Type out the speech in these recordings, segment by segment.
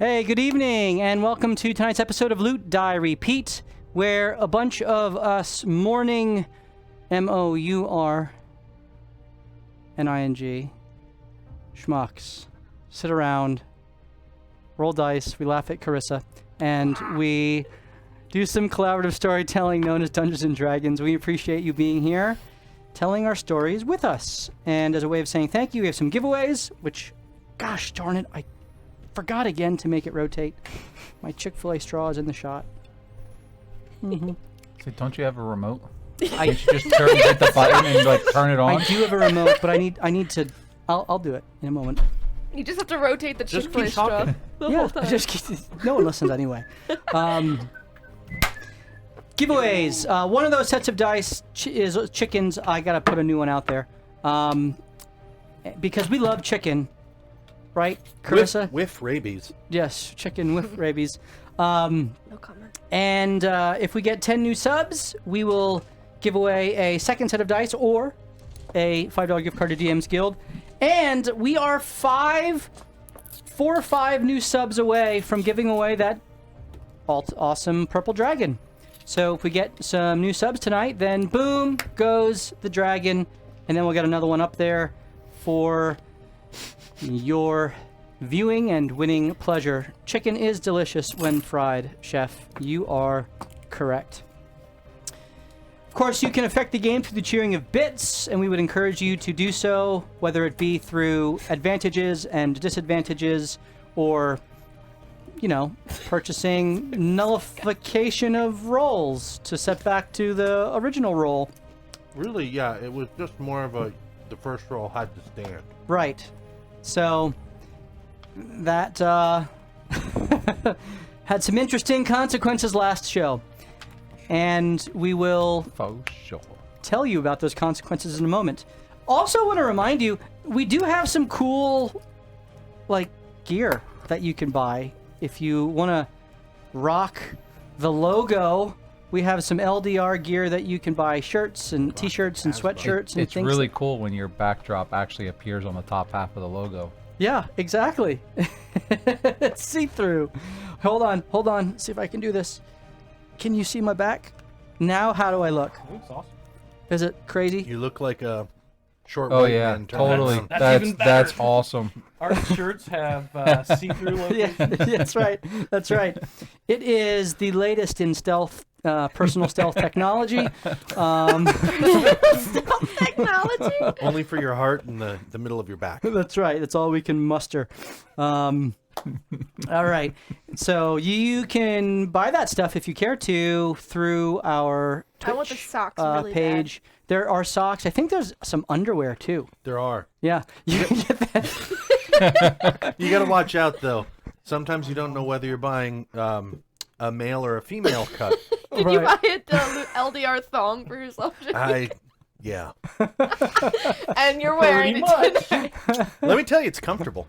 Hey, good evening, and welcome to tonight's episode of Loot Die Repeat, where a bunch of us mourning M-O-U-R-N-I-N-G schmucks sit around, roll dice, we laugh at Carissa, and we do some collaborative storytelling known as Dungeons & Dragons. We appreciate you being here, telling our stories with us. And as a way of saying thank you, we have some giveaways, which, gosh darn it, I forgot again to make it rotate. My Chick-fil-A straw is in the shot. Mm-hmm. So don't you have a remote? You should just hit the button and like turn it on. I do have a remote, but I need to. I'll do it in a moment. You just have to rotate the Chick-fil-A straw the whole time. No one listens anyway. Giveaways. One of those sets of dice is chickens. I gotta put a new one out there, because we love chicken. Right, Carissa? With rabies. Yes, chicken with rabies. No comment. And if we get 10 new subs, we will give away a second set of dice or a $5 gift card to DM's Guild. And we are 4 or 5 new subs away from giving away that awesome purple dragon. So if we get some new subs tonight, then boom goes the dragon. And then we'll get another one up there for your viewing and winning pleasure. Chicken is delicious when fried, chef. You are correct. Of course, you can affect the game through the cheering of bits, and we would encourage you to do so, whether it be through advantages and disadvantages, or, you know, purchasing nullification of rolls to set back to the original roll. Really, yeah, it was just more of the first roll had to stand. Right. So that had some interesting consequences last show, and we will tell you about those consequences in a moment. Also want to remind you, we do have some cool gear that you can buy if you want to rock the logo. We have some LDR gear that you can buy, shirts and t-shirts and sweatshirts and things. It's really cool when your backdrop actually appears on the top half of the logo. Yeah, exactly. It's see-through. Hold on. See if I can do this. Can you see my back? Now, how do I look? It looks awesome. Is it crazy? You look like a short Oh white yeah, man totally. That's That's awesome. Our shirts have see-through logos. Yeah, that's right. That's right. It is the latest in stealth, personal stealth technology. Stealth technology? Only for your heart and the middle of your back. That's right. That's all we can muster. All right. So you can buy that stuff if you care to through our Twitch I want the socks really page. bad. There are socks. I think there's some underwear too. There are. Yeah. You can get that. You gotta watch out though. Sometimes you don't know whether you're buying a male or a female cut. Did you buy a LDR thong for yourself? Yeah. And you're wearing it tonight. Let me tell you, it's comfortable.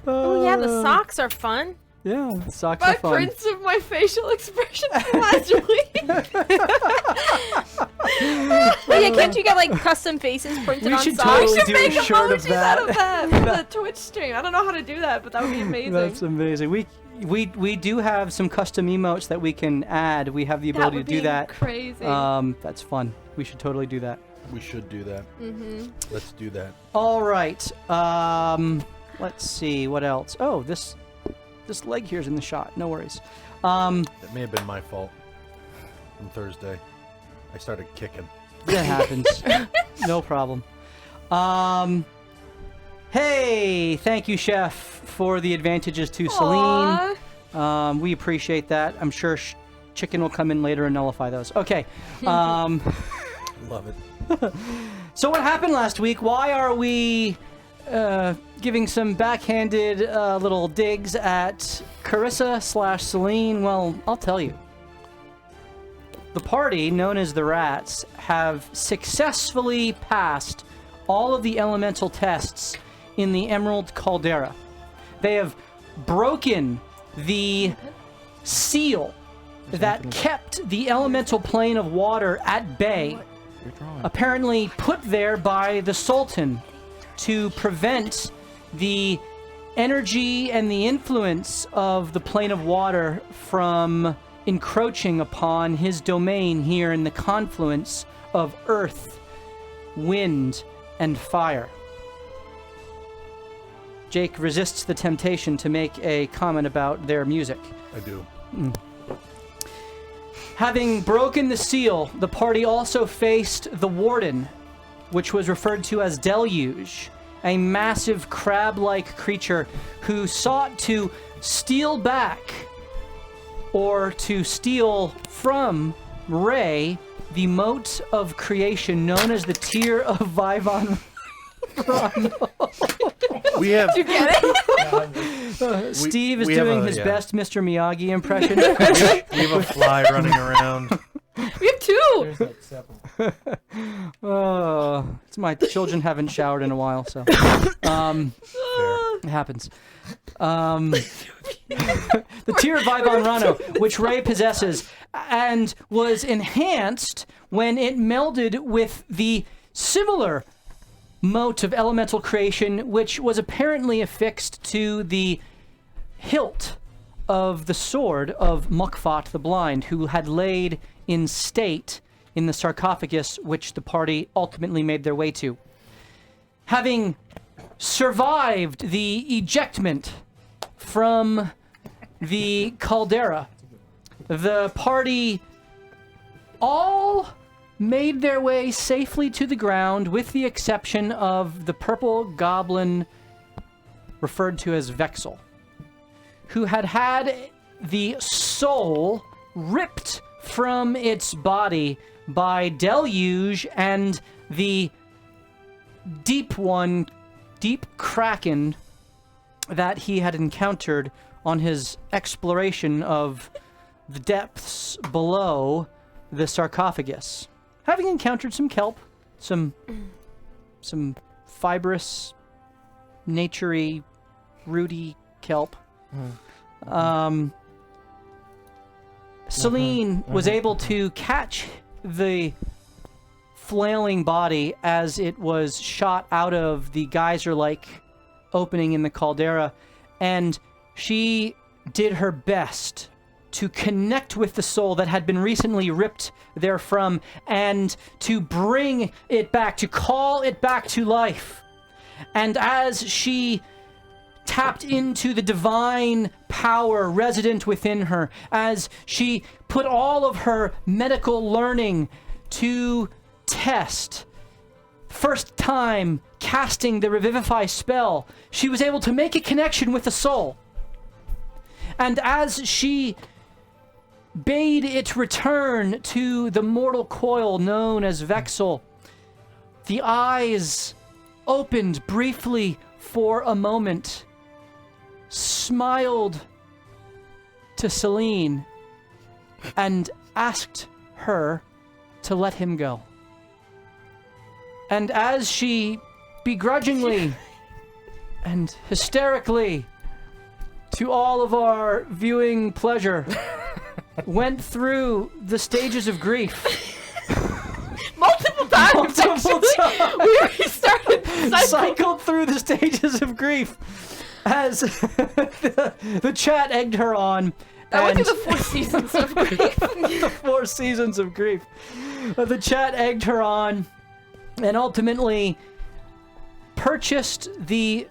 Oh yeah, the socks are fun. Yeah, socks My are fun. prints of my facial expressions from last week. Oh yeah, can't you get custom faces printed We on should socks? totally I should do make a shirt of emojis that. out of that for the Twitch stream. I don't know how to do that, but that would be amazing. That's amazing. We do have some custom emotes that we can add. We have the ability to do that. Crazy. That's fun. We should totally do that. We should do that. Let's do that. All right. Let's see what else. Oh, this leg here is in the shot. No worries. That may have been my fault on Thursday. I started kicking. That happens. No problem. Hey, thank you, Chef, for the advantages to Celine. We appreciate that. I'm sure Chicken will come in later and nullify those. Okay. Love it. So what happened last week? Why are we giving some backhanded little digs at Carissa/Celine? Well, I'll tell you. The party, known as the R.A.T.s, have successfully passed all of the elemental tests in the Emerald Caldera. They have broken the seal that kept the elemental plane of water at bay, apparently put there by the Sultan to prevent the energy and the influence of the plane of water from encroaching upon his domain here in the confluence of earth, wind, and fire. Jake resists the temptation to make a comment about their music. I do. Having broken the seal, the party also faced the Warden, which was referred to as Deluge, a massive crab-like creature who sought to steal back or to steal from Ray the mote of creation known as the Tear of Vivon. We have You get it? Steve is we have doing a- his yeah. best Mr. Miyagi impression. we have a fly running around. We have two. There's like 7. It's my children haven't showered in a while, so it happens. The Tear of Vivon Rano, which Ray possesses, and was enhanced when it melded with the similar mote of elemental creation, which was apparently affixed to the hilt of the sword of Mukfat the Blind, who had laid in state in the sarcophagus which the party ultimately made their way to. Having survived the ejectment from the caldera, the party all made their way safely to the ground, with the exception of the purple goblin referred to as Vexel, who had had the soul ripped from its body by Deluge and the deep kraken that he had encountered on his exploration of the depths below the sarcophagus. Having encountered some kelp, some fibrous, naturey, rooty kelp, Celine was able to catch the flailing body as it was shot out of the geyser-like opening in the caldera, and she did her best to connect with the soul that had been recently ripped therefrom and to bring it back, to call it back to life. And as she tapped into the divine power resident within her, as she put all of her medical learning to test, first time casting the Revivify spell, she was able to make a connection with the soul. And as she bade it return to the mortal coil known as Vexel, the eyes opened briefly for a moment, smiled to Celine, and asked her to let him go. And as she begrudgingly and hysterically, to all of our viewing pleasure, went through the stages of grief. Multiple times. Multiple actually. We already started. Cycled through the stages of grief as the chat egged her on. I went and through the 4 seasons of grief. the 4 seasons of grief. The chat egged her on and ultimately purchased the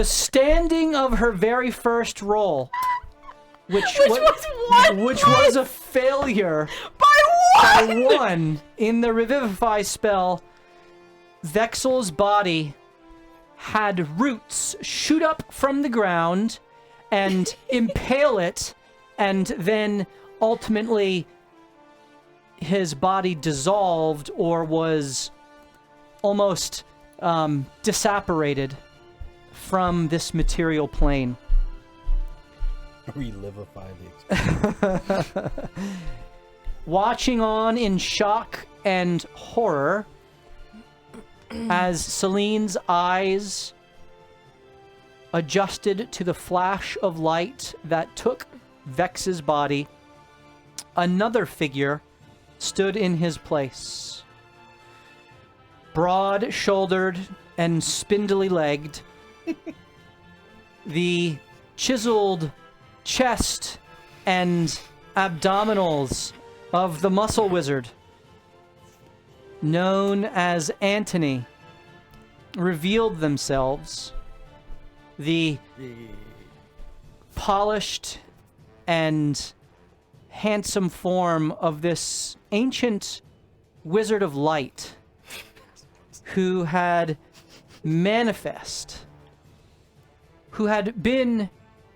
standing of her very first roll, which was a failure By by 1 in the Revivify spell. Vexel's body had roots shoot up from the ground and impale it, and then ultimately his body dissolved or was almost disapparated from this material plane. Relivify the experience. Watching on in shock and horror as Celine's eyes adjusted to the flash of light that took Vex's body, another figure stood in his place. Broad-shouldered and spindly-legged. The chiseled chest and abdominals of the muscle wizard, known as Antony, revealed themselves. The polished and handsome form of this ancient wizard of light who had manifest, who had been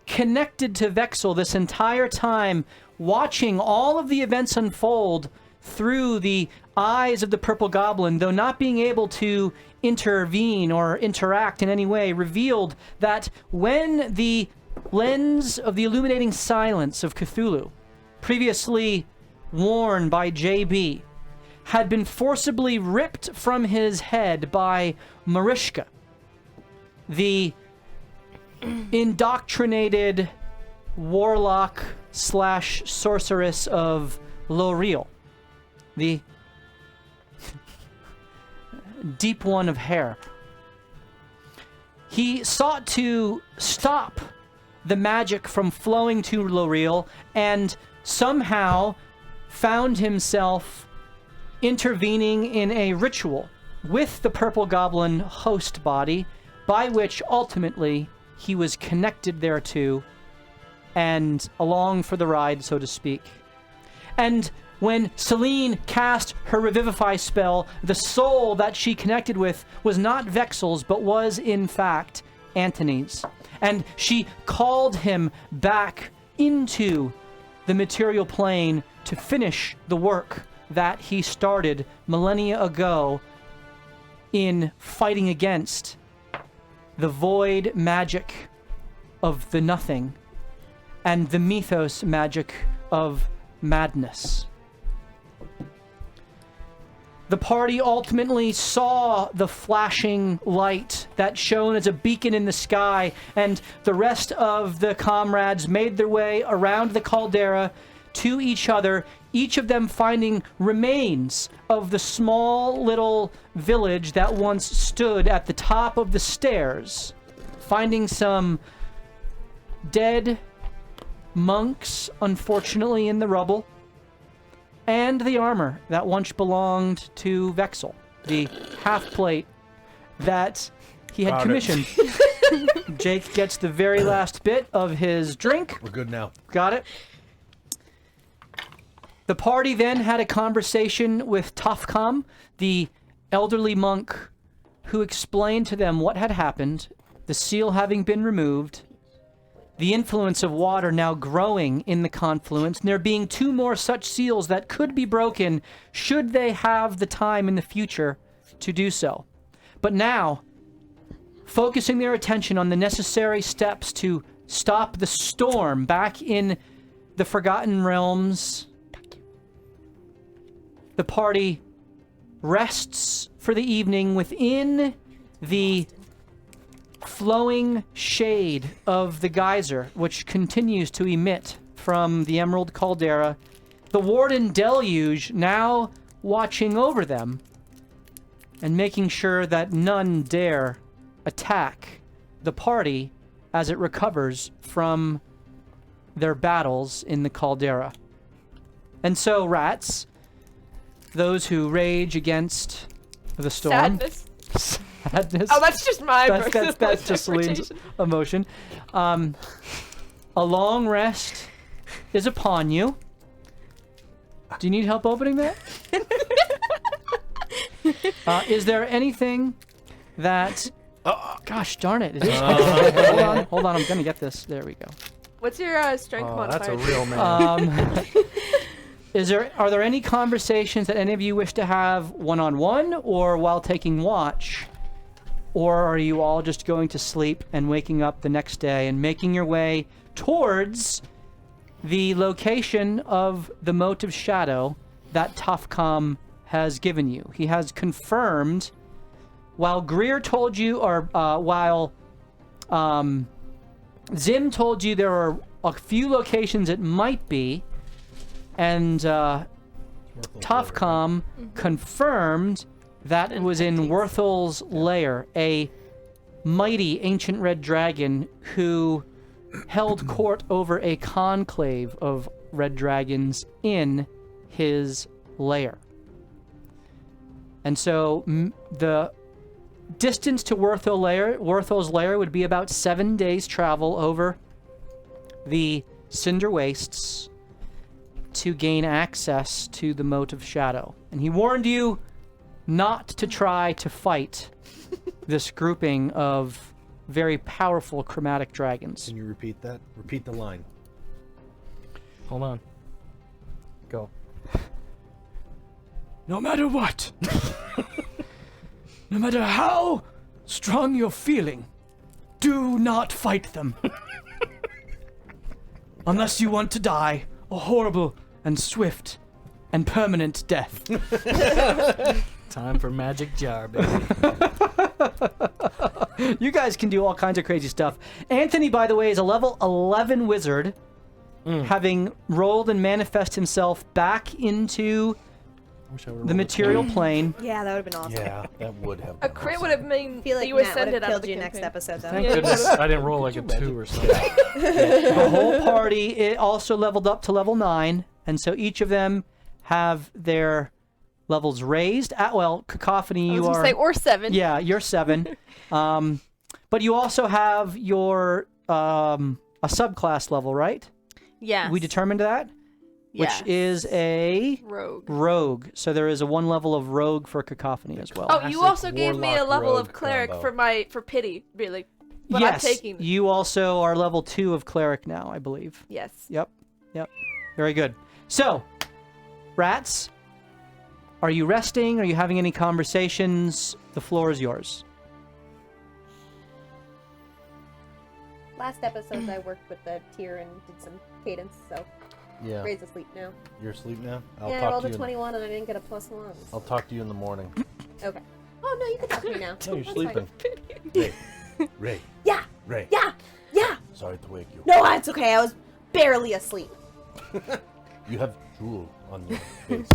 connected to Vexel this entire time, watching all of the events unfold through the eyes of the Purple Goblin, though not being able to intervene or interact in any way, revealed that when the lens of the illuminating silence of Cthulhu, previously worn by JB, had been forcibly ripped from his head by Marishka, the indoctrinated warlock / sorceress of Loreel, the deep one of hair. He sought to stop the magic from flowing to Loreel and somehow found himself intervening in a ritual with the Purple Goblin host body, by which ultimately he was connected thereto and along for the ride, so to speak. And when Celine cast her Revivify spell, the soul that she connected with was not Vexel's, but was in fact Antony's. And she called him back into the material plane to finish the work that he started millennia ago in fighting against the void magic of the nothing and the mythos magic of madness. The party ultimately saw the flashing light that shone as a beacon in the sky, and the rest of the comrades made their way around the caldera to each other, each of them finding remains of the small little village that once stood at the top of the stairs, finding some dead monks, unfortunately, in the rubble, and the armor that once belonged to Vexel, the half-plate that he had Got it. commissioned. Jake gets the very last bit of his drink. We're good now. Got it. The party then had a conversation with Tofcom, the elderly monk, who explained to them what had happened, the seal having been removed, the influence of water now growing in the confluence, and there being 2 more such seals that could be broken should they have the time in the future to do so. But now, focusing their attention on the necessary steps to stop the storm back in the Forgotten Realms, the party rests for the evening within the flowing shade of the geyser, which continues to emit from the Emerald Caldera. The Warden Deluge now watching over them and making sure that none dare attack the party as it recovers from their battles in the caldera. And so, rats, those who rage against the storm. Sadness. Sadness. Oh, that's just my That's just Celine's emotion. A long rest is upon you. Do you need help opening that? Is there anything that... Gosh darn it. It is... Hold on. I'm going to get this. There we go. What's your strength modifier? That's a real man. Are there any conversations that any of you wish to have one-on-one or while taking watch? Or are you all just going to sleep and waking up the next day and making your way towards the location of the mote of shadow that Tofcom has given you? He has confirmed, while Greer told you, or while Zim told you there are a few locations it might be, and Tofcom confirmed that was in Werthel's lair, a mighty ancient red dragon who held court over a conclave of red dragons in his lair. And so the distance to Werthel's lair would be about 7 days travel over the Cinder Wastes to gain access to the Mote of Shadow. And he warned you not to try to fight this grouping of very powerful chromatic dragons. Can you repeat that? Repeat the line. Hold on. Go. No matter what, no matter how strong you're feeling, do not fight them. Unless you want to die a horrible and swift and permanent death. Time for magic jar, baby. You guys can do all kinds of crazy stuff. Antony, by the way, is a level 11 wizard, having rolled and manifest himself back into the material plane. Yeah, that would have been awesome. Yeah, that would have. A crit would have made feel like you Matt would ascended have out of killed the you next campaign. episode, though. Thank Yeah. goodness I didn't roll like a 2 or something. The whole party it also leveled up to level 9, and so each of them have their levels raised. Cacophony, I you was gonna are... say, or 7. Yeah, you're 7. But you also have your a subclass level, right? Yeah. We determined that? Which is a rogue. rogue. So there is a 1 level of rogue for Cacophony as well. Oh, you Classic also gave me a warlock level of rogue cleric combo. for pity, really. But yes, I'm taking. you also are level 2 of cleric now, I believe. Yes. Yep. Very good. So, rats, are you resting? Are you having any conversations? The floor is yours. Last episode, I worked with the tier and did some cadence, so Yeah. Ray's asleep now. You're asleep now? Yeah, I rolled a 21 and I didn't get a +1. I'll talk to you in the morning. Okay. Oh, no, you can talk to me now. No, you're That's sleeping. fine. Ray. Yeah, Ray. yeah, yeah. Sorry to wake you. No, it's okay. I was barely asleep. You have drool on your face.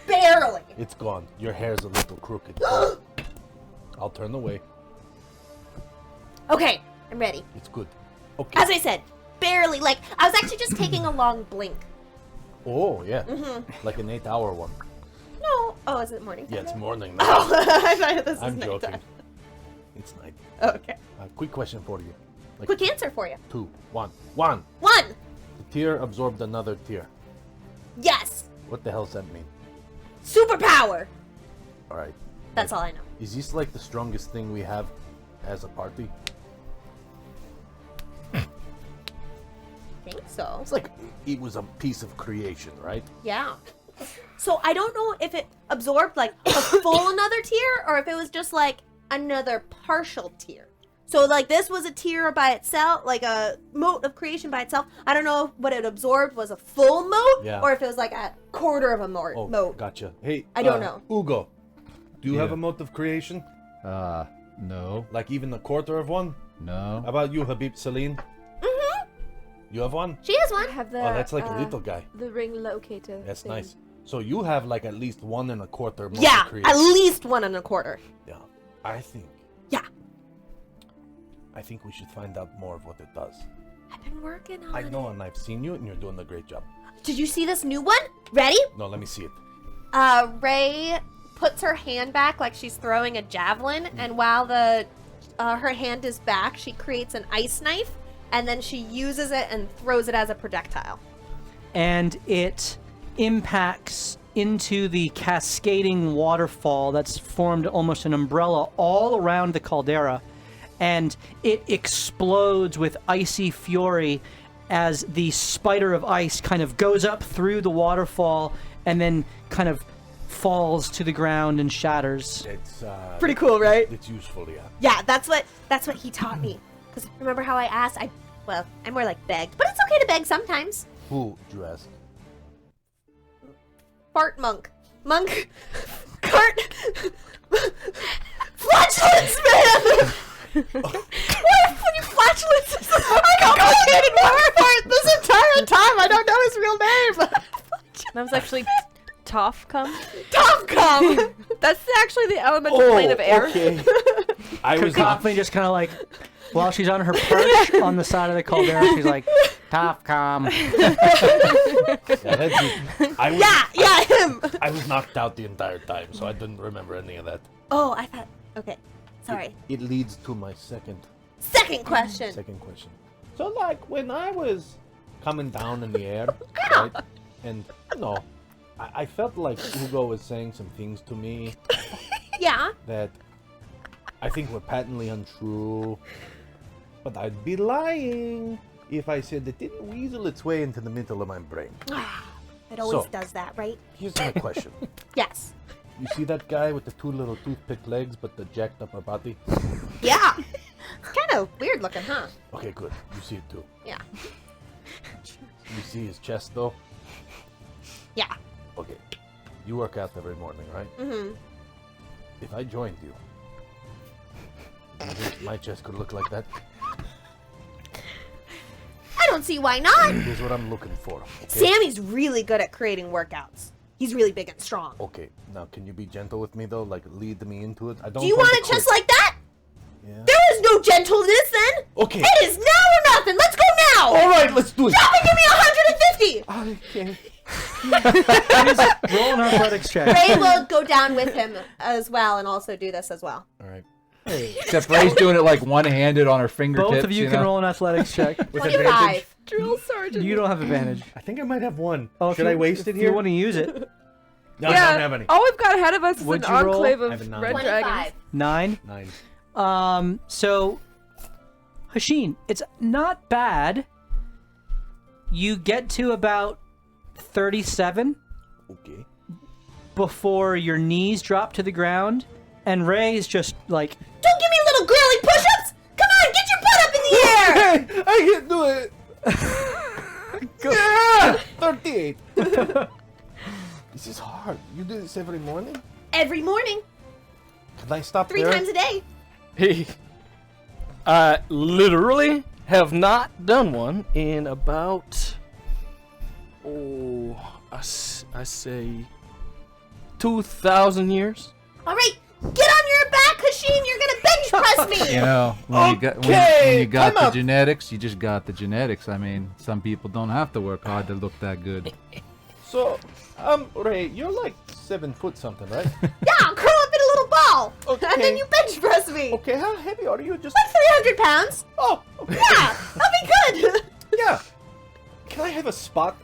Barely. It's gone. Your hair's a little crooked. I'll turn away. Okay, I'm ready. It's good. Okay. As I said, barely. Like, I was actually just taking a long blink. Oh, yeah. Like an 8-hour one. No. Oh, is it morning? Yeah, it's morning now. Oh, I thought this was I'm nighttime. joking. It's night. Okay. Quick question for you. Like Quick answer for you. 2, 1. 1. 1. The tier absorbed another tier. Yes. What the hell does that mean? Superpower. All right. That's all I know. Is this like the strongest thing we have as a party? I think so. It's like it was a piece of creation, right? Yeah. So I don't know if it absorbed like a full another tier or if it was just like another partial tier. So like this was a tier by itself, like a mote of creation by itself. I don't know if what it absorbed was a full mote Yeah. or if it was like a quarter of a Oh, mote. gotcha. Hey, I don't know. Ugo, do you have Yeah. a mote of creation? No. Like even a quarter of one? No. How about you, Habib Celine? Mm-hmm. You have one? She has I one. have the. Oh, that's like a little guy. The ring locator. That's thing. nice. So you have like at least 1 1/4 mote Yeah, of creation. at least 1 1/4. Yeah. I think. Yeah. I think we should find out more of what it does. I've been working on I it. know, and I've seen you, and you're doing a great job. Did you see this new one? Ready? No, let me see it. Ray puts her hand back like she's throwing a javelin, and while the her hand is back, she creates an ice knife, and then she uses it and throws it as a projectile. And it impacts into the cascading waterfall that's formed almost an umbrella all around the caldera, and it explodes with icy fury as the spider of ice kind of goes up through the waterfall and then kind of falls to the ground and shatters. It's Pretty cool, right? It's useful, yeah. Yeah, that's what he taught me. Because remember how I asked? I more like begged, but it's okay to beg sometimes. Who did you ask? Fart monk. Cart. Flatulence, man! What if you flatulence is a complicated word for it this entire time? I don't know his real name. That was actually Toff come? Tom come! That's actually the elemental plane of air. Okay. I was not. Cacophony just kind of like, while she's on her perch on the side of the caldera, she's like, "Tough calm." Yeah, that's it. I was, Yeah, him. I was knocked out the entire time, so I didn't remember any of that. Oh, I thought. Okay, sorry. It leads to my second Second question. question. So, like, when I was coming down in the air, right, and, I felt like Hugo was saying some things to me Yeah. that I think were patently untrue, but I'd be lying if I said it didn't weasel its way into the middle of my brain. It always So. does that, right? Here's my question. Yes. You see that guy with the two little toothpick legs but the jacked up body? Yeah. It's kind of weird looking, huh? Okay, good. You see it too. Yeah. You see his chest though? Yeah. Okay. You work out every morning, right? Mm-hmm. If I joined you, you think my chest could look like that? I don't see why not. Here's what I'm looking for. Okay? Sammy's really good at creating workouts. He's really big and strong. Okay, now can you be gentle with me though? Like lead me into it? I don't Do you want want a chest like that? Yeah. There is no gentleness then. Okay. It is now or nothing. Let's go now. Alright, let's do it! Drop and give me 150. Okay. Roll an athletics check. Ray will go down with him as well and also do this as well. Alright. Except Ray's doing it like one-handed on her fingertips. Both of you can know? roll an athletics check. With 25. advantage? Drill sergeant. You don't have advantage. I think I might have one. Oh, if Should you- I waste it if here? you want to use it. No, I don't have any. All we've got ahead of us is What'd an you roll? enclave I have a of nine. red 25. dragons. 9. 9. So, Hashin, it's not bad. You get to about 37 Okay. before your knees drop to the ground, and Ray's just like, Don't give me little girly push-ups. Come on, get your butt up in the air. Hey, I can do it! Yeah! 38. This is hard. You do this every morning? Every morning, Can I stop 3 there? times a day. Hey, I literally have not done one in about, I say 2,000 years. All right, get on your back, Hashin. You're gonna bench press me. You know, when Okay, you got time the up. genetics, you just got the genetics. I mean, some people don't have to work hard to look that good. So, Ray, you're like 7 foot something, right? Yeah, I'll curl up in a little ball, Okay. and then you bench press me. Okay, how heavy are you? Just Like 300 pounds. oh, okay. Yeah, that'll be good. Yeah. Can I have a spot?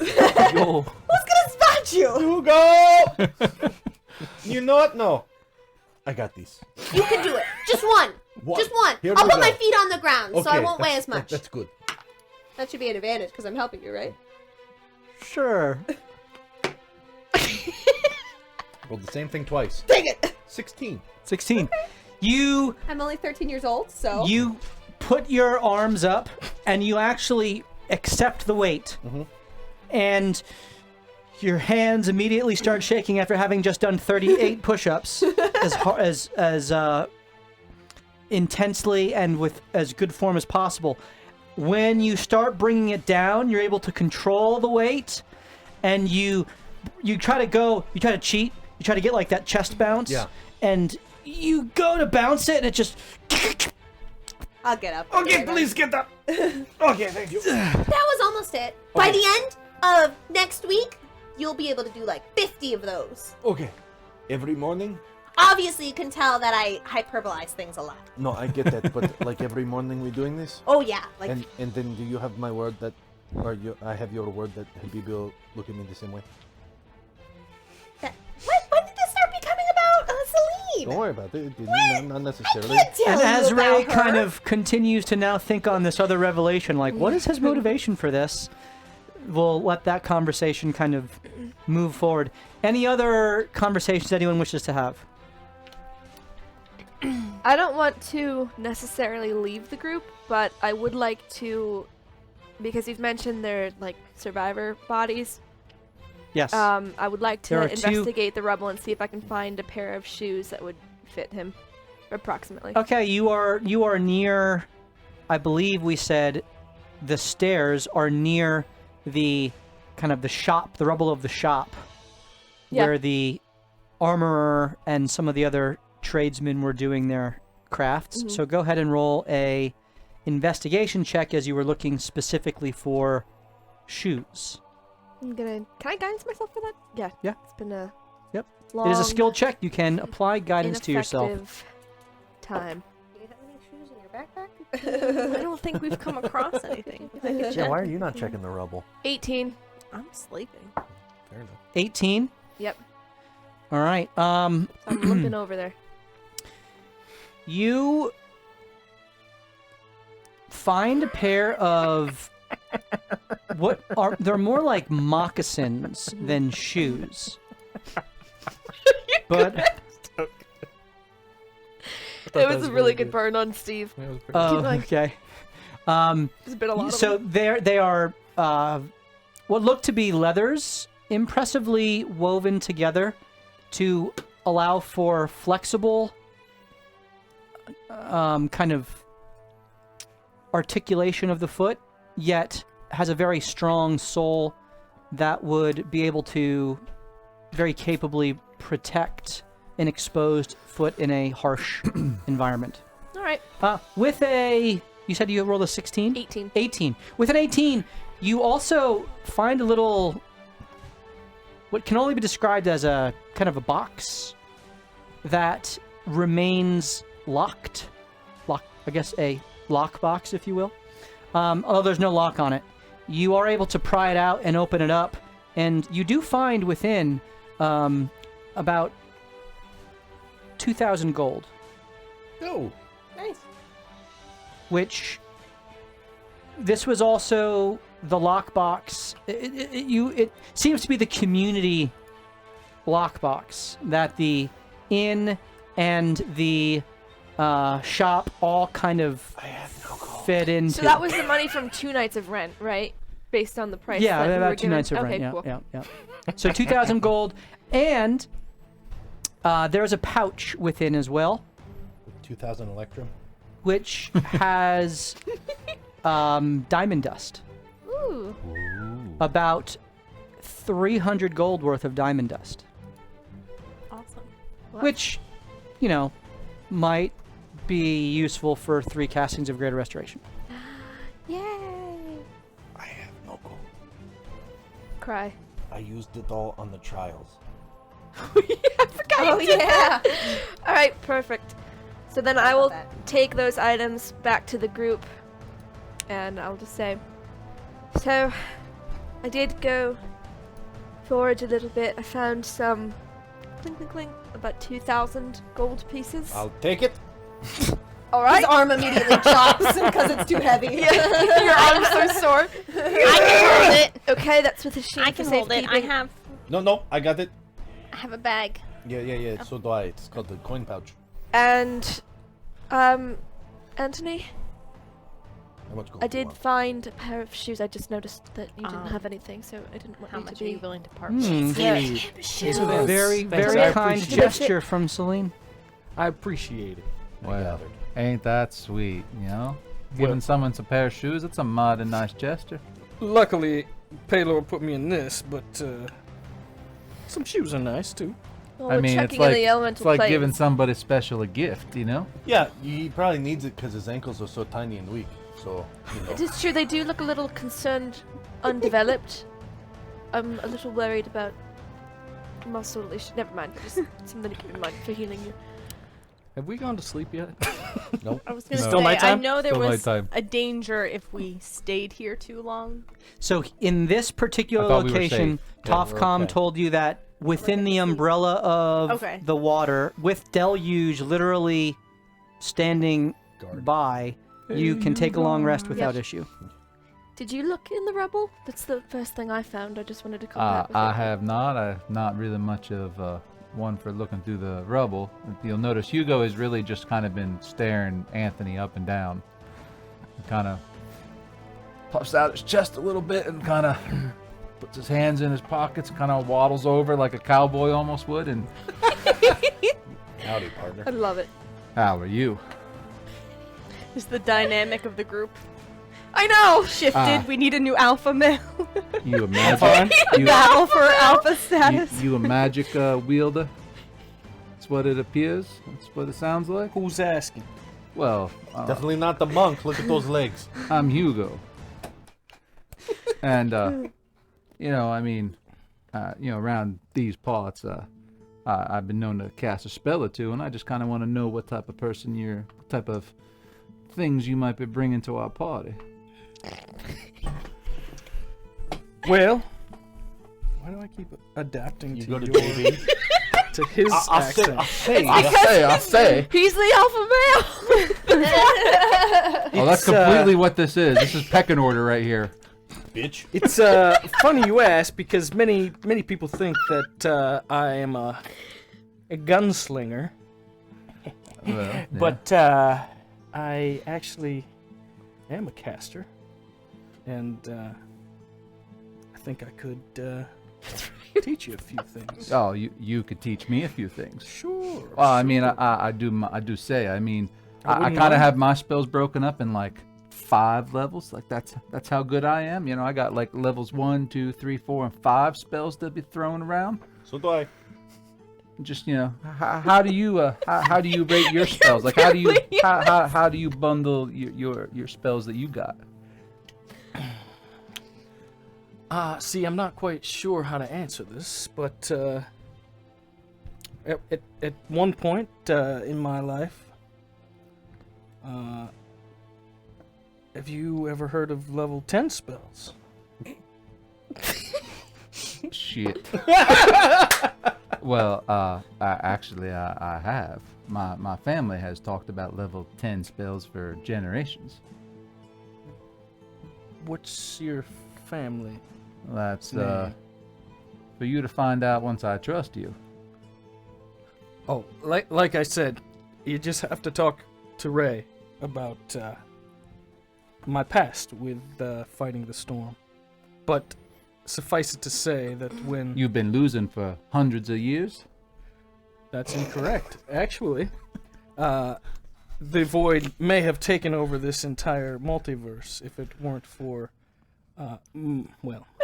Yo, Who's gonna spot you? Hugo! You know what? No. I got these. You can do it. Just one. One. Just one. Here I'll we put my go. feet on the ground, so I won't weigh that's- as much. That's good. That should be an advantage because I'm helping you, right? sure. Rolled the same thing twice. Take it. 16. 16. You I'm only 13 years old, so. you put your arms up and you actually accept the weight. And your hands immediately start shaking after having just done 38 push-ups as intensely and with as good form as possible. When you start bringing it down, you're able to control the weight, and you try to cheat, you try to get like that chest bounce, Yeah. and you go to bounce it, and it just I'll get up. Okay, please get up. Okay, thank you. That was almost it. By the end of next week, you'll be able to do like 50 of those. Okay. Every morning? Obviously, you can tell that I hyperbolize things a lot. No, I get that, but like every morning we're doing this? Oh yeah, like And then do you have my word that, or I have your word that Habib will look at me the same way? that. When did this start becoming about Celine? Don't worry about it. Not necessarily. I can't tell And you as about Ray her. kind of continues to now think on this other revelation, like, what is his motivation for this? We'll let that conversation kind of move forward. Any other conversations anyone wishes to have? I don't want to necessarily leave the group, but I would like to, because you've mentioned their like survivor bodies. Yes. I would like There to are two- investigate the rubble and see if I can find a pair of shoes that would fit him, approximately. Okay, you are near, I believe we said the stairs are near the kind of the shop, the rubble of the shop. Yeah. where the armorer and some of the other tradesmen were doing their crafts. Mhm. So go ahead and roll a investigation check as you were looking specifically for shoes. Can I guidance myself for that? Yeah. Yeah. It's been a Yep. long, It is a skill check. You can apply guidance to yourself. ineffective time. Do you have any shoes in your backpack? I don't think we've come across anything. I could Yeah, check. why are you not checking the rubble? 18. I'm sleeping. Fair enough. 18. Yep. All right. I'm limping over there. You find a pair of they're more like moccasins than shoes. But It was a really good burn on Steve. That was pretty oh, going. okay. There's been a lot So of them. they are what look to be leathers, impressively woven together to allow for flexible kind of articulation of the foot, yet has a very strong sole that would be able to very capably protect an exposed foot in a harsh environment. All right. With a, you said you rolled a 16? 18. 18. With an 18, you also find a little, what can only be described as a kind of a box that remains locked. I guess a lock box, if you will. Although there's no lock on it. You are able to pry it out and open it up, and you do find within about 2,000 gold, Oh, Nice. which this was also the lockbox. It seems to be the community lockbox that the inn and the shop all kind of fit into. So that was the money from 2 nights of rent, right? Based on the price. yeah, that we were about 2 given? nights of okay, rent. Yeah, cool. yeah. So 2,000 gold, and there's a pouch within as well, 2,000 electrum. which has diamond dust. Ooh. About 300 gold worth of diamond dust, Awesome. which, you know, might be useful for 3 castings of Greater Restoration. Yay. I have no gold. Cry. I used it all on the trials. Oh yeah. All right, perfect. So then I will that. take those items back to the group, and I'll just say, so I did go forage a little bit. I found some clink clink clink, about 2,000 gold pieces. I'll take it. All His right. arm immediately drops because it's too heavy. Your arm's so sore. I can hold it. Okay, that's with a sheet I for can hold it. I safekeeping. No, I got it. I have a bag. Yeah. So do I. It's called the coin pouch. And, Antony, How much gold I do you did want? find a pair of shoes. I just noticed that you didn't Um, have anything, so I didn't want How you much to are be. you willing to part Hmm, with? It's a very, Thanks, very I kind appreciate it. gesture from Celine. I appreciate it. I Well, gathered. ain't that sweet, you know? Giving someone a pair of shoes, it's a mighty nice gesture. Luckily, Paylor put me in this, but some shoes are nice too. Well, I we're mean, checking it's like, in the elemental it's like planes. giving somebody special a gift, you know? Yeah, he probably needs it because his ankles are so tiny and weak. So, you know. It is true, they do look a little concerned, undeveloped. I'm a little worried about muscle issues. Never mind, just something to keep in mind for healing you. Have we gone to sleep yet? I was gonna No. Still say, I nighttime? know there Still was nighttime. a danger if we stayed here too long. So in this particular I thought we were location, safe. Yeah, we're Tofcom okay. told you that within the umbrella of Okay. the water, with Deluge literally standing Guard. by, you can take a long rest without issue. Did you look in the rubble? That's the first thing I found. I just wanted to compare it with I it. have not. I'm not really much of one for looking through the rubble. You'll notice Hugo has really just kind of been staring Anthony up and down. Kind of puffs out his chest a little bit and kind of puts his hands in his pockets, kind of waddles over like a cowboy almost would. And Howdy, partner. I love it. how are you? Is the dynamic of the group. I know. Shifted. We need a new alpha male. You a magic? Battle for alpha status. You a magic wielder? That's what it appears. That's what it sounds like. Who's asking? Well, Definitely not the monk. Look at those legs. I'm Hugo. And, you know, I mean, you know, around these parts, I've been known to cast a spell or two, and I just kind of want to know what type of person you're, what type of things you might be bringing to our party. Well, why do I keep adapting You to go to your, JB. to his accent? I say. He's the alpha male. Oh, that's completely what this is. This is pecking order right here. Bitch. It's funny you ask, because many people think that I am a gunslinger, Well, yeah. but I actually am a caster, and I think I could teach you a few things. Oh, you could teach me a few things. Sure. Well, I mean, I do say. I mean, I wouldn't kind of mind. have my spells broken up in like 5 levels. Like that's how good I am. You know, I got like levels 1, 2, 3, 4, and 5 spells to be thrown around. So do I. Just, you know, how do you how do you rate your spells? Like how do you bundle your spells that you got? See, I'm not quite sure how to answer this, but at one point in my life, have you ever heard of level 10 spells? Shit. Well, actually, I have. My family has talked about level 10 spells for generations. What's your family? That's name? for you to find out once I trust you. Oh, like I said, you just have to talk to Ray about my past with fighting the storm. But suffice it to say that when... You've been losing for hundreds of years? That's incorrect. Actually, the Void may have taken over this entire multiverse if it weren't for, well... When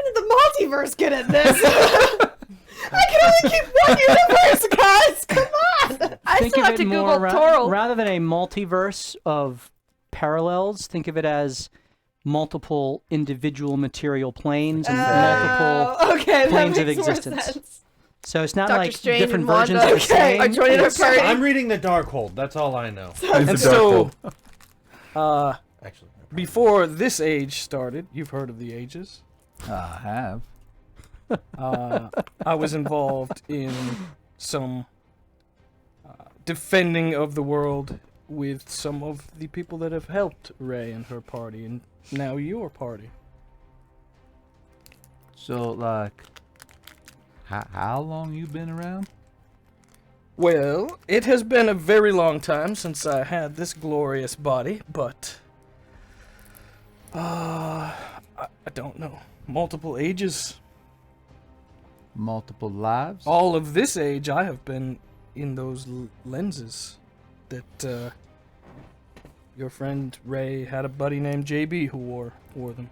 did the multiverse get in this? I can only keep one universe, guys! Come on! I Think still of have it to more Google Toral. rather than a multiverse of parallels. Think of it as multiple individual material planes and multiple okay, planes that of makes more existence. sense. So it's not Dr. like Strange different and Wanda, versions of the okay, same. are joining our party. I'm reading the Darkhold. That's all I know. And so, Actually. before this age started, you've heard of the ages. I have. I was involved in some defending of the world with some of the people that have helped Ray and her party, and now your party. So, like, how long you been around? Well, it has been a very long time since I had this glorious body, but I don't know. Multiple ages. Multiple lives? All of this age, I have been in those lenses that your friend Ray had a buddy named JB who wore them.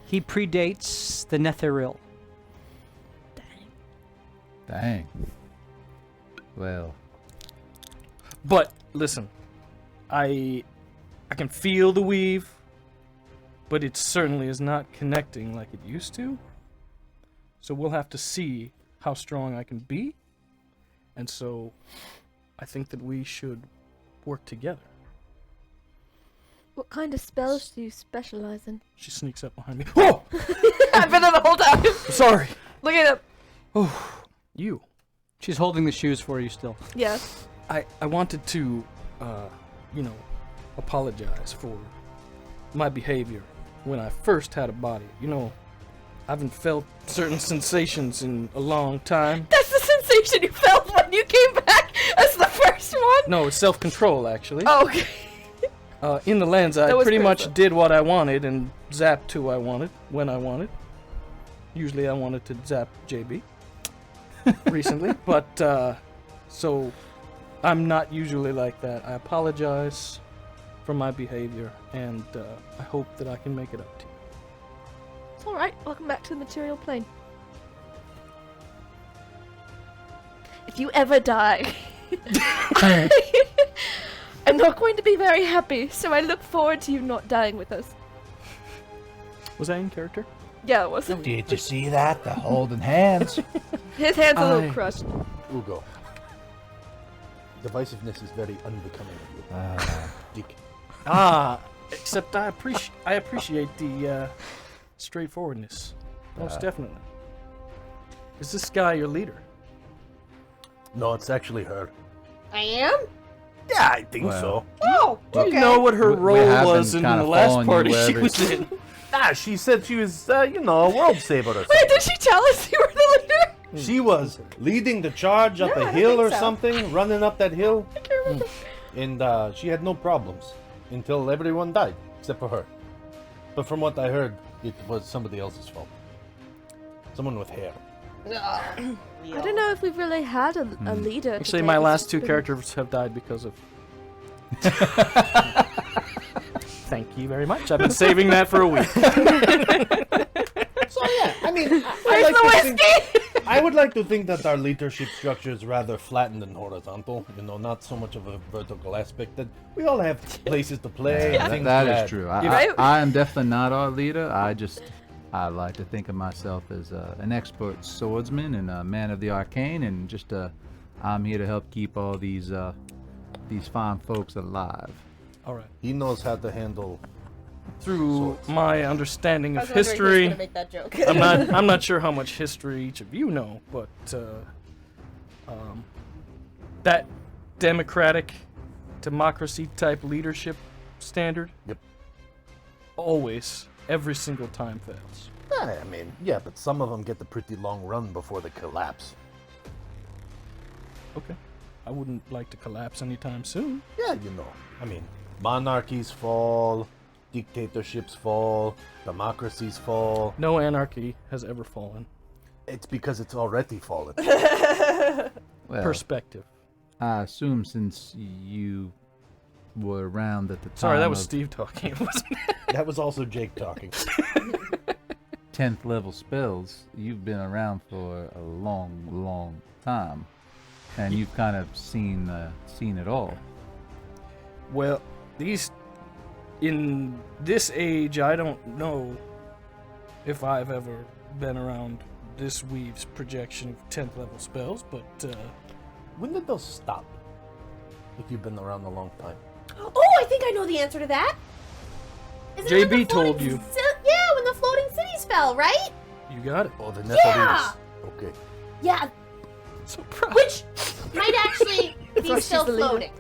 He predates the Netheril. Dang. Well, But listen, I can feel the weave, but it certainly is not connecting like it used to. So we'll have to see how strong I can be. And so I think that we should work together. What kind of spells do you specialize in? She sneaks up behind me. Oh! I've been there the whole time. Sorry. Look at him. Oh, you. She's holding the shoes for you still. Yes. I wanted to, apologize for my behavior when I first had a body. You know, I haven't felt certain sensations in a long time. That's the sensation you felt when you came back as the first one? No, it's self-control, actually. Oh, okay. In the lens, I That was pretty much critical. did what I wanted and zapped who I wanted when I wanted. Usually I wanted to zap JB recently, but so I'm not usually like that. I apologize for my behavior, and I hope that I can make it up to you. It's alright. Welcome back to the material plane. If you ever die, I'm not going to be very happy, so I look forward to you not dying with us. Was that in character? Yeah, it was. Did you see that? The holding hands. His hand's a little I- crushed. Ugo. Divisiveness is very unbecoming of you. Dick. Except I appreciate the straightforwardness. Most definitely. Is this guy your leader? No, it's actually her. I am? Yeah, I think Well. so. Oh, Do okay. you know what her We role have was been in kinda the last following you party she wherever- was in? Nah, she said she was, a world saver or something. Wait, did she tell us you were the leader? She was leading the charge up No, I a don't hill think or so. something, running up that hill. And she had no problems until everyone died, except for her. But from what I heard, it was somebody else's fault. Someone with hair. I don't know if we've really had a leader. Actually, today. my It's last just two been- characters have died because of. Thank you very much. I've been saving that for a week. So yeah, I mean, Where's the whiskey? I would like to think that our leadership structure is rather flattened and horizontal. You know, not so much of a vertical aspect. That we all have places to play. and things That to is add. true. Right? I am definitely not our leader. I like to think of myself as an expert swordsman and a man of the arcane, and just I'm here to help keep all these fine folks alive. All right. He knows how to handle. Through my understanding I of was wondering who was history, gonna make that joke. I'm not sure how much history each of you know, but that democracy type leadership standard. Yep. Always, every single time fails. I mean, yeah, but some of them get the pretty long run before they collapse. Okay. I wouldn't like to collapse anytime soon. Yeah, you know. I mean, monarchies fall, dictatorships fall, democracies fall. No anarchy has ever fallen. It's because it's already fallen. Well, Perspective. I assume since you were around at the time Sorry, that was of Steve talking. It wasn't. That was also Jake talking. 10th level spells, you've been around for a long time, and you've kind of seen it all. Well, in this age, I don't know if I've ever been around this weave's projection of 10th level spells, but When did those stop? If you've been around a long time. Oh, I think I know the answer to that. Isn't it when JB the told floating you. Yeah, when the floating cities fell, right? you got it. Oh, the Nephilim. Yeah! Okay. Yeah, So proud. which might actually why be she's still the leader. floating.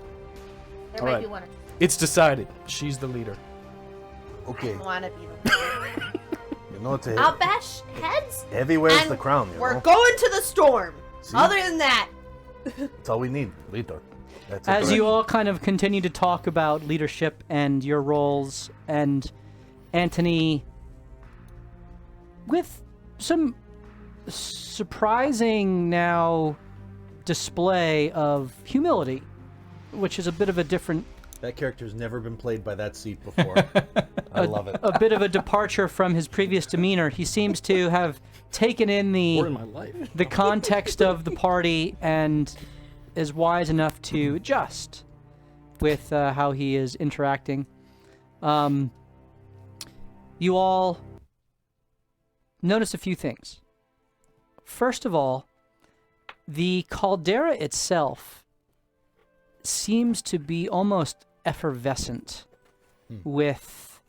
There All might right. be one or It's decided. She's the leader. Okay. I want to be the leader. You know it's a I'll bash heads. heavy wears and the crown, you We're know? going to the storm. See? Other than that, That's all we need. Leader. That's As it. you all kind of continue to talk about leadership and your roles, and Antony, with some surprising now display of humility, which is a bit of a different, That character's never been played by that seat before. I love it. a bit of a departure from his previous demeanor. He seems to have taken in Or in my life. the context of the party and is wise enough to adjust with how he is interacting. You all notice a few things. First of all, the caldera itself seems to be almost effervescent with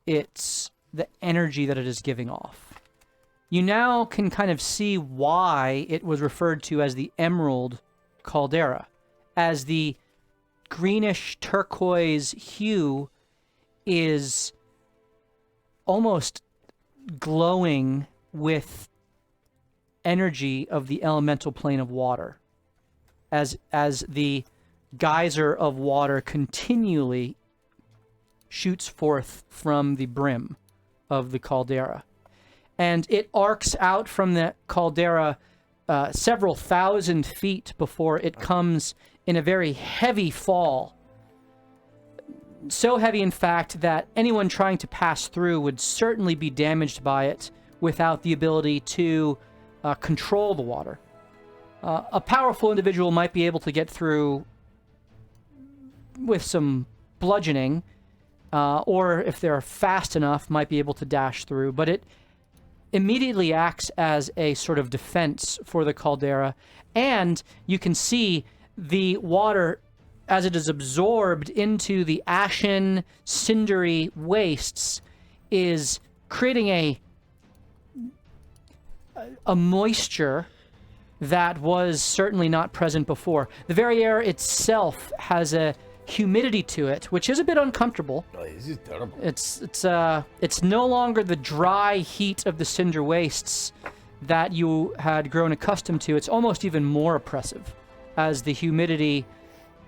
the energy that it is giving off. You now can kind of see why it was referred to as the Emerald Caldera, as the greenish turquoise hue is almost glowing with energy of the elemental plane of water, as the geyser of water continually shoots forth from the brim of the caldera. And it arcs out from the caldera several thousand feet before it comes in a very heavy fall, So heavy, in fact, that anyone trying to pass through would certainly be damaged by it without the ability to control the water. A powerful individual might be able to get through with some bludgeoning, or if they're fast enough, might be able to dash through, but it immediately acts as a sort of defense for the caldera, and you can see the water as it is absorbed into the ashen, cindery wastes is creating a moisture that was certainly not present before. The very air itself has a humidity to it, which is a bit uncomfortable. Oh, this is terrible. It's no longer the dry heat of the cinder wastes that you had grown accustomed to. It's almost even more oppressive as the humidity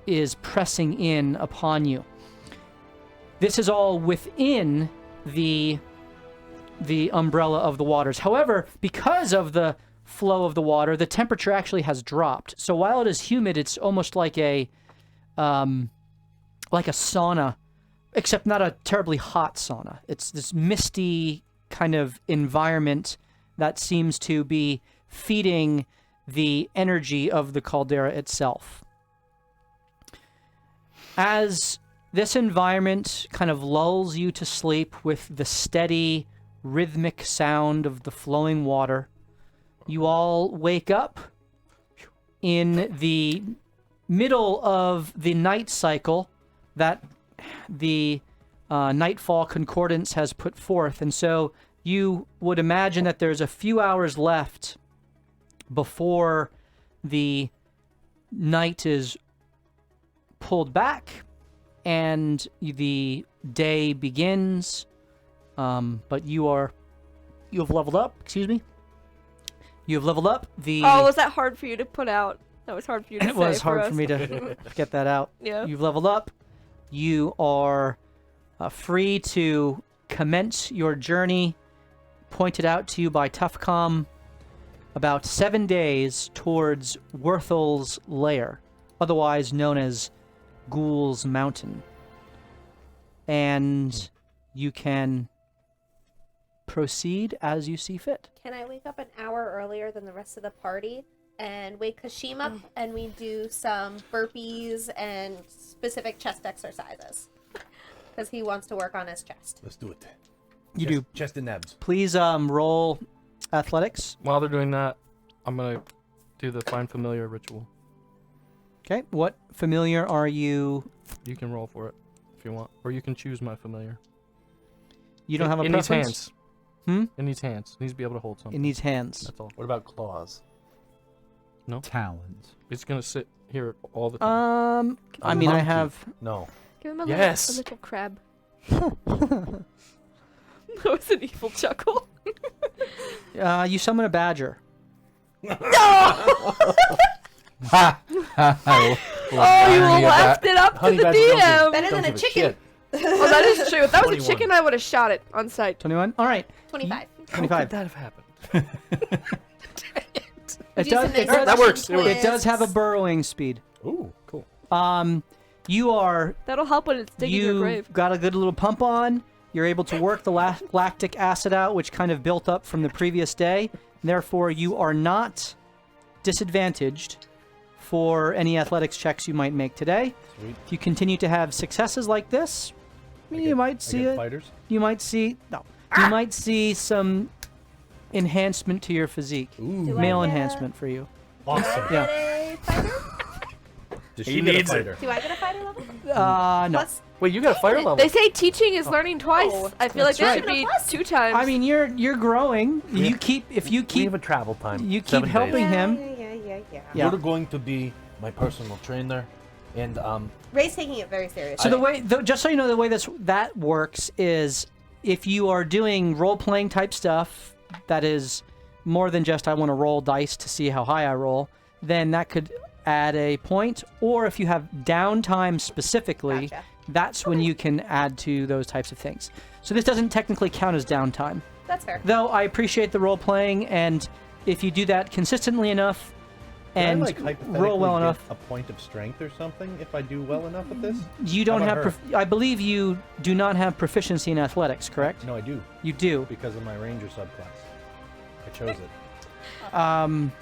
is pressing in upon you. This is all within the umbrella of the waters. However, because of the flow of the water, the temperature actually has dropped. So while it is humid, it's almost like a sauna, except not a terribly hot sauna. It's this misty kind of environment that seems to be feeding the energy of the caldera itself. As this environment kind of lulls you to sleep with the steady, rhythmic sound of the flowing water, you all wake up in the middle of the night cycle that the Nightfall Concordance has put forth. And so you would imagine that there's a few hours left before the night is pulled back and the day begins. But you have leveled up, excuse me. You have leveled up the... Oh, was that hard for you to put out? That was hard for you to say. It was hard us. for me to get that out. Yeah. You've leveled up. You are free to commence your journey, pointed out to you by Toughcom, about 7 days towards Werthel's lair, otherwise known as Ghoul's Mountain. And you can proceed as you see fit. Can I wake up an hour earlier than the rest of the party and wake Kashim up and we do some burpees and specific chest exercises? Because he wants to work on his chest. Let's do it. You do. Chest and abs. Please roll athletics. While they're doing that, I'm gonna do the find familiar ritual. Okay. What familiar are you? You can roll for it if you want, or you can choose my familiar. You don't have a it preference? needs hands. Hmm? It needs hands. It needs to be able to hold It something. needs hands. That's all. What about claws? No. Talons. It's gonna sit here all the time. I mean, I monkey. have... No. Give him a, Yes. a little crab. That was an evil chuckle. You summon a badger. Ha! Oh, you left it up to Honey the badger don't DM. give- Better don't than a give chicken. shit. Oh, that is true. If that was a 21. chicken, I would have shot it on sight. 21? All right. 25. How 25. could that have happened? It Do does, some it, does, That works. it does have a burrowing speed. Ooh, cool. You are... That'll help when it's digging your You've grave. got a good little pump on. You're able to work the lactic acid out, which kind of built up from the previous day. Therefore, you are not disadvantaged for any athletics checks you might make today. Sweet. If you continue to have successes like this, you might see it. Fighters. You might see You might see some enhancement to your physique. Ooh. Do I Male get enhancement for you. Awesome. Yeah. a fighter? Does He she get a needs it. fighter? Do I get a fighter level? No. Plus, Wait, you got a fire level. They say teaching is learning twice. Oh, I feel like that's there right. should be 2 times. I mean, you're growing. Yeah. You keep if you We keep have a travel time. you keep 7 days. helping him. Yeah. Yeah. You're going to be my personal trainer, and Ray's taking it very seriously. So the way, just so you know, the way that works is if you are doing role-playing type stuff that is more than just I want to roll dice to see how high I roll, then that could add a point. Or if you have downtime specifically, Gotcha. that's when you can add to those types of things. So this doesn't technically count as downtime. That's fair. Though I appreciate the role-playing, and if you do that consistently enough, and Can I, like, hypothetically roll well get enough. a point of strength or something if I do well enough at this? You don't How have. about her? I believe you do not have proficiency in athletics, correct? No, I do You do. because of my ranger subclass. I chose it.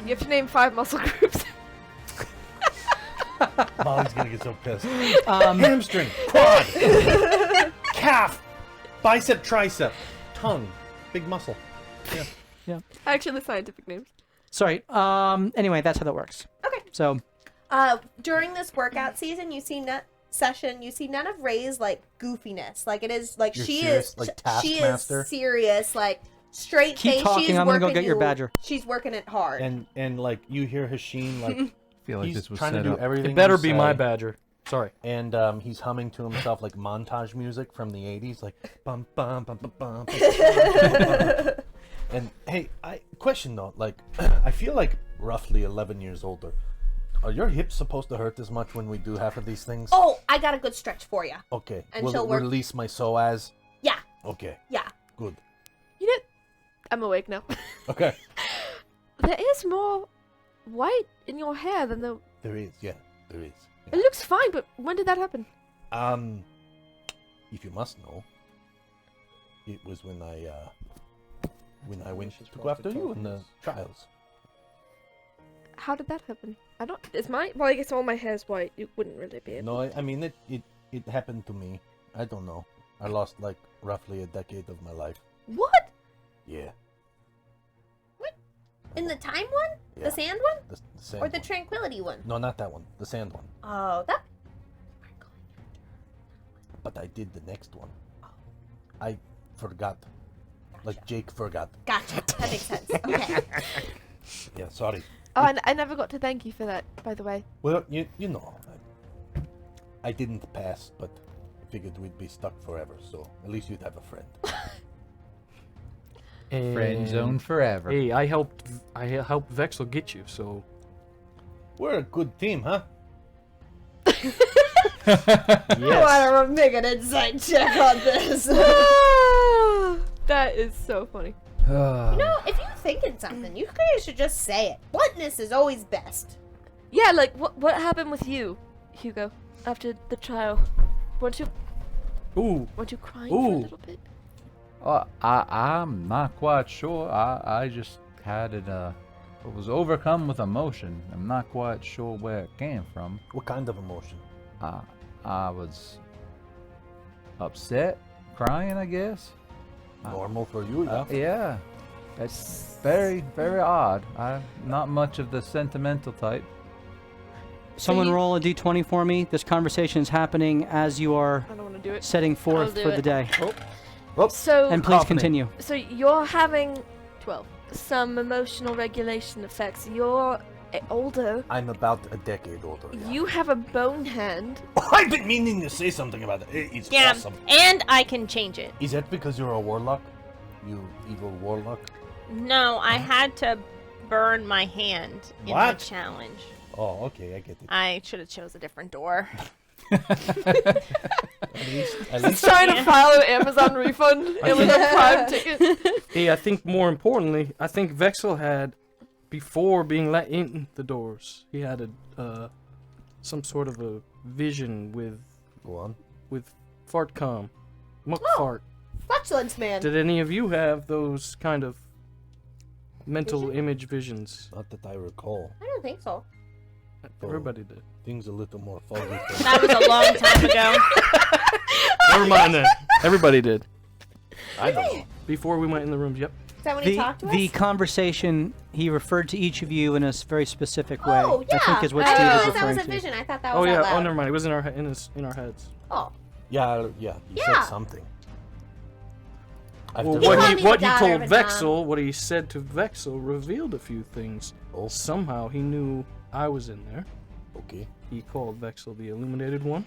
You have to name 5 muscle groups. Molly's gonna get so pissed. Hamstring, quad, calf, bicep, tricep, tongue, big muscle. Yeah. Actually, the scientific names. Sorry. Anyway, that's how that works. Okay. So During this workout season, you see none of Ray's like goofiness. Like it is like You're she serious? is Like she is Taskmaster? serious, like straight Keep face. talking, She's I'm gonna go working get your badger. She's working it hard. And like you hear Hashim like I feel like he's this was trying to set do up. everything. It better you be my say, badger. Sorry. And he's humming to himself like montage music from the 80s, like bum bum bum bum bum. bum, bum, bum. And hey, question though, like I feel like roughly 11 years older. Are your hips supposed to hurt this much when we do half of these things? Oh, I got a good stretch for you. Okay. and Will she'll it work- release my psoas? Yeah, Okay. yeah. Good. You know, I'm awake now. Okay. There is more white in your hair than the. There is, yeah, there is. It looks fine, but when did that happen? If you must know, it was when I went to go after you in the trials. How did that happen? I don't. Is my. Well, I guess all my hair's white. You wouldn't really be able. No, I mean it happened to me. I don't know. I lost like roughly a decade of my life. What? Yeah. In the time one? Yeah. The sand one? The sand Or the one. tranquility one? No, not that one. The sand one. Oh, that. But I did the next one. I forgot. Like Jake forgot. Gotcha. That makes sense. Okay. Yeah, sorry. Oh, and I never got to thank you for that, by the way. Well, you know, I didn't pass, but I figured we'd be stuck forever, so at least you'd have a friend. Friend zone forever. Hey, I helped Vexel get you, so We're a good team, huh? I want to make an insight check on this. That is so funny. You know, if you're thinking something, you guys should just say it. Bluntness is always best. Yeah, like what happened with you, Hugo, after the trial? Weren't you ooh, crying for a Ooh. little bit? I'm not quite sure. I just had it. Was overcome with emotion. I'm not quite sure where it came from. What kind of emotion? I was upset, crying, I guess. Normal for you, yeah. Yeah, it's very, very odd. I'm not much of the sentimental type. Someone you- roll a d20 for me. This conversation is happening as you are I don't want to do it. setting forth I'll do for the it. day. So, And please Cacophony. continue. so you're having 12 some emotional regulation effects. You're older. I'm about a decade older. Yeah. You have a bone hand. I've been meaning to say something about it. It's Yeah, awesome. and I can change it. Is that because you're a warlock? You evil warlock? No, I had to burn my hand in What? the challenge. Oh, okay, I get it. I should have chose a different door. At least Trying to file an Amazon refund. It was a Prime ticket. hey, I think more importantly, I think Vexel had, before being let in the doors, he had a some sort of a vision with go on. Fartcom, Muck Oh. Fart. Flatulence man. Did any of you have those kind of mental Vision? image visions? Not that I recall. I don't think so. Everybody did. Things a little more foggy. for That was a long time ago. Never mind that. Everybody did. I don't know. Before we went in the rooms, yep. Is that when he talked to The us? conversation, he referred to each of you in a very specific way. Oh, yeah. I think is what I Steve didn't is realize that was referring a to. vision. I thought that Oh was yeah. out loud. Oh, never mind. It was in our in our heads. Oh. Yeah, you Yeah. said something. I've Well, done- what called he me what the he daughter told of a Dom. Vexel, what he said to Vexel, revealed a few things. Oh, Somehow he knew I was in there. okay. He called Vexel the Illuminated One.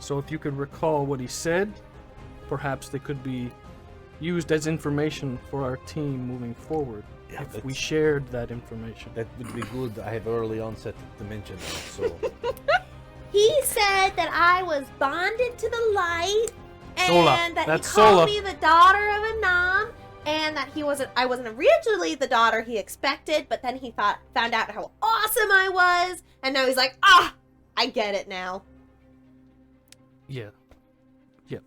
So if you could recall what he said, perhaps they could be used as information for our team moving forward. Yeah, if we that's- shared that information. That would be good. I have early onset dementia now, so He said that I was bonded to the light, Sola. and that That's he called Sola. me the daughter of a Nam, and that I wasn't originally the daughter he expected, but then he found out how awesome I was, and now he's like, I get it now. Yeah. Yeah.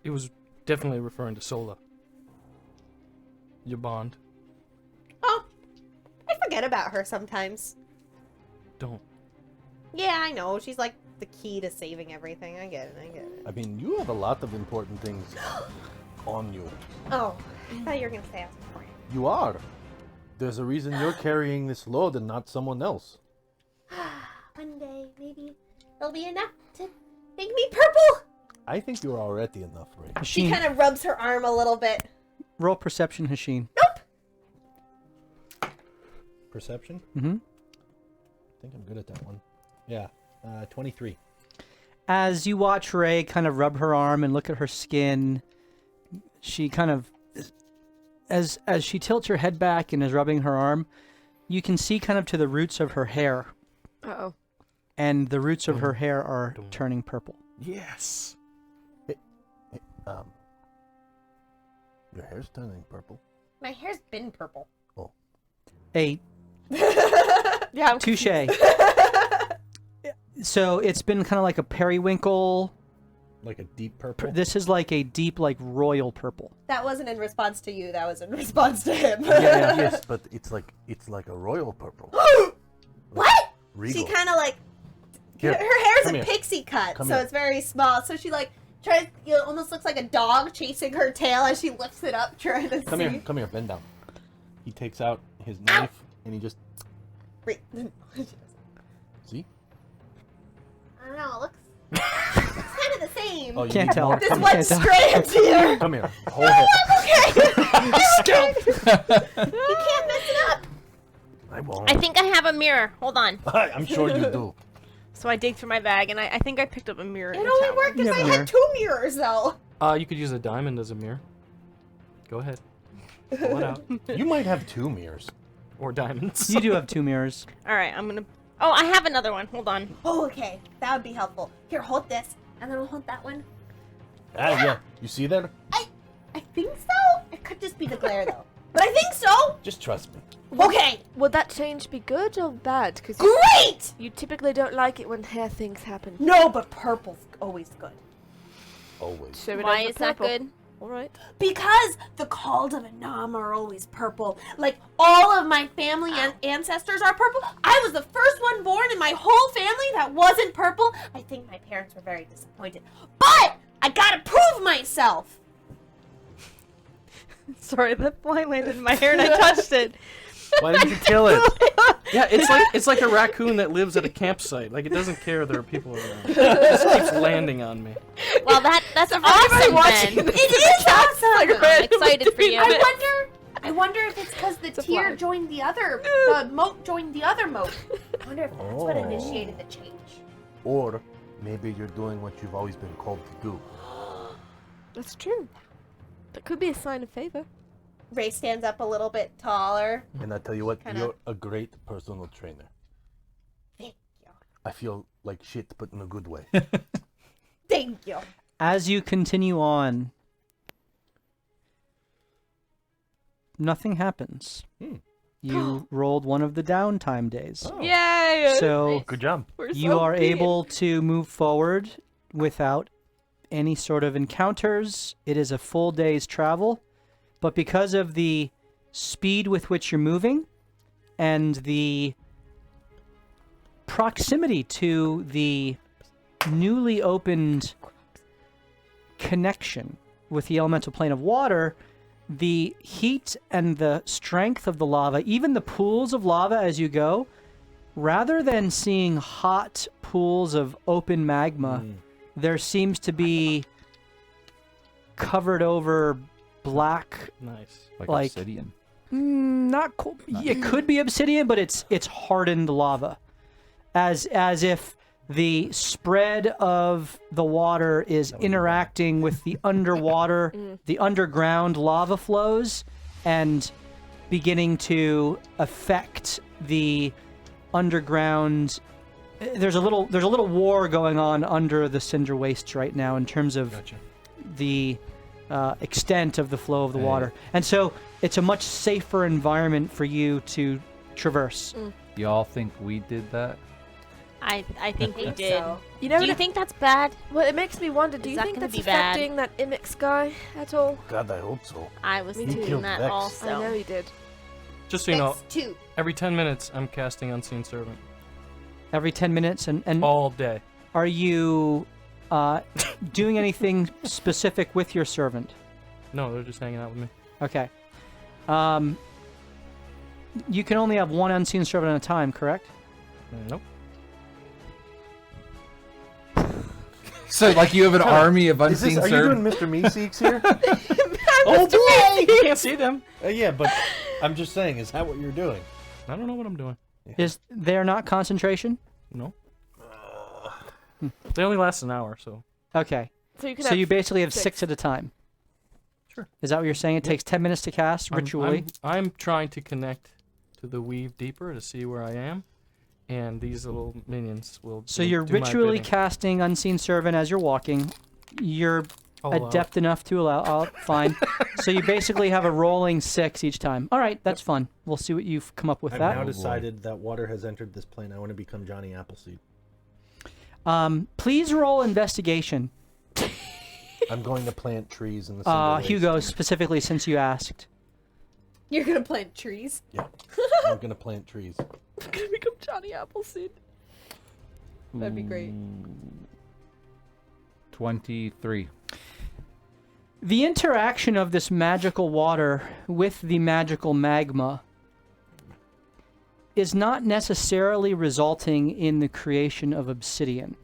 It was definitely referring to Sola. Your bond. Oh, I forget about her sometimes. Don't. Yeah, I know. She's like the key to saving everything. I get it. I mean, you have a lot of important things on you. Oh, I thought you were gonna say I was important. You are. There's a reason you're carrying this load and not someone else. One day, maybe it'll be enough to make me purple. I think you're already enough, Ray. She Hasheen, kind of rubs her arm a little bit. roll perception, Hasheen. Perception? Mm-hmm. I think I'm good at that one. Yeah, 23. As you watch Ray kind of rub her arm and look at her skin, she kind of, as she tilts her head back and is rubbing her arm, you can see kind of to the roots of her hair, Uh-oh. and the roots of her hair are turning purple. Yes. Your hair's turning purple. My hair's been purple. A Yeah, I'm touche. So it's been kind of like a periwinkle. Like a deep purple? This is like a deep, like royal purple. That wasn't in response to you. That was in response to him. Yeah, yes, but it's like a royal purple. What? Regal. She kind of like Here, her hair's come a here. pixie cut, Come so here. it's very small. So she like tries. It almost looks like a dog chasing her tail as she lifts it up, trying to Come see. here, bend down. He takes out his knife and he just Wait. see. I don't know. It looks kind of the same. Oh, you Can't need tell. more. This Can't one tell. strand here. Come here. Hold it. Okay. You can't mess it up. I won't. I think I have a mirror. Hold on. I'm sure you do. So I dig through my bag, and I think I picked up a mirror. It in the only tower. worked if You I have a mirror. had 2 mirrors, though. You could use a diamond as a mirror. Go ahead. Pull it out. You might have 2 mirrors. Or diamonds. You do have 2 mirrors. All right, I'm gonna. Oh, I have another one. Hold on. Oh, okay. That would be helpful. Here, hold this, and then I'll hold that one. Yeah. You see that? I think so. It could just be the glare, though. But I think so. Just trust me. Okay. Would that change be good or bad? Because Great. you typically don't like it when hair things happen. No, but purple's always good. Always. So Why is that good? All right. Because the Called of Anam are always purple. Like, all of my family and ancestors are purple. I was the first one born in my whole family that wasn't purple. I think my parents were very disappointed. But I gotta prove myself. Sorry, that fly landed in my hair and I touched it. Why didn't you kill it? Yeah, it's like a raccoon that lives at a campsite. Like, it doesn't care there are people around. It just keeps landing on me. Well, that's awesome then. It is awesome. I'm excited for you. I wonder if it's because the a tier fly. joined the mote joined the other mote. I wonder if that's what Oh. initiated the change. Or maybe you're doing what you've always been called to do. That's true. That could be a sign of favor. Ray stands up a little bit taller. And I tell you what, Kinda- you're a great personal trainer. Thank you. I feel like shit, but in a good way. Thank you. As you continue on, nothing happens. You rolled one of the downtime days. Oh, Yay! So good job. We're you so are big. able to move forward without any sort of encounters. It is a full day's travel, but because of the speed with which you're moving and the proximity to the newly opened connection with the elemental plane of water, the heat and the strength of the lava, even the pools of lava as you go, rather than seeing hot pools of open magma, there seems to be covered over black, Nice. Like- obsidian. not cool. It could be obsidian, but it's hardened lava, as if the spread of the water is interacting with the underwater, the underground lava flows, and beginning to affect the underground. There's a little war going on under the Cinder Wastes right now in terms of Gotcha. the extent of the flow of the water. And so it's a much safer environment for you to traverse. Y'all think we did that? I think we think did. so. You know, Do you think that's bad? well, it makes me wonder. Do Is you that think gonna that's be bad? affecting that Imix guy at all? God, I hope so. I was Me thinking too. that Vex. also. I know you did. Just so you know, X2. every 10 minutes I'm casting Unseen Servant. Every 10 minutes. And All day. are you doing anything specific with your servant? No, they're just hanging out with me. Okay. You can only have one unseen servant at a time, correct? Nope. So, like, you have an army of Are unseen you doing servants? Mr. Meeseeks here? Oh boy! You can't see them. Yeah, but I'm just saying, is that what you're doing? I don't know what I'm doing. Is there not concentration? No. They only last an hour, so. Okay. So you can So have you basically have 6. 6 at a time. Sure. Is that what you're saying? It takes 10 minutes to cast ritually. I'm trying to connect to the weave deeper to see where I am, and these little minions will. So will you're do my ritually bidding. casting unseen servant as you're walking. You're I'll allow it. adept enough to allow. Fine. So you basically have a rolling 6 each time. All right, that's fun. We'll see what you've come up with I've that. now decided that water has entered this plane. I want to become Johnny Appleseed. Please roll investigation. I'm going to plant trees in the Cinder Wastes. Hugo, specifically since you asked. You're gonna plant trees. Yeah, I'm going to plant trees. I'm gonna become Johnny Appleseed. That'd be great. 23. The interaction of this magical water with the magical magma is not necessarily resulting in the creation of obsidian.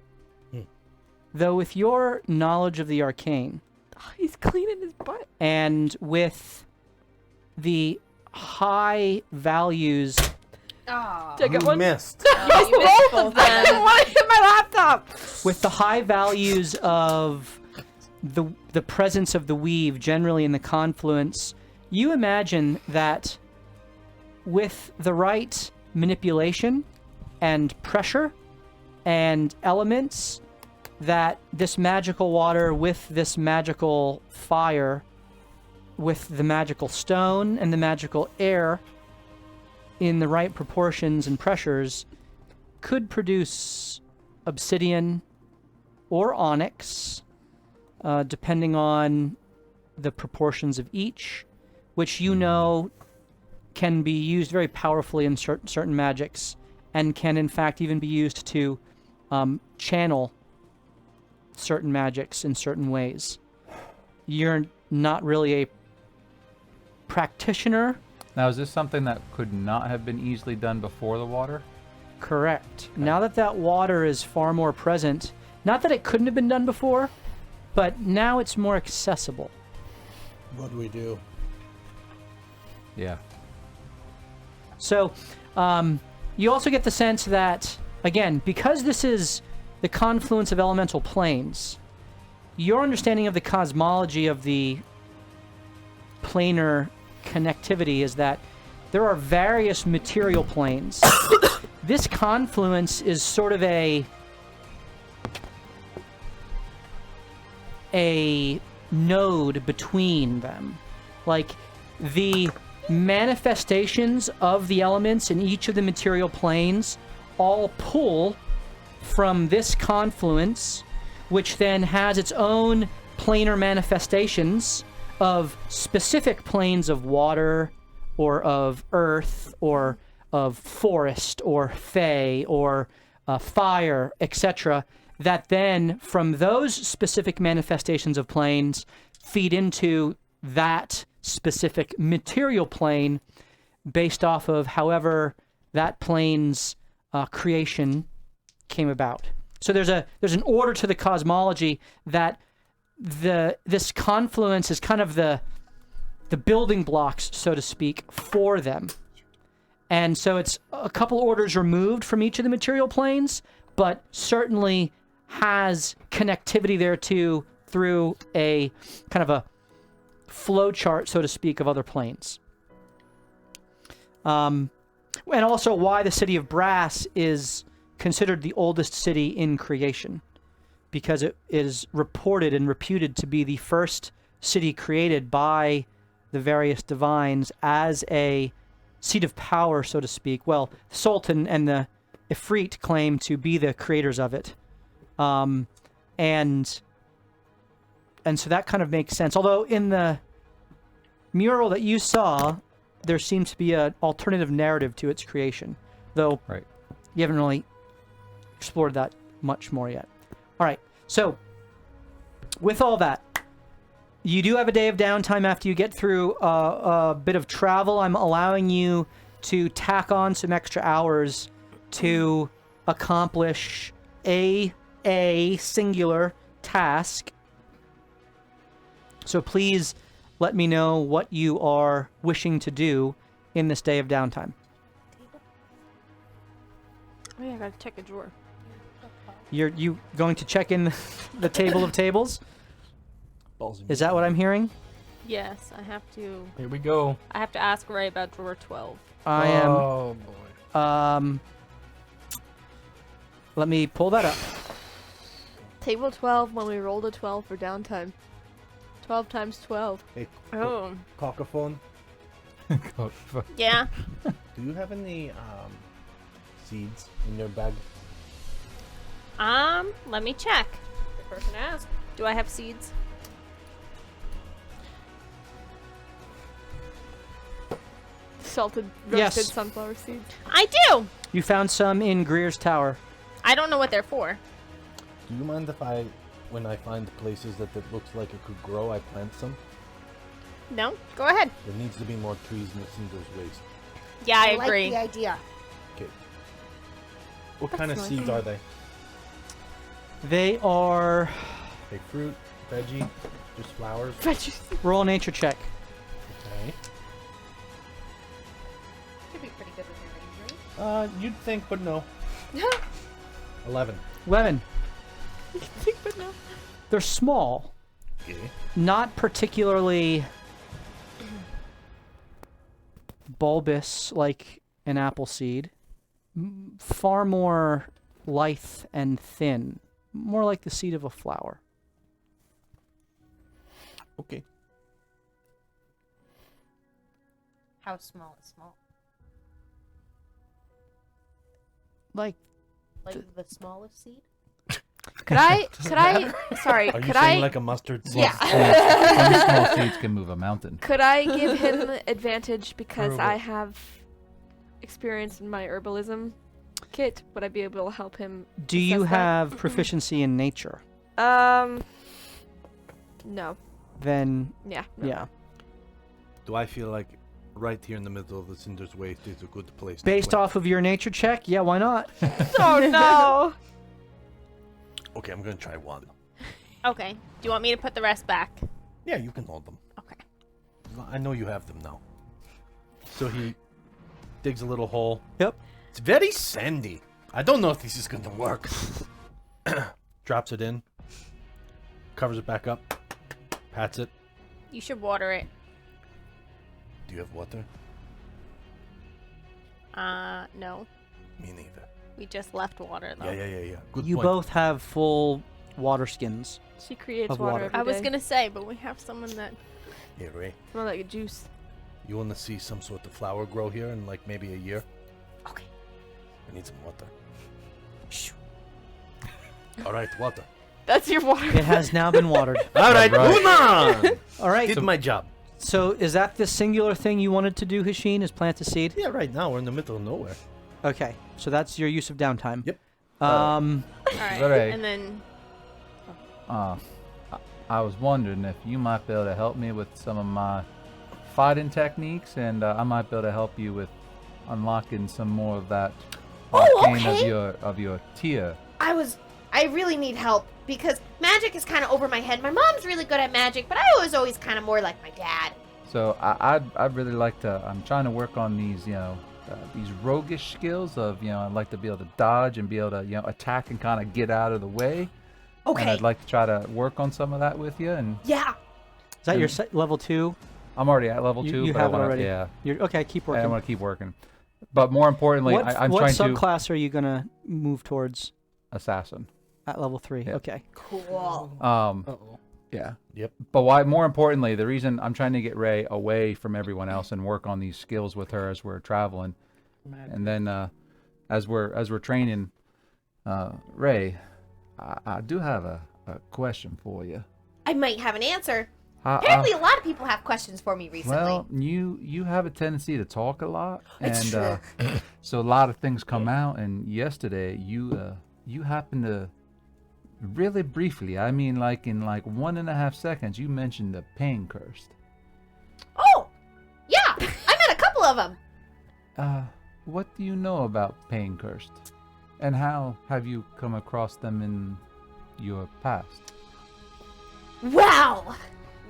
Though with your knowledge of the arcane, Oh, he's cleaning his butt. and with the high values, Take it You one. missed. Oh, you missed both of I them. want to hit my laptop. with the high values of the presence of the weave generally in the confluence, you imagine that with the right manipulation and pressure and elements, that this magical water with this magical fire, with the magical stone and the magical air in the right proportions and pressures, could produce obsidian or onyx, depending on the proportions of each, which you know can be used very powerfully in certain magics, and can in fact even be used to channel certain magics in certain ways. You're not really a practitioner. Now, is this something that could not have been easily done before the water? Correct. Now that water is far more present, not that it couldn't have been done before, but now it's more accessible. What do we do? Yeah. So, you also get the sense that, again, because this is the confluence of elemental planes, your understanding of the cosmology of the planar connectivity is that there are various material planes. This confluence is sort of a node between them. Like, the manifestations of the elements in each of the material planes all pull from this confluence, which then has its own planar manifestations of specific planes of water, or of earth, or of forest, or fey, or fire, etc., that then, from those specific manifestations of planes, feed into that specific material plane based off of however that plane's creation came about. So there's an order to the cosmology that this confluence is kind of the building blocks, so to speak, for them. And so it's a couple orders removed from each of the material planes, but certainly has connectivity there too through a kind of a flow chart, so to speak, of other planes. And also why the city of Brass is considered the oldest city in creation, because it is reported and reputed to be the first city created by the various divines as a seat of power, so to speak. Well, Sultan and the Ifrit claim to be the creators of it. And so that kind of makes sense. Although in the mural that you saw, there seems to be an alternative narrative to its creation. Though Right. you haven't really explored that much more yet. All right, so with all that, you do have a day of downtime after you get through a bit of travel. I'm allowing you to tack on some extra hours to accomplish a singular task. So please let me know what you are wishing to do in this day of downtime. Oh yeah, I gotta check a drawer. You going to check in the table of tables? Balls in Is that what I'm hearing? Yes, I have to. Here we go. I have to ask Ray about drawer 12. I am. Oh boy. Let me pull that up. Table 12 when we rolled a 12 for downtime. 12 times 12. Hey, Oh. Cacophony, Yeah. do you have any seeds in your bag? Let me check. The person asked. Do I have seeds? Salted Yes. roasted sunflower seeds. I do! You found some in Greer's tower. I don't know what they're for. Do you mind if when I find places that it looks like it could grow, I plant some? No? Go ahead. There needs to be more trees in the Cinder's waste. Yeah, I like agree. the idea. Okay. What kind of seeds are they? They are. They fruit, veggie, just flowers? Roll a nature check. Okay. Should be pretty good with your range, right? You'd think, but no. 11. Lemon. They're small. Okay. Not particularly bulbous like an apple seed. Far more lithe and thin. More like the seed of a flower. Okay. How small is small? Like, Like the smallest seed? Sorry, Are you could saying I, like a mustard seed? Yeah. Some small seeds can move a mountain. could I give him advantage because Herbal. I have experience in my herbalism kit? Would I be able to help him? do you assess that? have proficiency in nature? No. Then, Yeah. No. yeah. Do I feel like right here in the middle of the Cinder's waste is a good place? Based off of your nature check, yeah, why not? Oh no! Okay, I'm gonna try one. Okay. Do you want me to put the rest back? Yeah, you can hold them. Okay. I know you have them now. So he digs a little hole. Yep. It's very sandy. I don't know if this is gonna work. Drops it in. Covers it back up. Pats it. You should water it. Do you have water? No. Me neither. We just left water, though. Yeah. Good You point. both have full water skins. She creates Of water. water. Every I was day. gonna say, but we have someone that... Hey, Ray. Smell like a juice. You want to see some sort of flower grow here in like maybe a year? Okay. I need some water. All right, water. That's your water. It has now been watered. All right, right. move on. All right. Did my job. So is that the singular thing you wanted to do, Hashin, is plant a seed? Yeah, right now we're in the middle of nowhere. Okay. So that's your use of downtime. Yep. All right. Ray. And then... I was wondering if you might be able to help me with some of my fighting techniques, and I might be able to help you with unlocking some more of that arcane okay. of your tier. I really need help because magic is kind of over my head. My mom's really good at magic, but I was always kind of more like my dad. So I'd really like to. I'm trying to work on these, these roguish skills of, I'd like to be able to dodge and be able to, attack and kind of get out of the way. Okay. And I'd like to try to work on some of that with you. And Yeah. Is that your level 2? I'm already at level 2. You but have I it wanna, already. Yeah. Okay, keep I working. want to keep working. But more importantly, I'm what trying to subclass are you going to move towards assassin. at level 3? Yeah. Okay. Cool. Uh-oh. Yeah. Yep. But why? More importantly, the reason I'm trying to get Ray away from everyone else and work on these skills with her as we're traveling, and then as we're training, Ray, I do have a question for you. I might have an answer. Apparently, a lot of people have questions for me recently. Well, you have a tendency to talk a lot, It's and so a lot of things come out. And yesterday, you happened to. Really briefly, I mean like in like 1.5 seconds, you mentioned the pain cursed. Oh, yeah, I met a couple of them. What do you know about pain cursed? And how have you come across them in your past? Wow,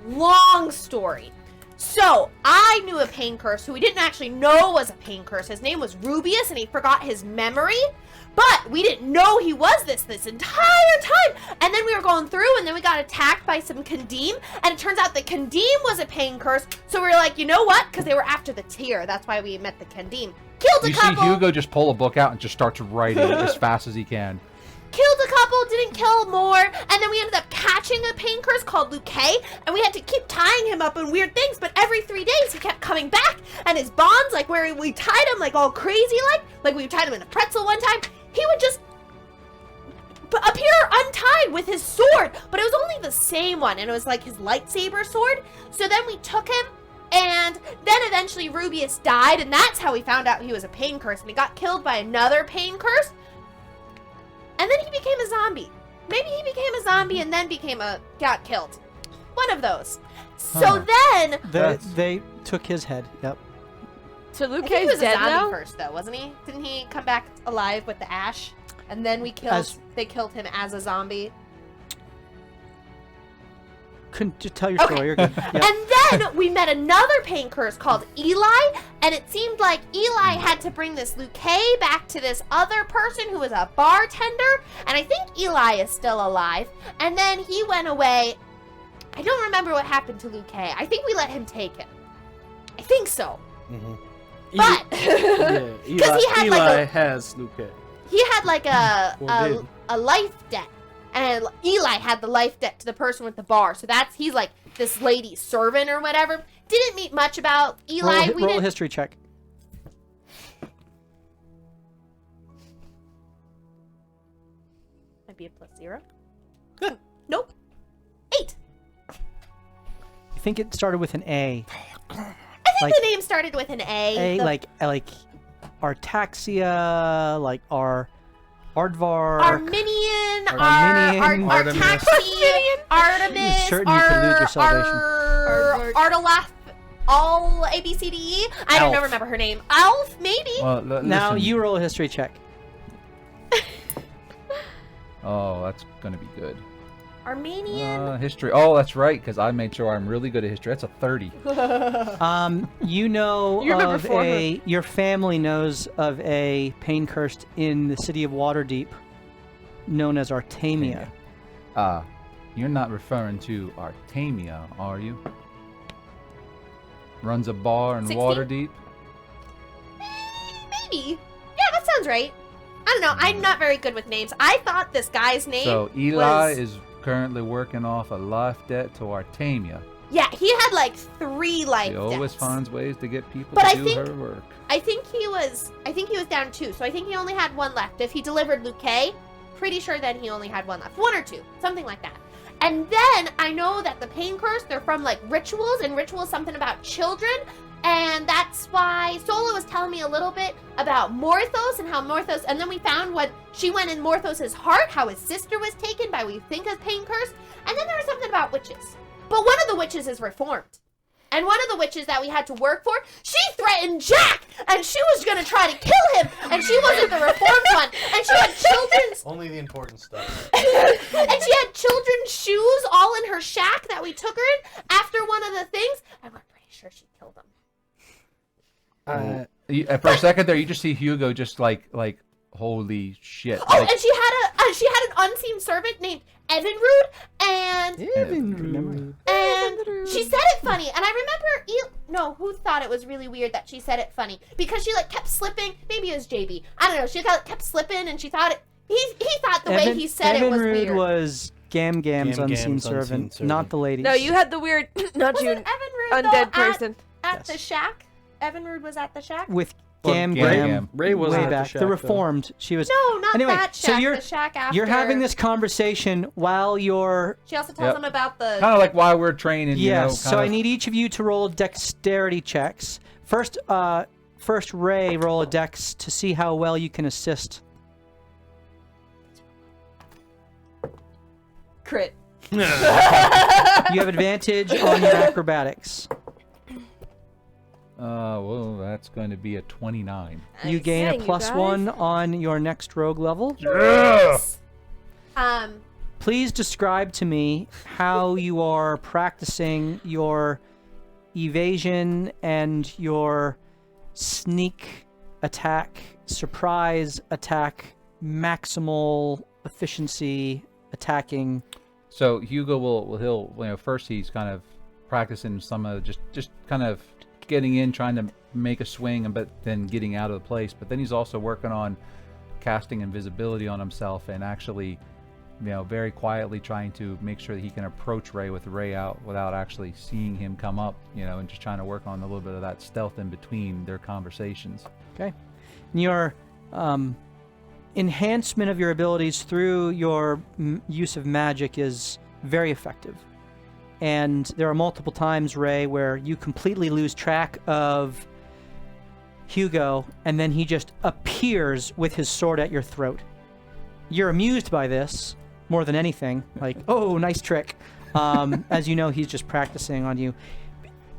long story. So, I knew a pain curse who we didn't actually know was a pain curse. His name was Rubius, and he forgot his memory. But we didn't know he was this entire time. And then we were going through, and then we got attacked by some Kandim. And it turns out the Kandim was a pain curse. So we were like, you know what? Because they were after the tier. That's why we met the Kandim. Killed a couple. You see Hugo just pull a book out and just starts writing as fast as he can. Killed a couple, didn't kill more, and then we ended up catching a pain curse called Luke, and we had to keep tying him up in weird things, but every 3 days he kept coming back, and his bonds, like where we tied him like all crazy, like we tied him in a pretzel one time, he would just appear untied with his sword, but it was only the same one, and it was like his lightsaber sword. So then we took him, and then eventually Rubius died, and that's how we found out he was a pain curse, and he got killed by another pain curse. And then he became a zombie. Maybe he became a zombie and then got killed. One of those. So then They took his head. Yep. So I Luke think he was is a dead zombie now? first, though, wasn't he? Didn't he come back alive with the ash? And then they killed him as a zombie. Couldn't just tell your story. Okay. You're good. Yep. And then we met another pain curse called Eli, and it seemed like Eli had to bring this Luke back to this other person who was a bartender, and I think Eli is still alive. And then he went away. I don't remember what happened to Luke. I think we let him take him. I think so. Mm-hmm. But yeah, Eli he had has Luke. he had like Or a life debt, and Eli had the life debt to the person with the bar. So he's like this lady's servant or whatever. Didn't meet much about Eli. Roll a history check. Might be a +0. Nope. 8. I think it started with an A. I think the name started with an A. Like Artaxia, like Ardvar. Arminian, Arminian. Artemis, Certain you could lose your salvation. Artolaf, all A, B, C, D, E. I don't Elf. remember her name. Alf, maybe? Well, Now listen. you roll a history check. Oh, that's gonna be good. Armenian. History. Oh, that's right, because I made sure I'm really good at history. That's a 30. You know You remember of for her. your family knows of a pain cursed in the city of Waterdeep known as Artemia. You're not referring to Artemia, are you? Runs a bar in 16? Waterdeep? Maybe. Yeah, that sounds right. I don't know. I'm not very good with names. I thought this guy's name So Eli was... is currently working off a life debt to Artemia. Yeah, he had like 3 life She always debts. finds ways to get people But to I do think- her work. I think he was down 2, so I think he only had 1 left. If he delivered Luke, pretty sure then he only had 1 left. 1 or 2, something like that. And then I know that the pain curse, they're from like rituals, and rituals something about children. And that's why Sola was telling me a little bit about Morthos and how Morthos, and then we found when she went in Morthos's heart, how his sister was taken by what we think is pain curse. And then there was something about witches. But one of the witches is reformed. And one of the witches that we had to work for, she threatened Jack, and she was gonna try to kill him, and she wasn't the reformed one. And she had children's Only the important stuff. and she had children's shoes all in her shack that we took her in after one of the things. I'm pretty sure she killed them. For a second there, you just see Hugo just like holy shit. Oh, Like, and she had an unseen servant named Evinrude, and she said it funny. And I remember, who thought it was really weird that she said it funny because she like kept slipping. Maybe it was JB. I don't know. She kept slipping, and she thought he thought the way he said it was Evinrude weird. was Gam's unseen Gam's servant, unseen not servant. the ladies. No, you had the weird, not Wasn't June, Evinrude, undead though, person. at the Yes. shack? Evinrude was at the shack? with Well, Gam. Ray wasn't way at the back. shack, The though. Reformed. She was. No, not Anyway, that so shack. you're- the shack after. You're having this conversation while you're. She also tells Yep. him about the. Kind of like while we're training, you know. Yes. So I need each of you to roll dexterity checks. First, Ray, roll a dex to see how well you can assist. Crit. You have advantage on your acrobatics. Well, that's going to be a 29. You gain Dang, a you plus guys. 1 on your next rogue level. Um, Please describe to me how you are practicing your evasion and your sneak attack, surprise attack, maximal efficiency attacking. So Hugo will first he's kind of practicing some of just kind of getting in, trying to make a swing, but then getting out of the place. But then he's also working on casting invisibility on himself and actually, very quietly trying to make sure that he can approach Ray with Ray out without actually seeing him come up, and just trying to work on a little bit of that stealth in between their conversations. Okay. And your enhancement of your abilities through your use of magic is very effective. And there are multiple times, Ray, where you completely lose track of Hugo, and then he just appears with his sword at your throat. You're amused by this more than anything. Like, oh, nice trick. As you know, he's just practicing on you.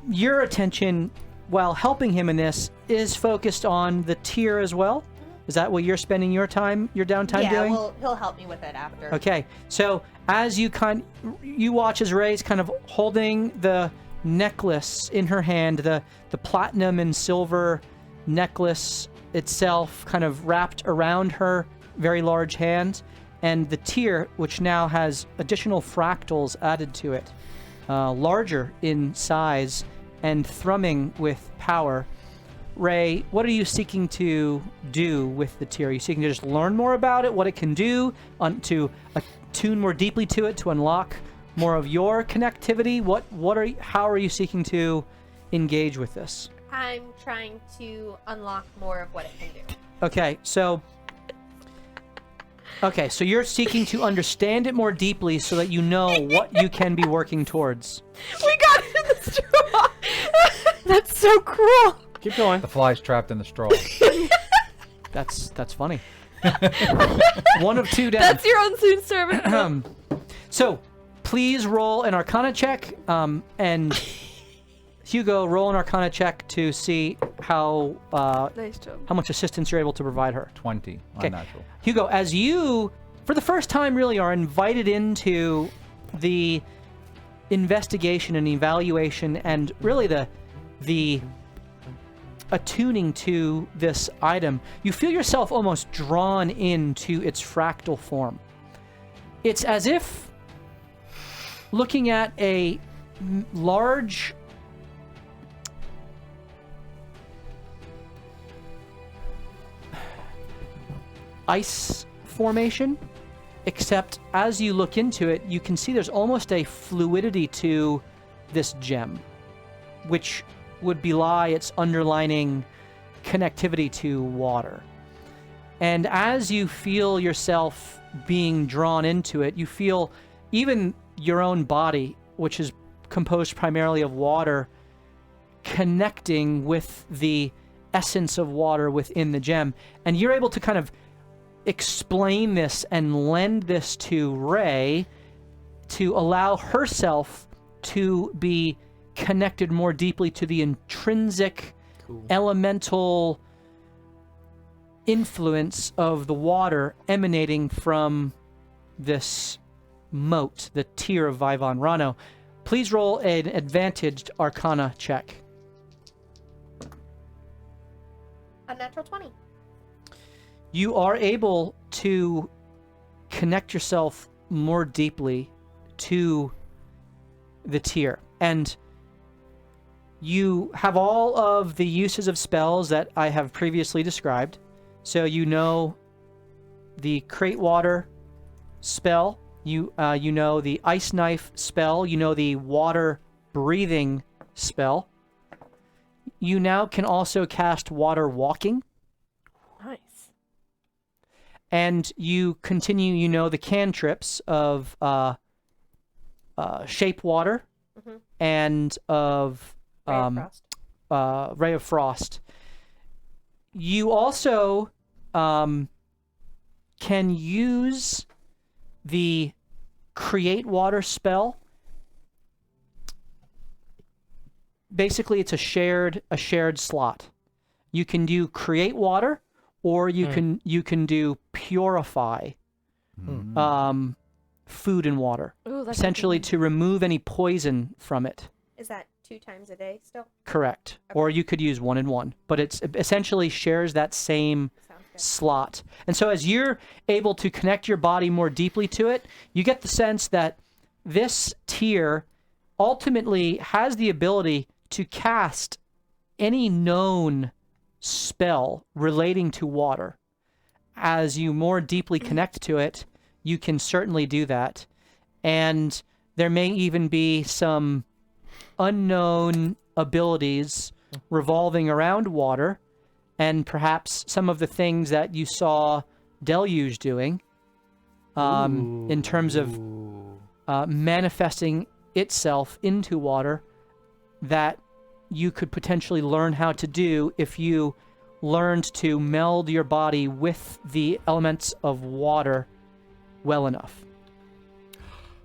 Your attention, while helping him in this, is focused on the tier as well. Is that what you're spending your downtime doing? Yeah, he'll help me with it after. Okay, so as you watch as Ray's kind of holding the necklace in her hand, the platinum and silver necklace itself kind of wrapped around her very large hand, and the tier, which now has additional fractals added to it, larger in size and thrumming with power. Ray, what are you seeking to do with the tier? Are you seeking to just learn more about it, what it can do, to attune more deeply to it, to unlock more of your connectivity? How are you seeking to engage with this? I'm trying to unlock more of what it can do. Okay, so you're seeking to understand it more deeply so that you know what you can be working towards. We got it in the straw. That's so cruel. Keep going. The fly's trapped in the straw. That's funny. One of two down. That's your unseen servant. So, please roll an Arcana check, and Hugo, roll an Arcana check to see how Nice job. how much assistance you're able to provide her. 20 Okay. unnatural. Hugo, as you, for the first time really, are invited into the investigation and evaluation and really the attuning to this item, you feel yourself almost drawn into its fractal form. It's as if looking at a large ice formation, except as you look into it, you can see there's almost a fluidity to this gem, which would belie its underlining connectivity to water. And as you feel yourself being drawn into it, you feel even your own body, which is composed primarily of water, connecting with the essence of water within the gem. And you're able to kind of explain this and lend this to Ray to allow herself to be connected more deeply to the intrinsic elemental influence of the water emanating from this mote, the tier of Vivon Rano. Please roll an advantaged Arcana check. A natural 20. You are able to connect yourself more deeply to the tier, and you have all of the uses of spells that I have previously described. So you know the Create Water spell, You know the Ice Knife spell. You know the Water Breathing spell. You now can also cast Water Walking. Nice. And you continue, you know the cantrips of Shape Water and of Ray of Frost. You also can use the Create Water spell. Basically, it's a shared slot. You can do Create Water, or you can do Purify food and water. Ooh, that's Essentially to remove any poison from it. Is that 2 times a day still? Correct. Okay. Or you could use 1 and 1, but it's essentially shares that same Sounds good. slot. And so as you're able to connect your body more deeply to it, you get the sense that this tier ultimately has the ability to cast any known spell relating to water. As you more deeply connect to it, you can certainly do that. And there may even be some unknown abilities revolving around water, and perhaps some of the things that you saw Deluge doing in terms of manifesting itself into water that you could potentially learn how to do if you learned to meld your body with the elements of water well enough.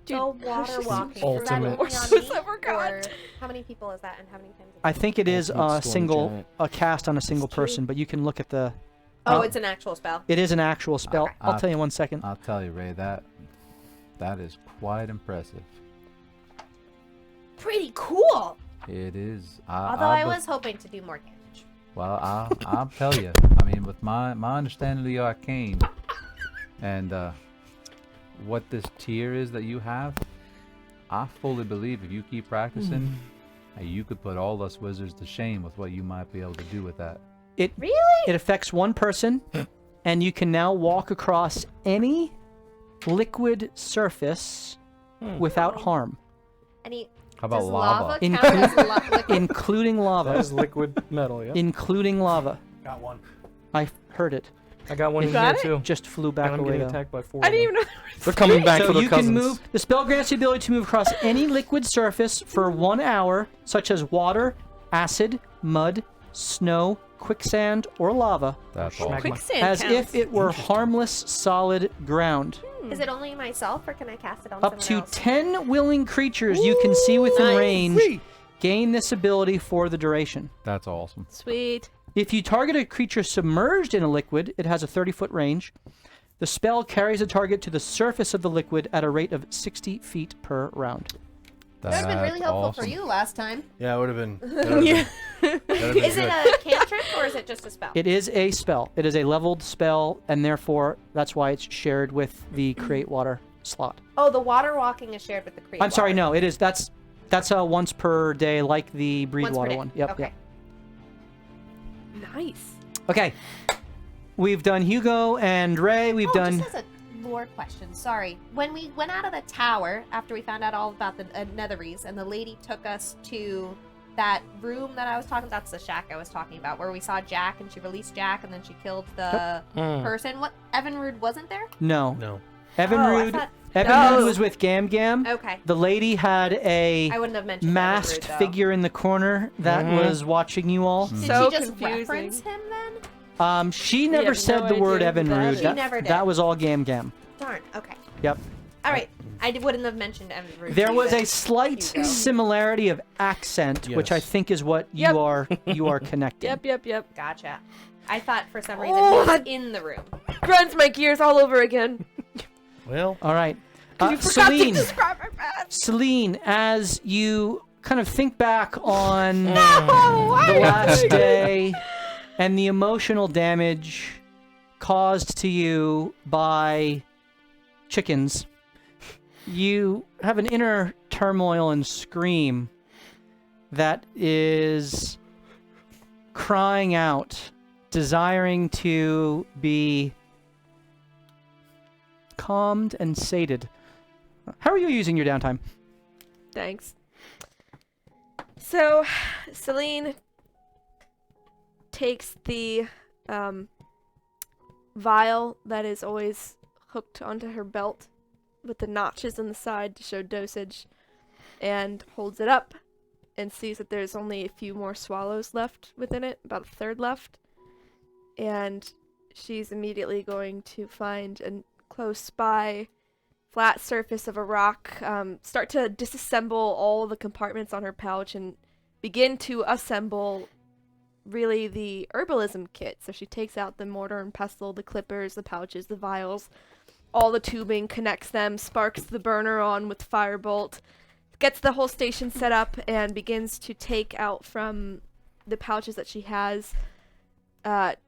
So water walking. Ultimate. Is that only on me, or how many people is that, and how many times? I think it is Ultimate a Storm single Giant. a cast on a single person, but you can look at the. Oh, it's an actual spell. It is an actual spell. Okay. I'll tell you 1 second. I'll tell you, Ray, that is quite impressive. Pretty cool. It is. Although I was hoping to do more damage. Well, I'll tell you. I mean, with my understanding of the arcane and what this tier is that you have, I fully believe if you keep practicing, you could put all us wizards to shame with what you might be able to do with that. It Really? It affects one person, and you can now walk across any liquid surface without harm, Any? How about Does lava? lava count as liquid? including That lava. is liquid metal, yeah. Including lava. Got one. I heard it. I got one You in got here it? too. Just flew And back I'm away getting though. attacked by 4 I of didn't them. even know. They're coming back So for their you cousins. can move. The spell grants the ability to move across any liquid surface for 1 hour, such as water, acid, mud, snow, quicksand, or lava, That's Schmack. awesome. Quicksand as counts. if it were harmless, solid ground. Is it only myself, or can I cast it on Up to someone else? 10 willing creatures you can see within Nice. range gain this ability for the duration. That's awesome. Sweet. If you target a creature submerged in a liquid, it has a 30-foot range. The spell carries the target to the surface of the liquid at a rate of 60 feet per round. That would have been really That's helpful awesome. for you last time. Yeah, it would have been. Is it a cantrip or is it just a spell? It is a spell. It is a leveled spell, and therefore that's why it's shared with the Create Water slot. Oh, the water walking is shared with the creature. I'm sorry, no, it is. That's once per day, like the Breathe Once per Water day. one. Yep. Okay. Yep. Nice. Okay. We've done Hugo and Ray. We've done. Just as a lore question, sorry. When we went out of the tower after we found out all about the Netheries, and the lady took us to that room that I was talking about, that's the shack I was talking about, where we saw Jack and she released Jack and then she killed the person. What? Evinrude wasn't there? No. No. Evinrude. thought- Evinrude No. was with Gam Gam. Okay. The lady had a I wouldn't have mentioned masked Evinrude, though. figure in the corner that was watching you all. Did So she just confusing. reference him then? She never have said no the word idea who that Evinrude. is. She never did. That was all Gam Gam. Darn. Okay. Yep. All right. I wouldn't have mentioned Evinrude. There to was you a slight Hugo. similarity of accent, which I Yes. think is what Yep. you are connecting. Yep. Gotcha. I thought for some reason Oh, he was that- in the room. Grinds my gears all over again. Well, All right. You forgot to Celine, describe my mask. Celine, as you kind of think back on No, the last day and the emotional damage caused to you by chickens, you have an inner turmoil and scream that is crying out, desiring to be calmed and sated How are you using your downtime? Thanks. So, Celine takes the vial that is always hooked onto her belt with the notches on the side to show dosage and holds it up and sees that there's only a few more swallows left within it, about a third left. And she's immediately going to find a close by flat surface of a rock, start to disassemble all the compartments on her pouch and begin to assemble really the herbalism kit. So she takes out the mortar and pestle, the clippers, the pouches, the vials, all the tubing, connects them, sparks the burner on with firebolt, gets the whole station set up, and begins to take out from the pouches that she has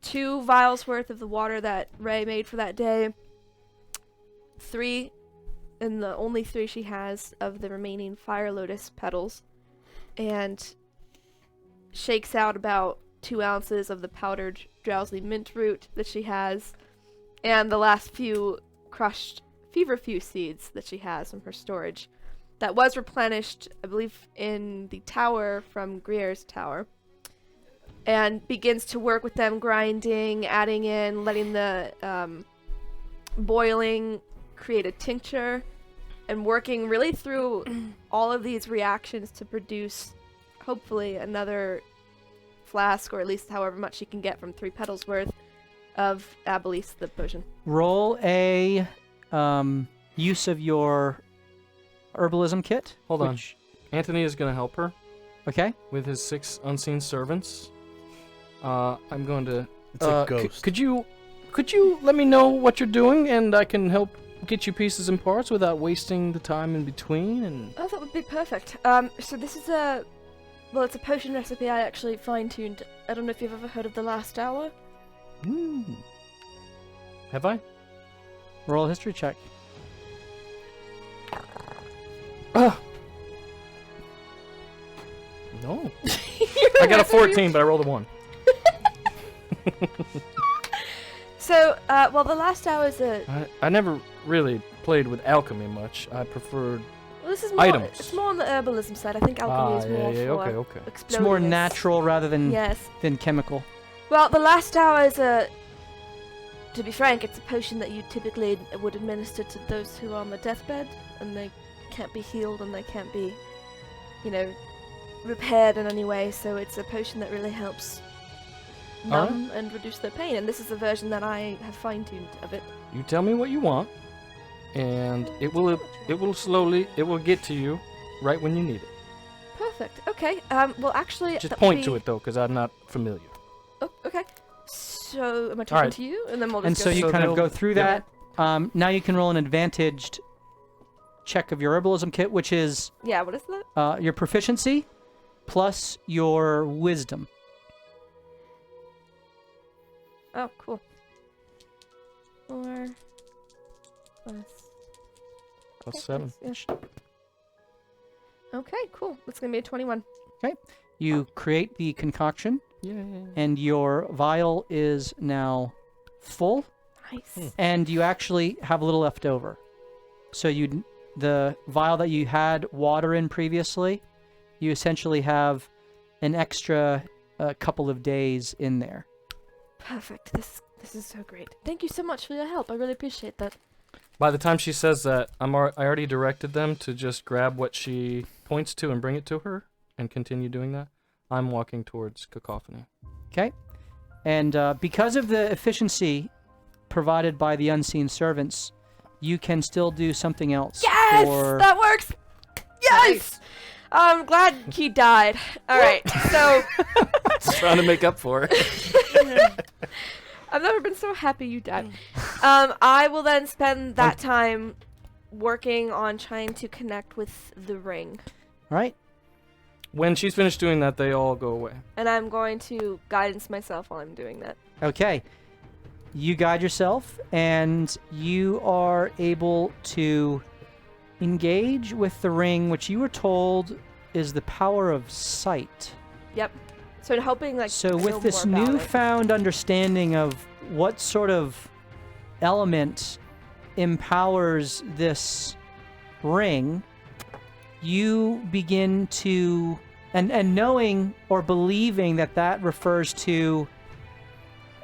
2 vials worth of the water that Ray made for that day, 3, and the only 3 she has of the remaining fire lotus petals, and shakes out about 2 ounces of the powdered drowsy mint root that she has, and the last few crushed feverfew seeds that she has from her storage. That was replenished, I believe, in the tower from Grier's tower. And begins to work with them, grinding, adding in, letting the boiling create a tincture, and working really through all of these reactions to produce, hopefully, another flask, or at least however much she can get from 3 petals worth of Abelis, the potion. Roll a use of your herbalism kit. Hold on. Antony is going to help her Okay. with his 6 unseen servants. I'm going to... It's a ghost. Could you let me know what you're doing, and I can help get you pieces and parts without wasting the time in between? And Oh, that would be perfect. So this is it's a potion recipe I actually fine-tuned. I don't know if you've ever heard of the last hour. Have I? Roll a history check. No. I got a 14, but I rolled a 1. So, the last hour is a... I never really played with alchemy much. I preferred... Well, this is more... items. It's more on the herbalism side. I think alchemy is more for okay. It's more explosiveness. natural rather than Yes. chemical. Well, the last hour is a... To be frank, it's a potion that you typically would administer to those who are on the deathbed, and they can't be healed, and they can't be, repaired in any way, so it's a potion that really helps numb and reduce their pain, and this is a version that I have fine-tuned of it. You tell me what you want, and it will get to you right when you need it. Perfect. Okay. Actually... Just that would point be... to it, though, because I'm not familiar. Oh, okay. So, am I talking Alright. to you? And then we'll And just so go you So kind of they'll- go through yeah. that. Now you can roll an advantaged check of your herbalism kit, which is Yeah, what is that? your proficiency plus your wisdom. Oh, cool. 4 plus... Plus 7. Yeah. Okay, cool. That's gonna be a 21. You create the concoction, Yeah. and your vial is now full, Nice. and you actually have a little left over. So the vial that you had water in previously, you essentially have an extra couple of days in there. Perfect. This is so great. Thank you so much for your help. I really appreciate that. By the time she says that, I already directed them to just grab what she points to and bring it to her, and continue doing that. I'm walking towards Cacophony. Okay? And because of the efficiency provided by the unseen servants, you can still do something else. Yes! That works! Yes! I'm glad he died. Alright, so... Trying to make up for it. I've never been so happy you died. I will then spend that time working on trying to connect with the ring. All right? When she's finished doing that, they all go away. And I'm going to guidance myself while I'm doing that. Okay. You guide yourself, and you are able to engage with the ring, which you were told is the power of sight. Yep. So helping So know with this more about it. newfound understanding of what sort of element empowers this ring, you begin to, and knowing or believing that that refers to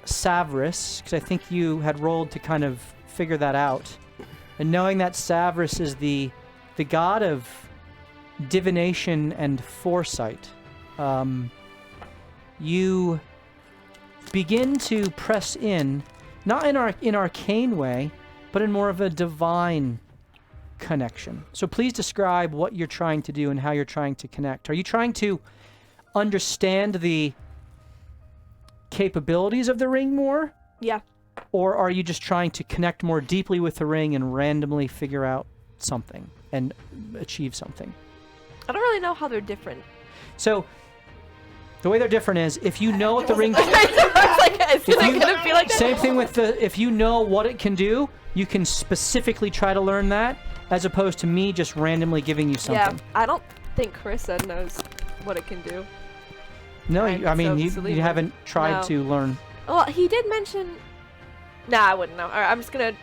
Savris, because I think you had rolled to kind of figure that out, and knowing that Savris is the god of divination and foresight, you begin to press in, not in arcane way, but in more of a divine connection. So please describe what you're trying to do and how you're trying to connect. Are you trying to understand the capabilities of the ring more? Yeah. Or are you just trying to connect more deeply with the ring and randomly figure out something and achieve something? I don't really know how they're different. So the way they're different is if you know what the ring... I was like, is it gonna be like that? Same thing with if you know what it can do, you can specifically try to learn that, as opposed to me just randomly giving you something. Yeah, I don't think Carissa knows what it can do. No, Right, I mean, so you haven't tried No. to learn. Well, he did mention... Nah, I wouldn't know. Alright,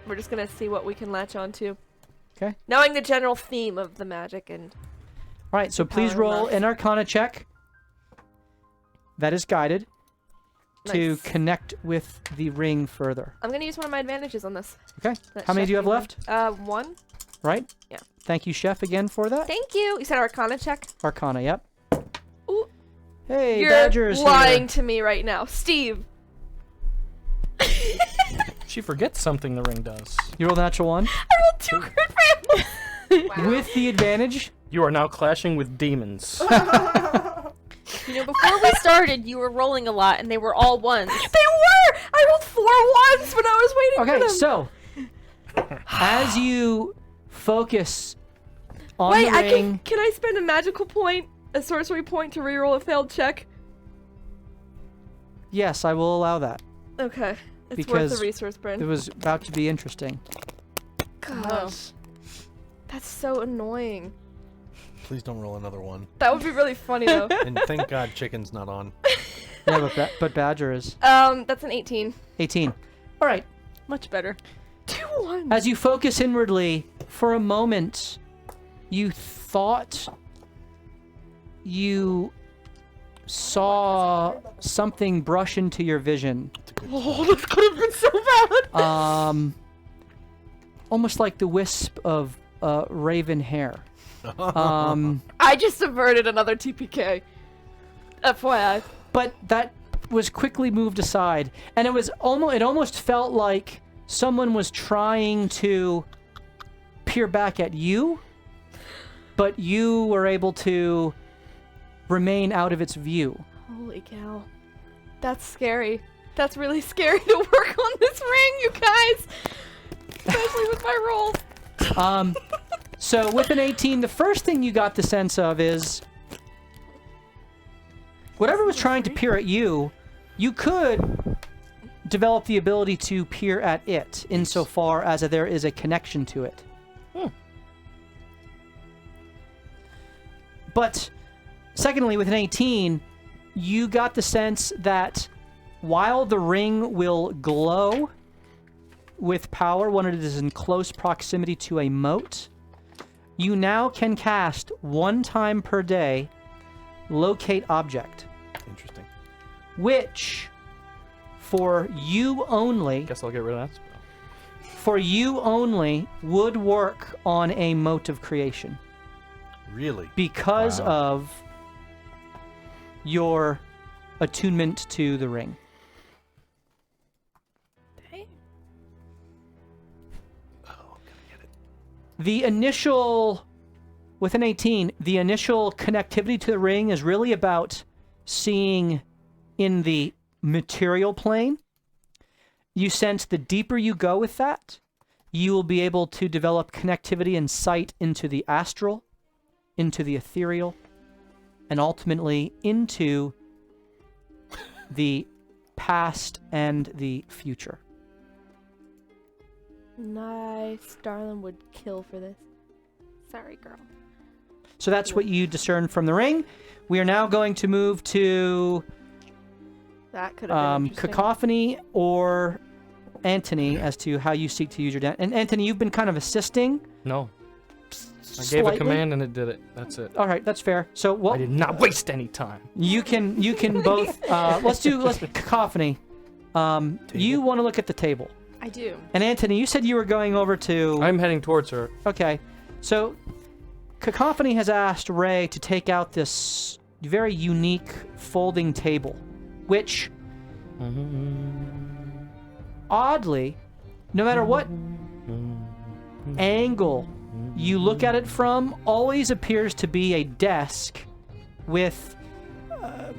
we're just gonna see what we can latch onto. Okay. Knowing the general theme of the magic and... All right, so please Power roll enough. an Arcana check. That is guided to Nice. connect with the ring further. I'm gonna use one of my advantages on this. Okay. That How many chef do you have gave me. left? One. Right? Yeah. Thank you, Chef, again for that. Thank you! You said Arcana check? Arcana, yep. Ooh. Hey, You're Badger's lying here. to me right now. Steve! She forgets something the ring does. You rolled a natural 1. I rolled 2 crit fails! With the advantage. You are now clashing with demons. You know, before we started, you were rolling a lot, and they were all ones. They were! I rolled 4 ones when I was waiting for Okay, them! so as you focus on Wait, the ring, can I spend a magical point, a sorcery point, to reroll a failed check? yes, I will allow that. Okay. It's Because worth the resource burn. It was about to be interesting. Gosh. That's so annoying. Please don't roll another one. That would be really funny though. And thank God chicken's not on. Yeah, but Badger is That's an 18. 18. All right. Much better. 2 1. As you focus inwardly, for a moment, you thought you saw something brush into your vision. Oh, this could have been so bad. Almost like the wisp of raven hair. I just averted another TPK. FYI. But that was quickly moved aside, and it almost felt like someone was trying to peer back at you, but you were able to remain out of its view. Holy cow. That's scary. That's really scary to work on this ring, you guys. Especially with my rolls. So with an 18, the first thing you got the sense of is whatever was trying to peer at you, you could develop the ability to peer at it insofar as there is a connection to it. But secondly, with an 18, you got the sense that while the ring will glow with power when it is in close proximity to a mote, you now can cast 1 time per day Locate Object, Interesting. which for you only, Guess I'll get rid of that spell. for you only would work on a mote of creation Really? because Wow. of your attunement to the ring. The initial, with an 18, the initial connectivity to the ring is really about seeing in the material plane. You sense the deeper you go with that, you will be able to develop connectivity and sight into the astral, into the ethereal, and ultimately into the past and the future. Nice. Darlin would kill for this. Sorry, girl. So that's what you discern from the ring. We are now going to move to That could have been interesting. Cacophony or Antony as to how you seek to use your... And Antony, you've been kind of assisting. No. I gave a command and it did it. That's it. All right, that's fair. So I what did not waste any time. you can both let's Cacophony. You want to look at the table. I do. And Antony, you said you were going over to I'm heading towards her. Okay. So Cacophony has asked Ray to take out this very unique folding table, which oddly, no matter what angle you look at it from, always appears to be a desk with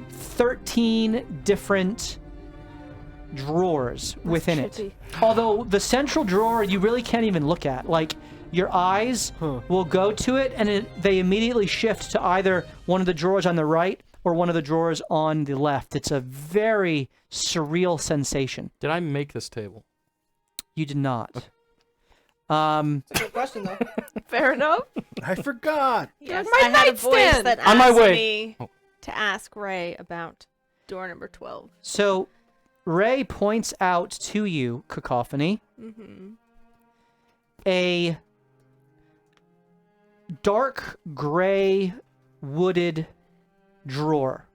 13 different drawers within it. Although the central drawer you really can't even look at. Like, your eyes will go to it and they immediately shift to either one of the drawers on the right or one of the drawers on the left. It's a very surreal sensation. Did I make this table? You did not. Good question, though. Fair enough. I forgot. Yes, my I had a voice nightstand! that On my asked way. me Oh. to ask Ray about door number 12. So Ray points out to you, Cacophony, a dark gray wooded drawer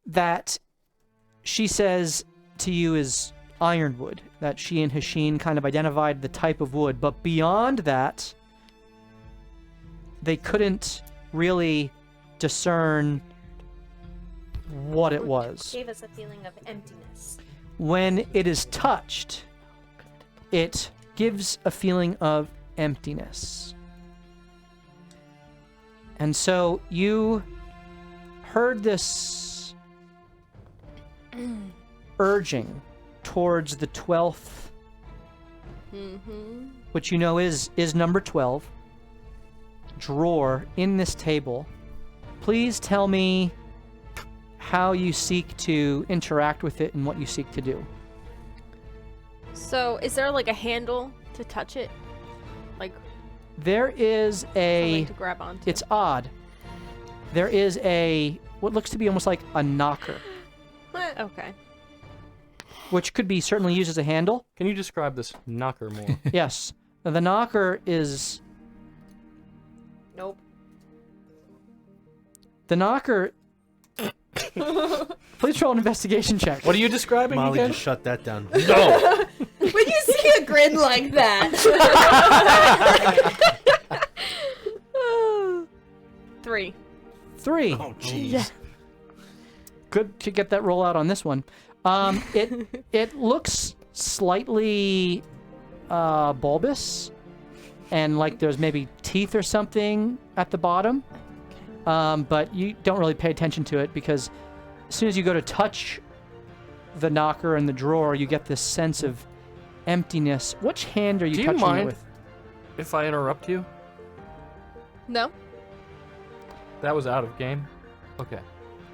that she says to you is ironwood, that she and Hasheen kind of identified the type of wood, but beyond that, they couldn't really discern what it was. Gave us a feeling of emptiness. When it is touched, it gives a feeling of emptiness. And so you heard this urging towards the 12th, which you know is number 12, drawer in this table. Please tell me how you seek to interact with it and what you seek to do. So, is there like a handle to touch it? Like There is something to grab onto? it's odd. There is what looks to be almost like a knocker, Okay. which could be certainly used as a handle. Can you describe this knocker more? Yes. Now, the knocker is... Nope. The knocker... Please roll an investigation check. What are you describing Molly, again? just shut that down. No. When you see a grin like that. 3. 3. Oh, jeez. Good to get that roll out on this one. It looks slightly bulbous, and like there's maybe teeth or something at the bottom. But you don't really pay attention to it because as soon as you go to touch the knocker in the drawer, you get this sense of emptiness. Which hand are you Do you touching it mind with? if I interrupt you? No? That was out of game. Okay.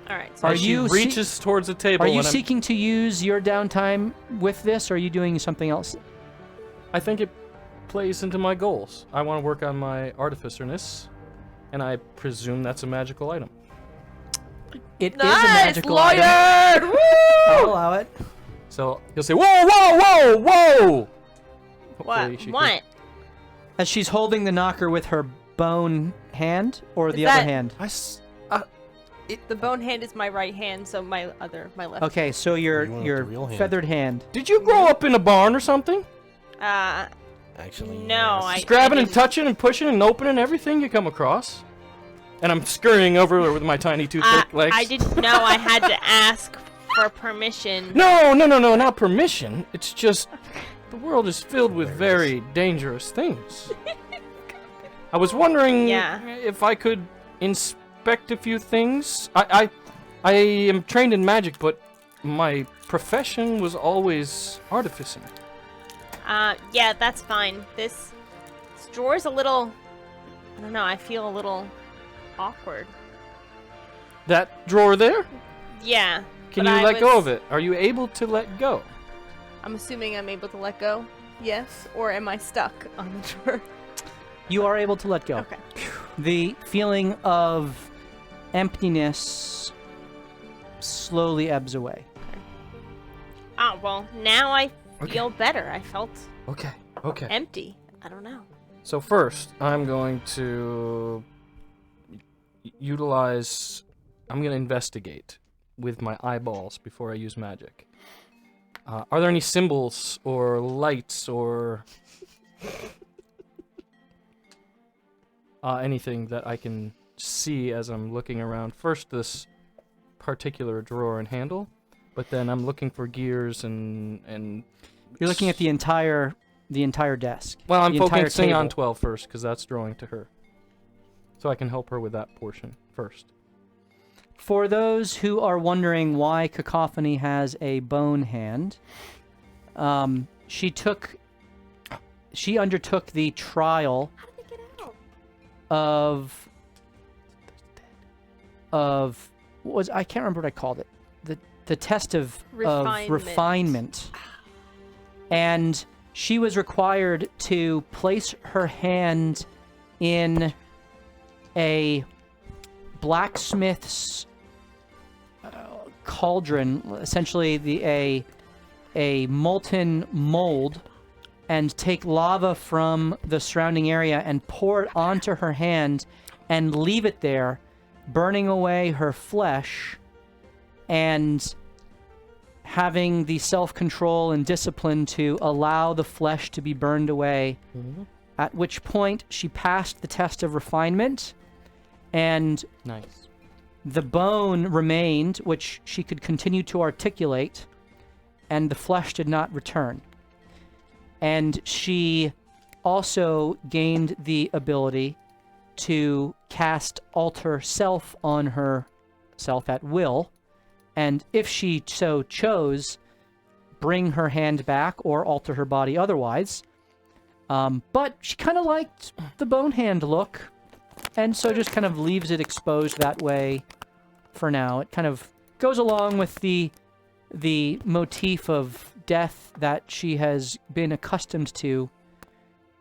Alright. So Are As she you reaches towards the table. Are you and I'm- seeking to use your downtime with this, or are you doing something else? I think it plays into my goals. I want to work on my artificerness, and I presume that's a magical item. It is a Nice, magical item. lawyered! Woo! I'll allow it. So he'll say, "Whoa, whoa, whoa, whoa!" what? Hopefully she What? As she's holding the knocker with her bone hand, or Is the other that- hand. The bone hand is my right hand, so my left. Okay, so your You went with your the real hand. feathered hand. Did you grow up in a barn or something? Actually, No, yes. Just grabbing and didn't. touching and pushing and opening everything you come across. And I'm scurrying over with my tiny toothpick legs. I didn't know I had to ask for permission. No, not permission. It's just the world is filled with very dangerous things. I was wondering Yeah. if I could inspect a few things. I am trained in magic, but my profession was always artificing. Yeah, that's fine. This drawer's a little... I don't know, I feel a little awkward. That drawer there? Yeah. Can but you I let go was- of it? Are you able to let go? I'm assuming I'm able to let go. Yes. Or am I stuck on the drawer? You are able to let go. Okay. The feeling of emptiness slowly ebbs away. Ah, well, now I feel better. I felt Okay. empty. I don't know. So first, I'm going to utilize. I'm going to investigate with my eyeballs before I use magic. Are there any symbols or lights or anything that I can see as I'm looking around? First, this particular drawer and handle, but then I'm looking for gears and. You're looking at the entire desk. Well, I'm the entire focusing on table. 12 first, because that's drawing to her. So I can help her with that portion first. For those who are wondering why Cacophony has a bone hand, she undertook the trial How did they get out? of what was, I can't remember what I called it, the test of refinement, and she was required to place her hand in a blacksmith's cauldron, essentially a molten mold, and take lava from the surrounding area and pour it onto her hand and leave it there, burning away her flesh and having the self-control and discipline to allow the flesh to be burned away, at which point she passed the test of refinement, and Nice. the bone remained, which she could continue to articulate, and the flesh did not return. And she also gained the ability to cast Alter Self on herself at will, and if she so chose, bring her hand back or alter her body otherwise. But she kind of liked the bone hand look, and so just kind of leaves it exposed that way for now. It kind of goes along with the motif of death that she has been accustomed to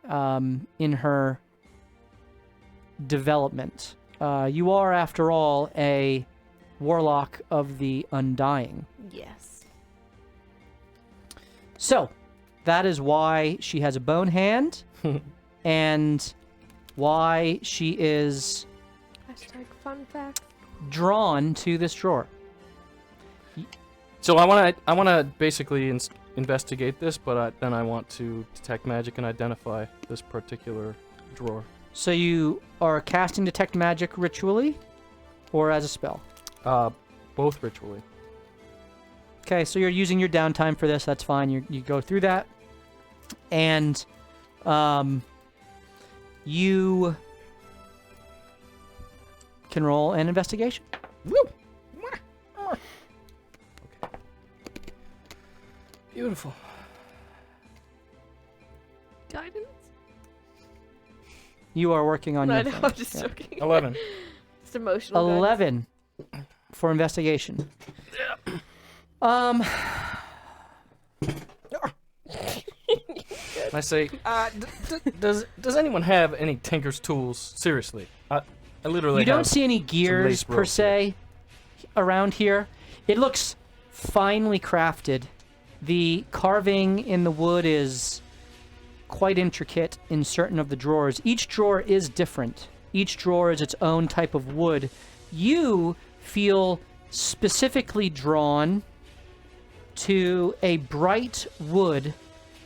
in her development. You are, after all, a warlock of the Undying. Yes. So, that is why she has a bone hand, and why she is Hashtag fun fact. drawn to this drawer. So I want to basically investigate this, but then I want to detect magic and identify this particular drawer. So you are casting Detect Magic ritually, or as a spell? Both ritually. Okay, so you're using your downtime for this. That's fine. You go through that, and you can roll an investigation. Woo! Okay. Beautiful. Guidance? You are working on I your know, thing. I'm just Yeah. joking. 11. It's emotional. guidance. 11 for investigation. I say, does anyone have any tinker's tools? Seriously, I literally. You don't have see any some gears lace per ropes se around here. It looks finely crafted. The carving in the wood is quite intricate in certain of the drawers. Each drawer is different. Each drawer is its own type of wood. You feel specifically drawn to a bright wood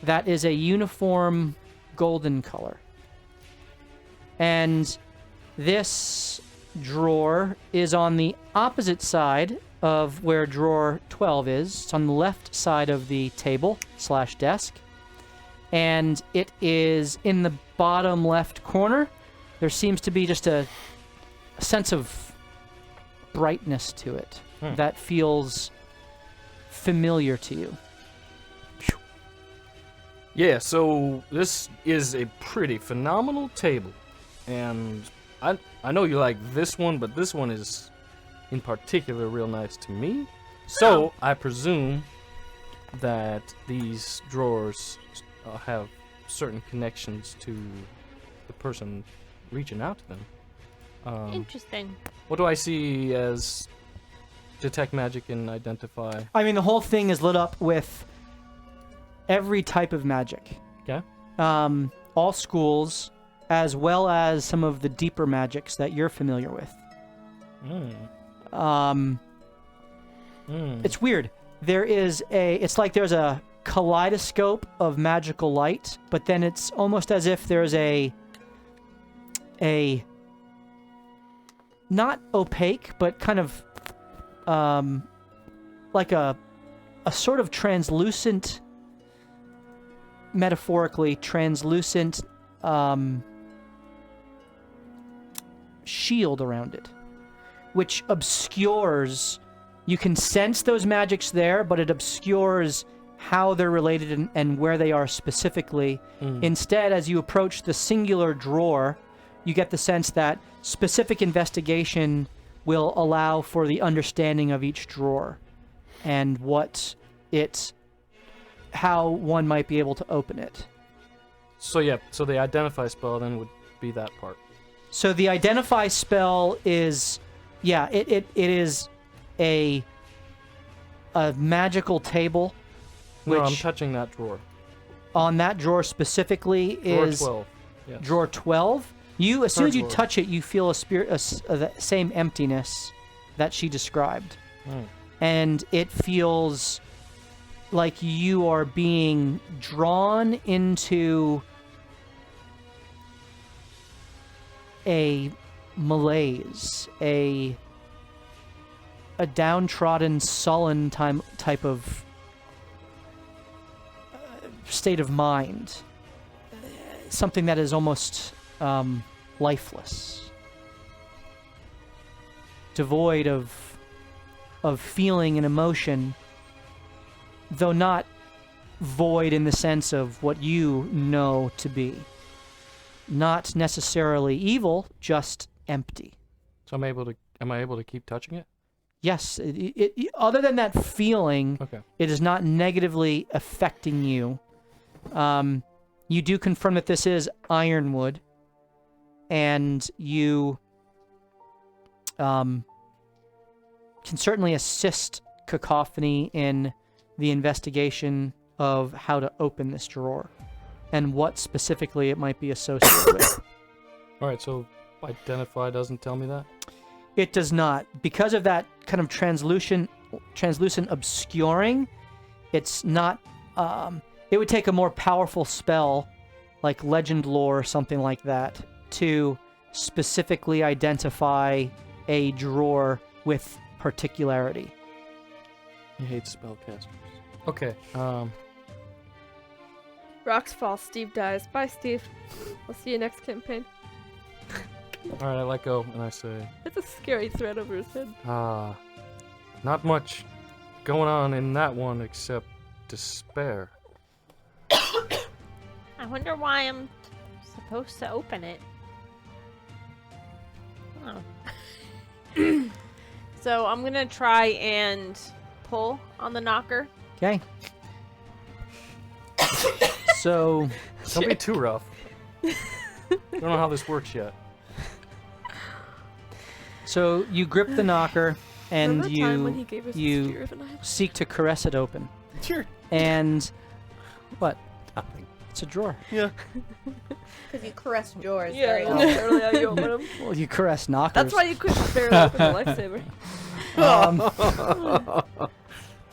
that is a uniform golden color. And this drawer is on the opposite side of where drawer 12 is. It's on the left side of the table / desk. And it is in the bottom left corner. There seems to be just a sense of brightness to it that feels familiar to you. Yeah, so this is a pretty phenomenal table, and I know you like this one, but this one is in particular real nice to me. So I presume that these drawers have certain connections to the person reaching out to them. Interesting. What do I see as detect magic and identify? I mean, the whole thing is lit up with every type of magic. Okay. All schools, as well as some of the deeper magics that you're familiar with. It's weird. It's like there's a kaleidoscope of magical light, but then it's almost as if there's a not opaque, but kind of like a sort of translucent, metaphorically translucent shield around it, which obscures. You can sense those magics there, but it obscures how they're related and where they are specifically. Instead, as you approach the singular drawer, you get the sense that specific investigation will allow for the understanding of each drawer and how one might be able to open it. So yeah, so the identify spell then would be that part. So the identify spell is, it is a magical table. No, I'm touching that drawer. On that drawer specifically is Drawer 12. Yes. drawer 12. As soon as you drawer. touch it, you feel the same emptiness that she described, and it feels like you are being drawn into a malaise, a downtrodden, sullen type of state of mind. Something that is almost lifeless. Devoid of feeling and emotion, though not void in the sense of what you know to be. Not necessarily evil, just empty. So am I able to keep touching it? Yes, other than that feeling, Okay. it is not negatively affecting you. You do confirm that this is ironwood, and you can certainly assist Cacophony in the investigation of how to open this drawer and what specifically it might be associated with. All right, so identify doesn't tell me that? It does not. Because of that kind of translucent obscuring, it's not... it would take a more powerful spell, like Legend Lore or something like that, to specifically identify a drawer with particularity. He hates spellcasters. Okay, Rocks fall, Steve dies. Bye, Steve. I'll see you next campaign. alright, I let go, and I say, That's a scary threat over his head. not much going on in that one except despair. I wonder why I'm supposed to open it. Oh. So I'm gonna try and pull on the knocker. Okay. So... Don't be too rough. Don't know how this works yet. So you grip the knocker, and Remember that time when he gave us the you spear of a knife? seek to caress it open. Sure. And... what? Nothing. It's a drawer. Yeah. Because you caress drawers Yeah, very that's often. literally how you open them. Well, you caress knockers. That's why you couldn't barely open the lifesaver.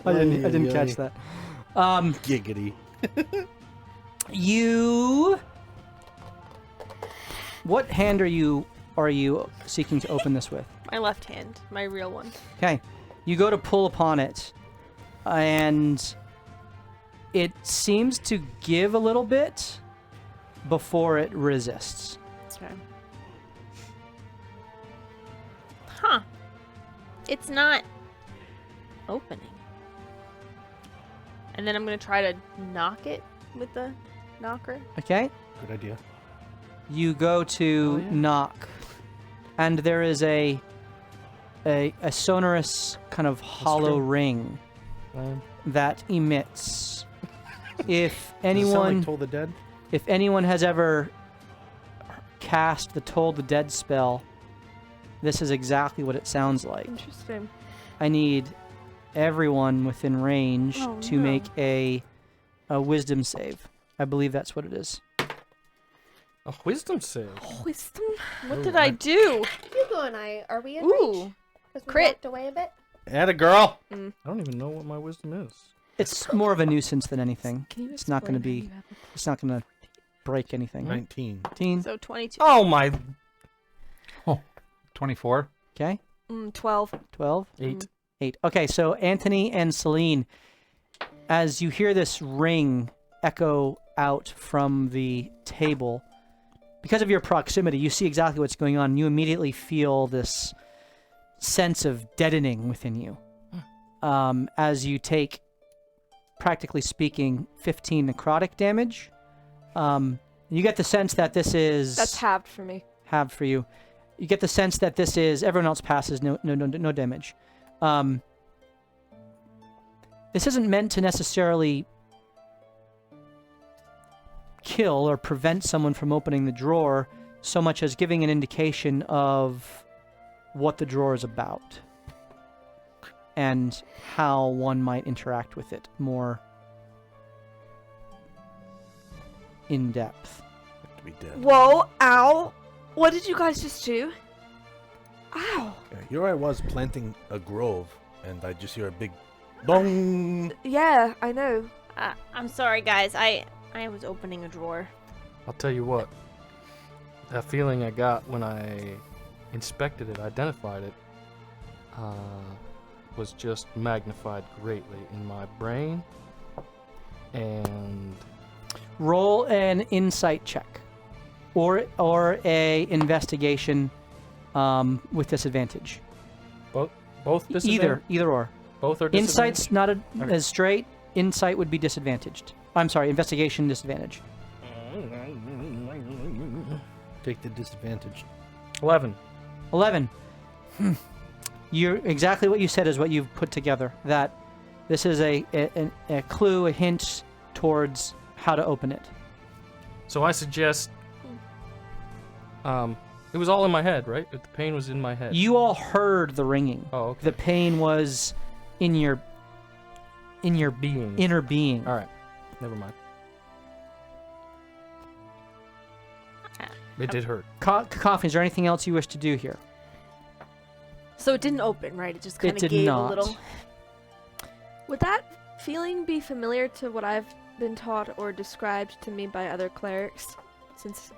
I didn't catch that. Giggity. What hand are you seeking to open this with? My left hand, my real one. Okay. You go to pull upon it, and it seems to give a little bit before it resists. Okay. Huh. It's not opening. And then I'm gonna try to knock it with the knocker. Okay? Good idea. You go to knock, and there is a sonorous kind of hollow true. ring that emits. If Does it sound anyone like Toll the Dead? If anyone has ever cast the Toll the Dead spell, this is exactly what it sounds like. Interesting. I need everyone within range Oh, to no. make a wisdom save. I believe that's what it is. A wisdom save. Wisdom. What did I do? Hugo and I, are we in Ooh. range? 'Cause we Crit. walked away a bit. Atta girl. I don't even know what my wisdom is. It's more of a nuisance than anything. Can you It's not going to explain be. how you have it? It's not going to break anything. 19. 19. So 22. Oh my! 24. Okay. 12. 12. 8. 8. Okay, so Antony and Celine, as you hear this ring echo out from the table, because of your proximity, you see exactly what's going on. You immediately feel this sense of deadening within you. As you take, practically speaking, 15 necrotic damage. You get the sense that this is... That's halved for me. halved for you. You get the sense that this is... Everyone else passes, no damage. This isn't meant to necessarily kill or prevent someone from opening the drawer so much as giving an indication of what the drawer is about and how one might interact with it more in depth. Have to be dead. Whoa, ow. What did you guys just do? Ow. Okay, here I was planting a grove, and I just hear a big dong. Yeah, I know. I'm sorry, guys. I was opening a drawer. I'll tell you what. That feeling I got when I inspected it, identified it, was just magnified greatly in my brain. And Roll an insight check or a investigation with disadvantage. both disadvantage? Either or. Both are Insight's not Okay. as straight. Insight would be disadvantaged. I'm sorry, investigation disadvantage. Take the disadvantage. 11. 11. You're exactly what you said is what you've put together. That this is a clue, a hint towards how to open it. So I suggest. It was all in my head, right? The pain was in my head. You all heard the ringing. Oh, okay. The pain was in your being. inner being. All right. Never mind. It did hurt. Cacophony, is there anything else you wish to do here? So it didn't open, right? It just kind It of did gave not. a little. Would that feeling be familiar to what I've been taught or described to me by other clerics? Since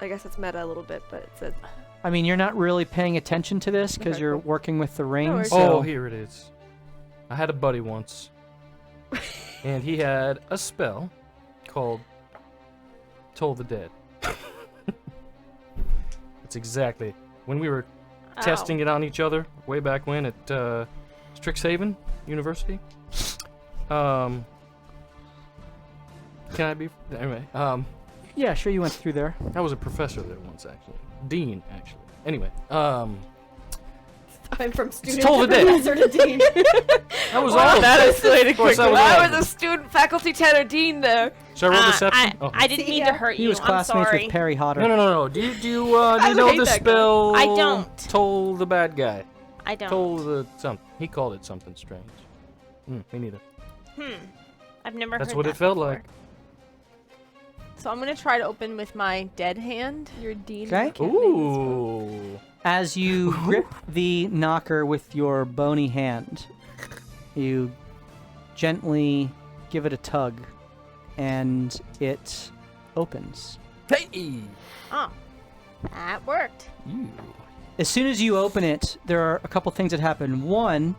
I guess it's meta a little bit, but it's a I mean, you're not really paying attention to this because Okay, you're cool. working with the ring. worries. so Oh, here it is. I had a buddy once, and he had a spell called Toll the Dead. That's exactly when we were testing it on each other way back when at Strixhaven University. Can I be anyway? yeah, sure, you went through there. I was a professor there once, actually. Dean, actually. Anyway, I'm from student Toll to the Dead. professor to dean. that was Wow, all. that escalated Of course, quickly. that I was was a student, faculty, 10, or dean there. Should I roll deception? I didn't mean to hurt He you. was I'm classmates sorry. with Perry Hodder. No. Do you I know hate the that guy. spell? I don't. Toll the bad guy. I don't. Toll the something. He called it something strange. Me neither. I've never That's heard what that it felt before. like. So I'm gonna try to open with my dead hand. Your dean. Okay. I can't name this spell. Ooh. As you grip the knocker with your bony hand, you gently give it a tug, and it opens. Hey. Oh, that worked. As soon as you open it, there are a couple things that happen. One,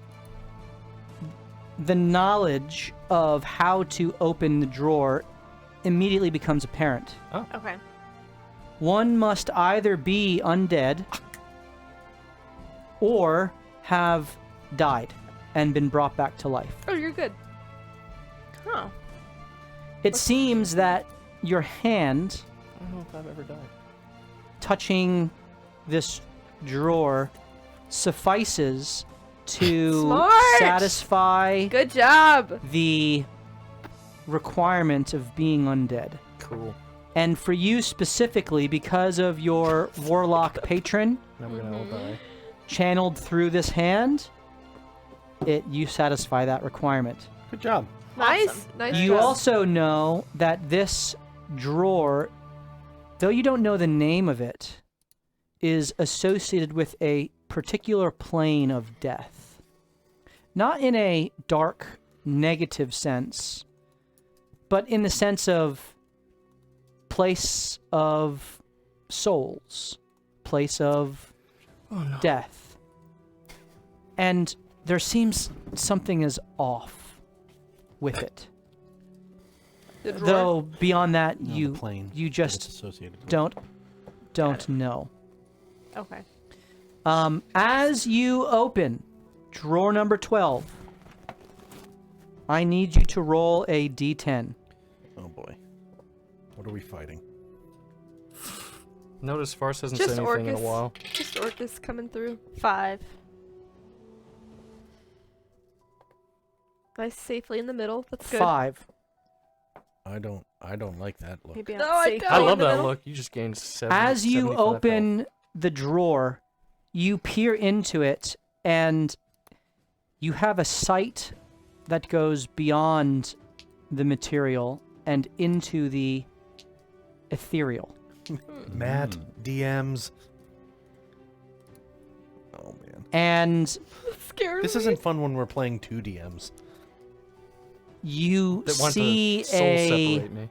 the knowledge of how to open the drawer immediately becomes apparent. Okay. One must either be undead or have died and been brought back to life. Oh, you're good. Oh. It seems that your hand I don't know if I've ever died. touching this drawer suffices to Smart! satisfy Good job. the requirement of being undead. Cool. And for you specifically, because of your warlock patron Now we're gonna all die. channeled through this hand, you satisfy that requirement. Good job. Nice. Awesome. Nice You job. also know that this drawer though you don't know the name of it, is associated with a particular plane of death. Not in a dark, negative sense, but in the sense of place of souls, place of death. And there seems something is off with it. Though beyond that, No, the you plane you that just it's associated with. don't know. Okay. As you open drawer number 12, I need you to roll a d10. Oh boy. What are we fighting? Notice Farce hasn't Just said anything in a Orcus. while. Just Orcus coming through. 5. Nice, safely in the middle. That's good. 5. I don't like that look. Maybe No, I'm I safe. don't. I in love the that middle. look. You just gained 7. As you 75 health. open the drawer, you peer into it, and you have a sight that goes beyond the material and into the ethereal. Matt, DMs. Oh man. And Scared This me. isn't fun when we're playing 2 DMs. you That want see to soul a separate me.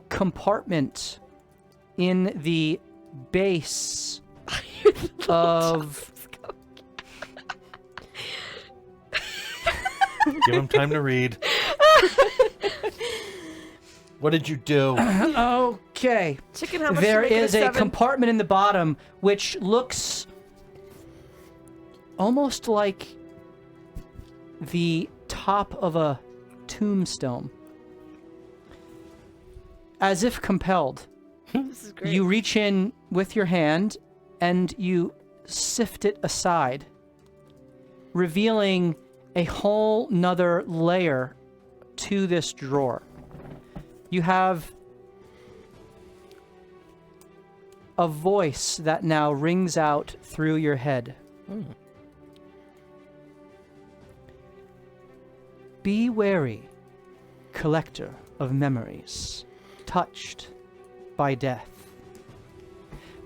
compartment in the base of Give him time to read. What did you do? okay. Chicken, how much There to make it is a 7? compartment in the bottom which looks almost like the top of a tombstone. As if compelled. This is great. You reach in with your hand and you sift it aside, revealing a whole nother layer to this drawer. You have a voice that now rings out through your head. Be wary, collector of memories, touched by death.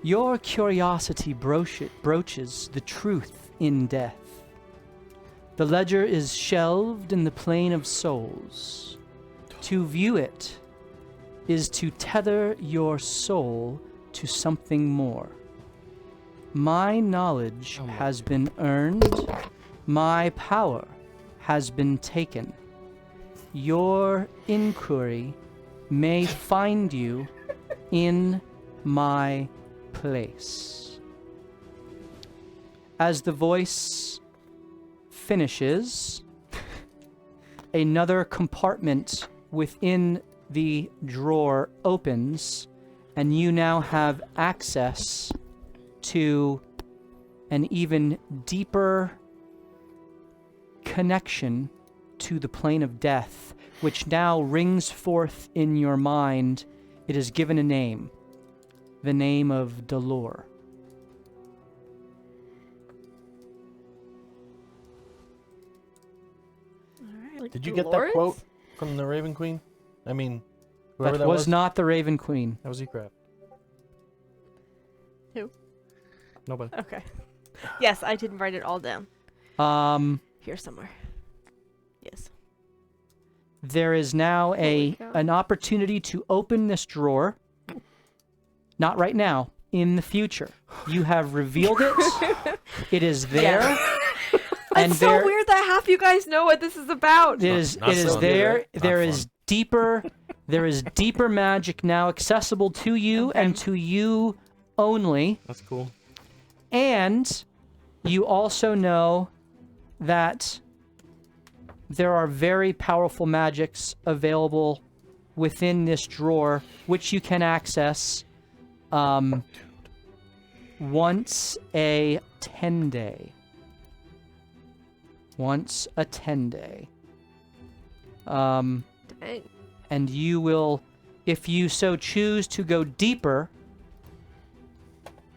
Your curiosity broaches the truth in death. The ledger is shelved in the plane of souls. To view it is to tether your soul to something more. My knowledge has been earned. My power has been taken. Your inquiry may find you in my place. As the voice finishes, another compartment within the drawer opens, and you now have access to an even deeper connection to the plane of death, which now rings forth in your mind. It is given a name, the name of Dolor. Like Did you get that Dolores? quote from the Raven Queen? I mean, whoever That was not the Raven Queen. That was E-Crap. Who? Nobody. Okay. Yes, I did write it all down. Here somewhere. Yes. There is now Holy cow. an opportunity to open this drawer. Not right now, in the future. You have revealed it. It is there. And It's so weird that half you guys know what this is about. It is Not it is fun. there. Not There fun. is deeper magic now accessible to you Okay. and to you only. That's cool. And you also know that there are very powerful magics available within this drawer, which you can access once a 10-day. Once a 10-day. Dang. And you will, if you so choose to go deeper,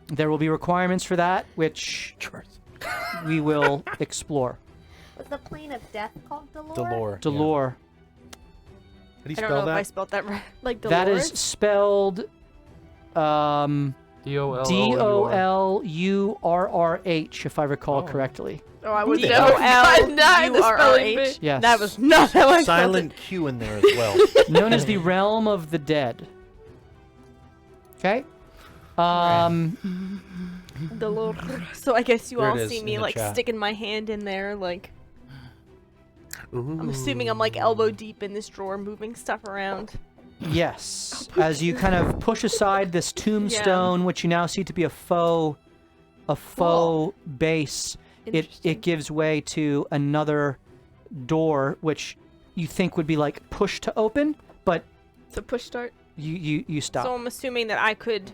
there will be requirements for that, which we will explore. Was the plane of death called Dolor? Dolor. Dolor. How do you I don't spell know if I that? spelled that right. Like Dolores? That is spelled D-O-L-U-R-R-H, if I recall correctly. Oh, I would D never O find that in the L U R R spelling bee. H. Yes. That was not how I spelled Silent Q in there as well. Known as the Realm of the Dead. Okay? So I guess you There all it is see in me the like chat. sticking my hand in there, like I'm assuming I'm like elbow deep in this drawer, moving stuff around. Yes. As you kind of push aside this tombstone, which you now see to be a faux base, it gives way to another door, which you think would be like pushed to open, but It's a push start. you stop. So I'm assuming that I could,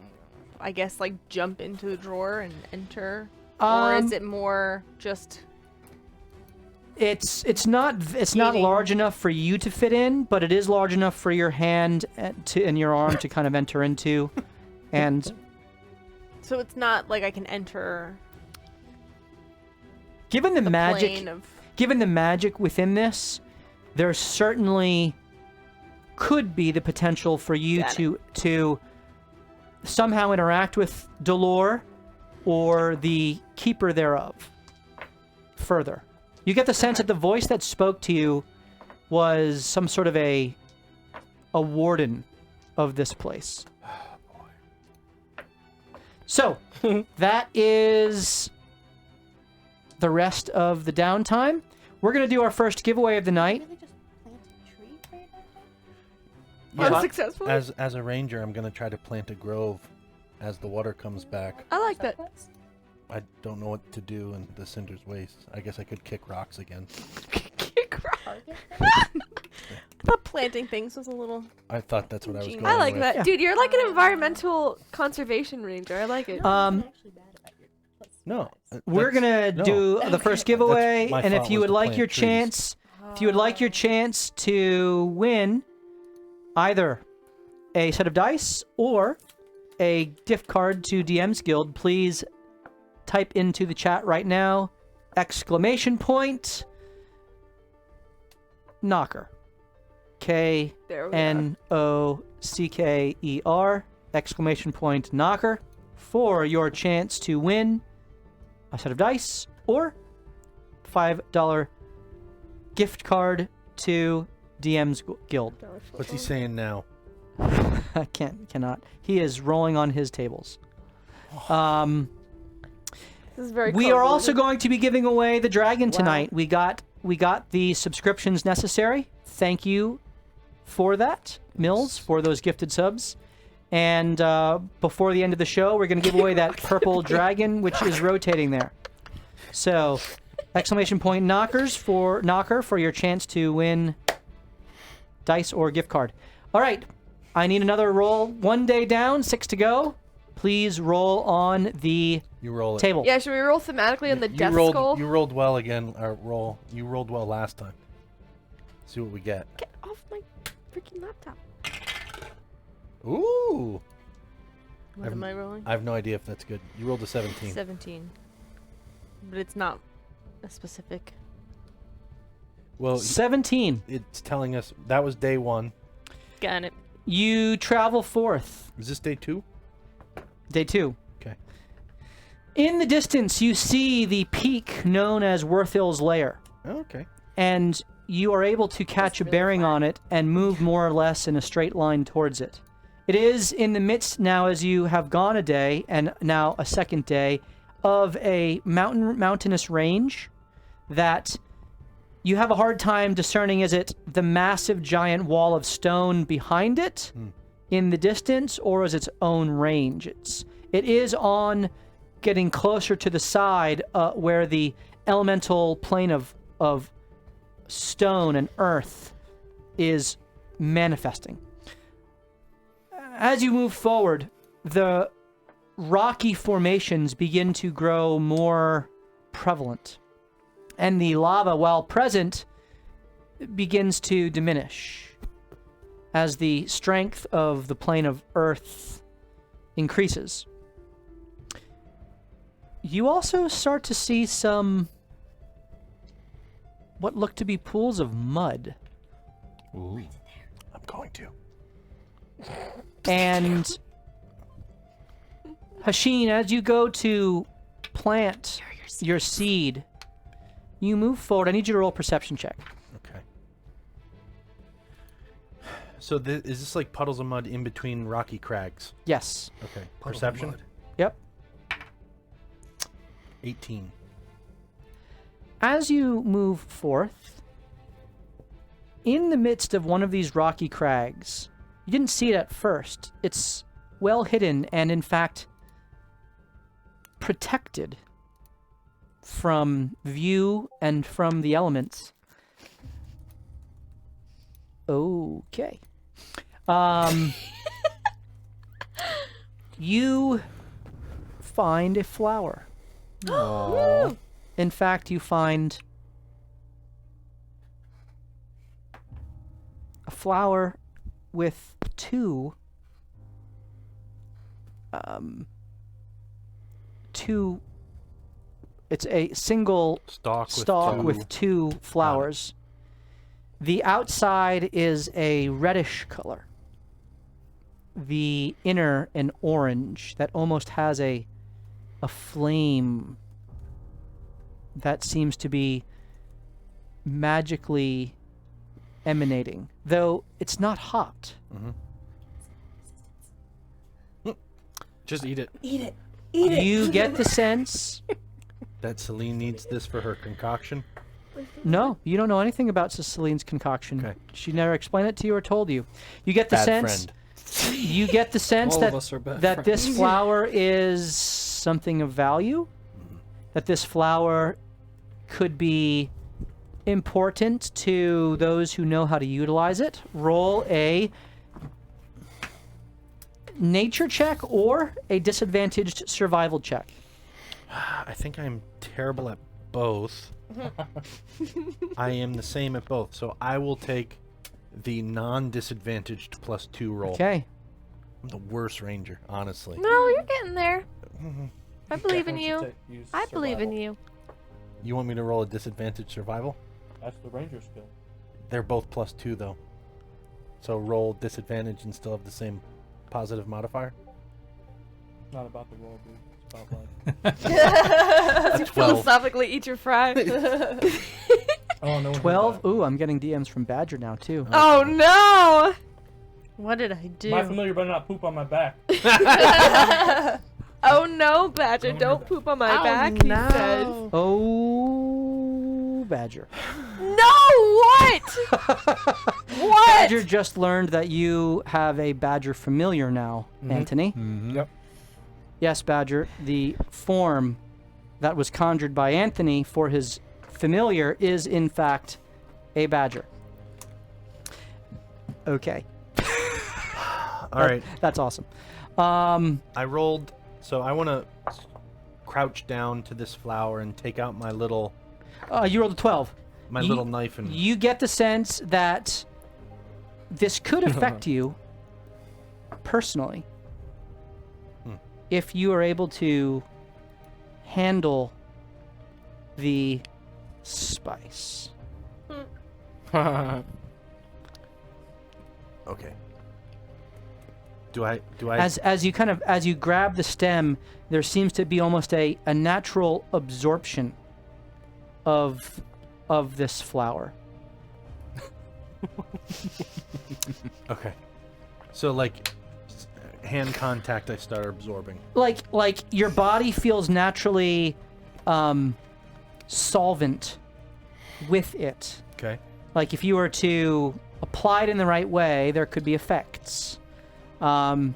I guess, like jump into the drawer and enter, or is it more just? It's not Skating. large enough for you to fit in, but it is large enough for your hand and your arm to kind of enter into, and So it's not like I can enter given the the magic, plane of. given the magic within this, there certainly could be the potential for you Got it. to somehow interact with Dolor or the keeper thereof further. You get the sense that the voice that spoke to you was some sort of a warden of this place. So, that is the rest of the downtime. We're going to do our first giveaway of the night. Unsuccessful. As a ranger, I'm gonna try to plant a grove as the water comes back. I like that. I don't know what to do in the Cinder's Wastes. I guess I could kick rocks again. I thought planting things was a little. I thought that's what I was Genius. going I like with. that. Dude, you're like an environmental conservation ranger. I like it. No. We're gonna do the first giveaway, my and if thought you was would to like plant your trees. chance, if you would like your chance to win either a set of dice or a gift card to DM's Guild, please type into the chat right now, ! Knocker. There we Knocker! ! Knocker for your chance to win a set of dice or $5 gift card to DM's Guild. What's he saying now? I cannot. He is rolling on his tables. This is very We are also convoluted. going to be giving away the dragon tonight. We got the subscriptions necessary. Thank you for that, Mills, for those gifted subs. And before the end of the show, we're going to give away that purple dragon, which is rotating there. So, ! Knocker for your chance to win dice or gift card. All right, I need another roll. 1 day down, 6 to go. Please roll on the You roll it. table. Yeah, should we roll thematically on the You death rolled. skull? You rolled well again. You rolled well last time. See what we get. Get off my freaking laptop. Ooh. What am I rolling? I have no idea if that's good. You rolled a 17. 17. But it's not a specific. Well, 17. it's telling us that was day 1. Got it. You travel forth. Is this day 2? Day 2. Okay. In the distance, you see the peak known as Worthill's Lair, Oh, okay. and you are able to catch a bearing on it and move more or less in a straight line towards it. It is in the midst now, as you have gone a day, and now a second day, of a mountainous range that you have a hard time discerning. Is it the massive giant wall of stone behind it in the distance, or is its own range? It is on getting closer to the side where the elemental plane of stone and earth is manifesting. As you move forward, the rocky formations begin to grow more prevalent, and the lava, while present, begins to diminish as the strength of the plane of earth increases. You also start to see some what look to be pools of mud. Ooh. I'm going to. And Hashin, as you go to plant your seed, you move forward. I need you to roll a perception check. Okay. So is this like puddles of mud in between rocky crags? Yes. Okay. Perception? Yep. 18. As you move forth, in the midst of one of these rocky crags, you didn't see it at first. It's well hidden and, in fact, protected from view and from the elements. Okay. You find a flower. Aww. In fact, you find a flower with two it's a single stalk with two flowers. The outside is a reddish color. The inner an orange that almost has a flame that seems to be magically emanating, though it's not hot. Just eat it. Eat it. Eat it. You get the sense... That Celine needs this for her concoction? No, you don't know anything about Celine's concoction. Okay. She never explained it to you or told you. You get the Bad sense... friend. You get the sense All that, of us are bad that this friends. flower is something of value, that this flower could be important to those who know how to utilize it. Roll a nature check or a disadvantaged survival check. I think I'm terrible at both. I am the same at both, so I will take the non-disadvantaged +2 roll. Okay. I'm the worst ranger, honestly. No, you're getting there. I believe in you. I believe in you. You want me to roll a disadvantaged survival? That's the ranger skill. They're both +2 though. So roll disadvantage and still have the same positive modifier? It's not about the roll, dude. It's about life. You philosophically eat your fry. Oh, no one 12. Ooh, I'm getting DMs from Badger now, too. Oh no! What did I do? My familiar better not poop on my back. Oh no, Badger, don't poop on my back, he said. Oh, Badger. No, what? What? Badger just learned that you have a Badger familiar now, Antony. Yep. Yes, Badger. The form that was conjured by Antony for his familiar is, in fact, a Badger. Okay. All right. That's awesome. I rolled, so I want to crouch down to this flower and take out my little You rolled a 12. little knife and You get the sense that this could affect you personally if you are able to handle the spice. Okay. Do I As you grab the stem, there seems to be almost a natural absorption of this flower. Okay. So like hand contact I start absorbing. Like your body feels naturally solvent with it. Okay. Like if you were to apply it in the right way, there could be effects. Yeah.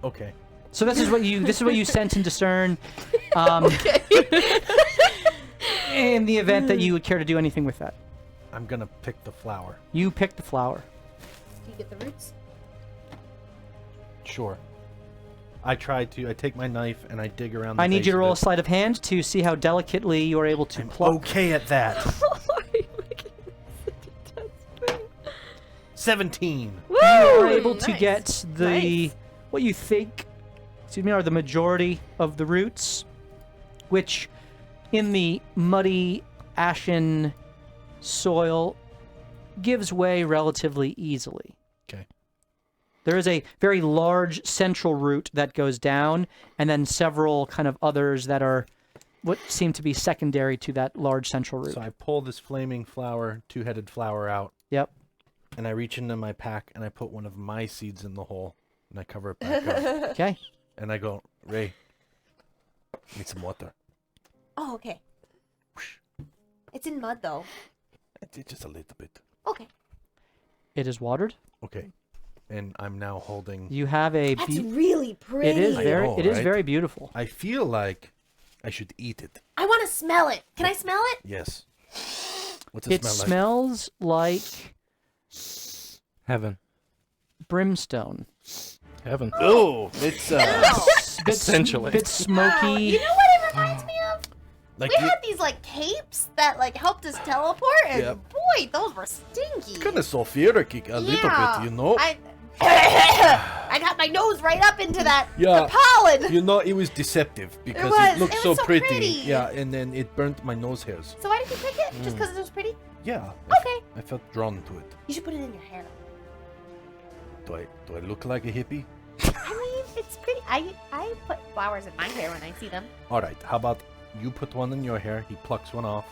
Okay. So this is what you sense and discern. In the event that you would care to do anything with that. I'm gonna pick the flower. You pick the flower. Do you get the roots? Sure. I take my knife and I dig around the I need base you to of roll a it. slight of hand to see how delicately you're able to I'm pluck. okay at that. Why are you making this such a tense thing? 17. You are able to nice. get the Nice. what you think, are the majority of the roots, which in the muddy, ashen soil gives way relatively easily. Okay. There is a very large central root that goes down, and then several kind of others that are what seem to be secondary to that large central root. So I pull this flaming flower, two-headed flower out, Yep. and I reach into my pack and I put one of my seeds in the hole, and I cover it back up. Okay. And I go, Ray, need some water. Oh, okay. It's in mud, though. Just a little bit. Okay. It is watered. Okay. And I'm now holding... You have a... That's really pretty. It is I very. know, It is right? very beautiful. I feel like I should eat it. I want to smell it. Can I smell it? Yes. What's it It smell like? smells like Heaven. brimstone. Heaven. Oh, it's Bit, Essentially. bit smoky. You know what it reminds me of? like We had these like capes that like helped us teleport, and Yep. boy, those were stinky. kind of sulfuric a little bit, you know. I got my nose right up into that Yeah. the pollen. You know, it was deceptive because was. it looked It so was so pretty. pretty. Yeah, and then it burnt my nose hairs. So why did you pick it? Just because it was pretty? Yeah. Okay. I felt drawn to it. You should put it in your hair. Do I look like a hippie? I mean, it's pretty. I put flowers in my hair when I see them. All right. How about you put one in your hair? He plucks one off,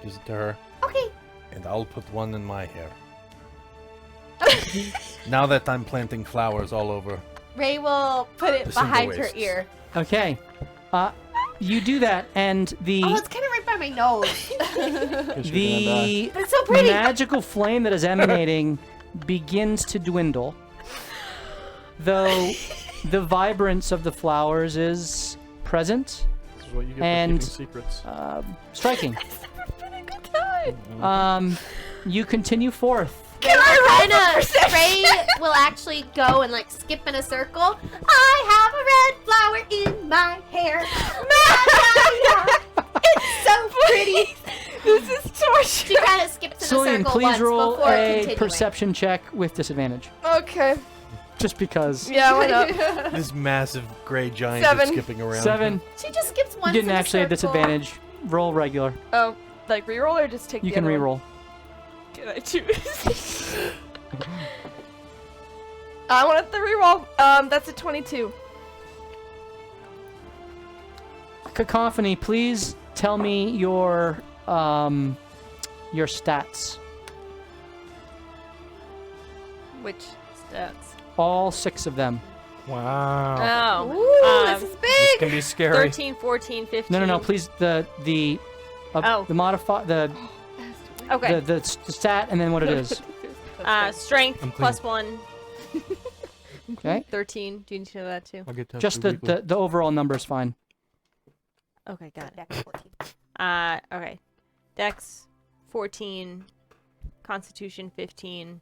gives it to her, Okay. and I'll put one in my hair. Now that I'm planting flowers all over. Ray will put it The Cinder behind her Wastes. ear. Okay. You do that, and the Oh, it's kind of right by my nose. the But it's so pretty. magical flame that is emanating begins to dwindle, though the vibrance of the flowers is present, This is what you get And- for keeping secrets. striking. Having a good time. You continue forth. Can I run Ray will actually go and like skip in a circle. I have a red flower in my hair. It's so pretty. This is torture. She kind of skips in a Celine, circle please once roll before a continuing. perception check with disadvantage, Okay. just because. Yeah, why not? This massive gray giant Seven. is skipping around. 7. She just skips You once. didn't in a actually have circle. disadvantage. Roll regular. Oh, like reroll or just take You the can other one? re-roll. Can I choose? I want the reroll. That's a 22. Cacophony, please tell me your stats. Which stats? All 6 of them. Wow. Oh. Ooh, this is This big. can be scary. 13, 14, 15. No, please the Oh. the modify the Okay. the stat and then what it is. Strength I'm plus 1. Okay. 13. Do you need to know that too? I'll get Just the overall number is fine. Okay, got it. Dex 14. Okay. Dex 14, Constitution 15,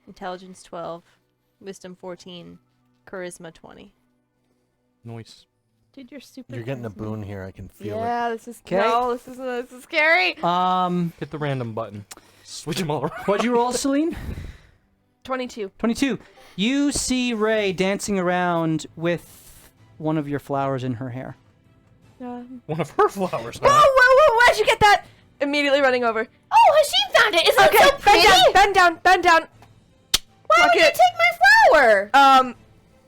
Intelligence 12, Wisdom 14, Charisma 20. Noise. Dude, you're super. You're getting a charismatic. boon here. I can feel it. Yeah, this is 'Kay. no, this is scary. Hit the random button. Switch them all around. What'd you roll, Celine? 22. 22. You see Ray dancing around with one of your flowers in her hair. One of her flowers. Whoa, whoa, whoa! Where'd you get that? Immediately running over. Oh, Hashim found it. Isn't Okay, it so pretty? bend down, bend down. Why would you it. take my flower?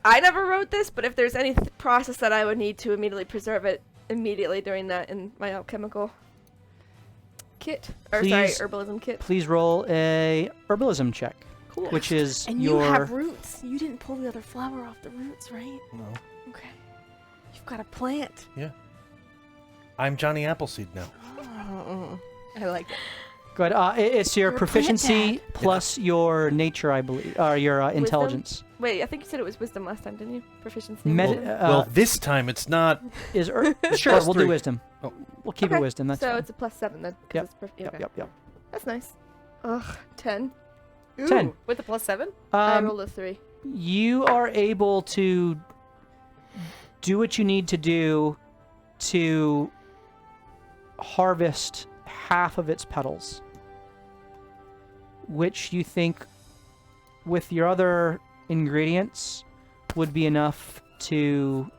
I never wrote this, but if there's any process that I would need to immediately preserve it immediately during that in my alchemical kit, or sorry, Please. herbalism kit. Please roll a herbalism check, Cool. which is And your you have roots. You didn't pull the other flower off the roots, right? No. Okay. You've got a plant. I'm Johnny Appleseed now. I like it. good. It's your You're a plant proficiency dad. plus your nature, I believe, or your intelligence. Wait, I think you said it was wisdom last time, didn't you? Proficiency. Med- Well, this time it's not. Is sure. Plus We'll 3. do wisdom. Oh. We'll keep it Okay, wisdom. That's so fine. it's a +7 then. 'cause Yep. it's Yep, okay. yep. That's nice. Ugh, 10. 10. With the +7? I rolled a 3. You are able to do what you need to do to harvest half of its petals, which you think with your other ingredients would be enough to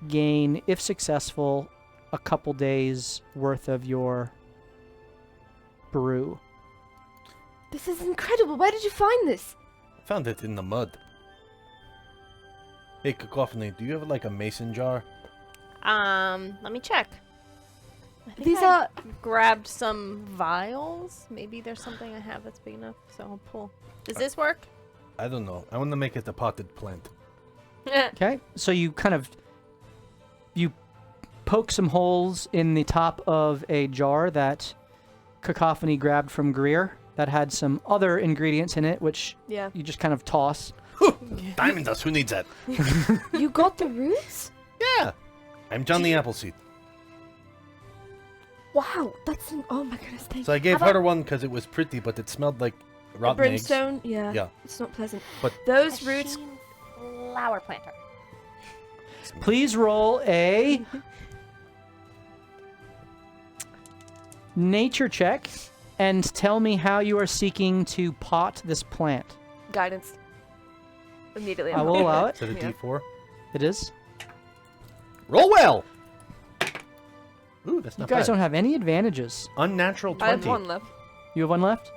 gain, if successful, a couple days worth of your brew. This is incredible. Where did you find this? Found it in the mud. Hey, Cacophony, do you have like a mason jar? Let me check. I think These I are grabbed some vials. Maybe there's something I have that's big enough, so I'll pull. Does this work? I don't know. I want to make it a potted plant. Okay, so you kind of you poke some holes in the top of a jar that Cacophony grabbed from Greer that had some other ingredients in it, which Yeah. you just kind of toss. Diamond dust. Who needs that? You got the roots? Yeah. I'm Johnny Appleseed. Wow, that's an, oh my goodness, thank So I you. gave How her one because it was pretty, but it smelled like about rotten eggs. brimstone? Yeah. Yeah. It's not pleasant. But Those roots. Flower planter. Please roll a nature check and tell me how you are seeking to pot this plant. Guidance. Immediately. I will allow it. is it a Yeah. D4? It is. Roll well. Ooh, that's You not guys bad. don't have any advantages. Unnatural 20. I have one left. You have one left?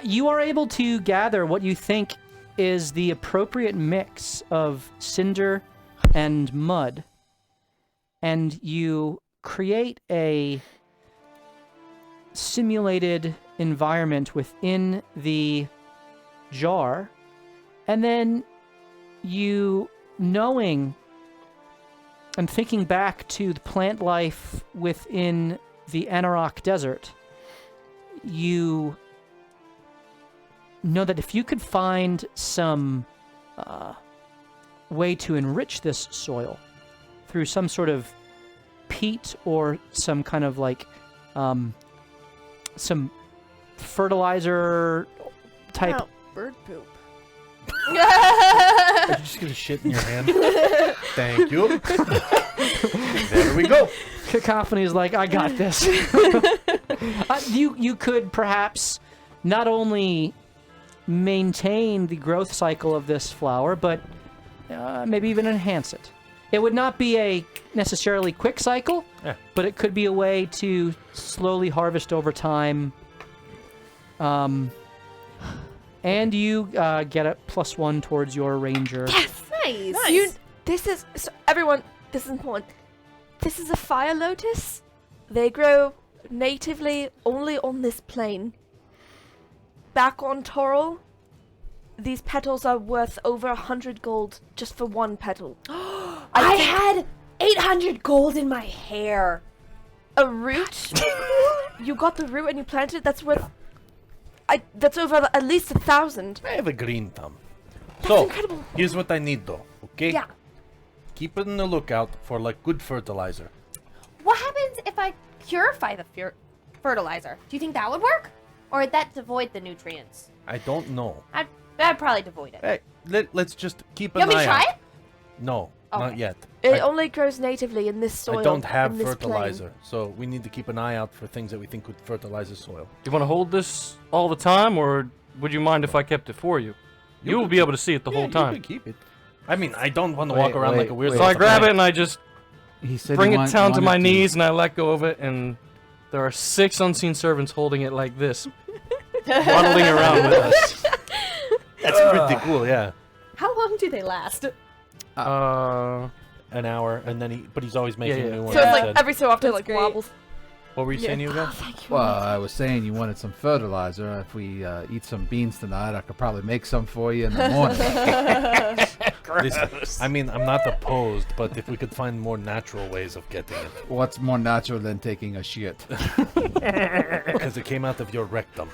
You are able to gather what you think is the appropriate mix of cinder and mud. And you create a simulated environment within the jar. And then you, knowing and thinking back to the plant life within the Anarok Desert, you know that if you could find some way to enrich this soil through some sort of peat or some kind of like some fertilizer type. Oh, bird poop. Are you just going to shit in your hand? Thank you. There we go. Cacophony is like, I got this. You could perhaps not only maintain the growth cycle of this flower, but maybe even enhance it. It would not be a necessarily quick cycle, Yeah. but it could be a way to slowly harvest over time. And you get a +1 towards your ranger. Nice. This is so everyone. This is important. This is a fire lotus. They grow natively only on this plane. Back on Toril, these petals are worth over 100 gold just for one petal. I had 800 gold in my hair. A root. You got the root and you planted it. That's worth. That's over at least 1,000. I have a green thumb. That's So, incredible. here's what I need though, okay? Yeah. Keep it on the lookout for like good fertilizer. What happens if I purify the fertilizer? Do you think that would work? Or would that devoid the nutrients? I don't know. I'd probably devoid it. Hey, let's just keep You an want me eye to try out. it? No, not Okay. yet. It I- only grows natively in this soil. I don't have in this fertilizer, so we need to keep an eye out for things that we think could fertilize the soil. Do you want to hold this all the time, or would you mind if I kept it for you? You will can be able to see it the Yeah, whole you time. can keep it. I mean, I don't want to Wait, walk around like a wait, weirdo. wait. So I with a grab it plant. and I just He said bring he it down to my wanted knees and I let go of it, and there are 6 unseen servants holding it like this, waddling around with us. That's pretty cool, yeah. How long do they last? An hour, and then but he's always making yeah. new ones. So it's he like said. every so often it That's like great. wobbles. What were you saying, you guys? Thank you. Well, I was saying you wanted some fertilizer. If we eat some beans tonight, I could probably make some for you in the morning. Listen, I mean, I'm not opposed, but if we could find more natural ways of getting it, What's more natural than taking a shit? because it came out of your rectum.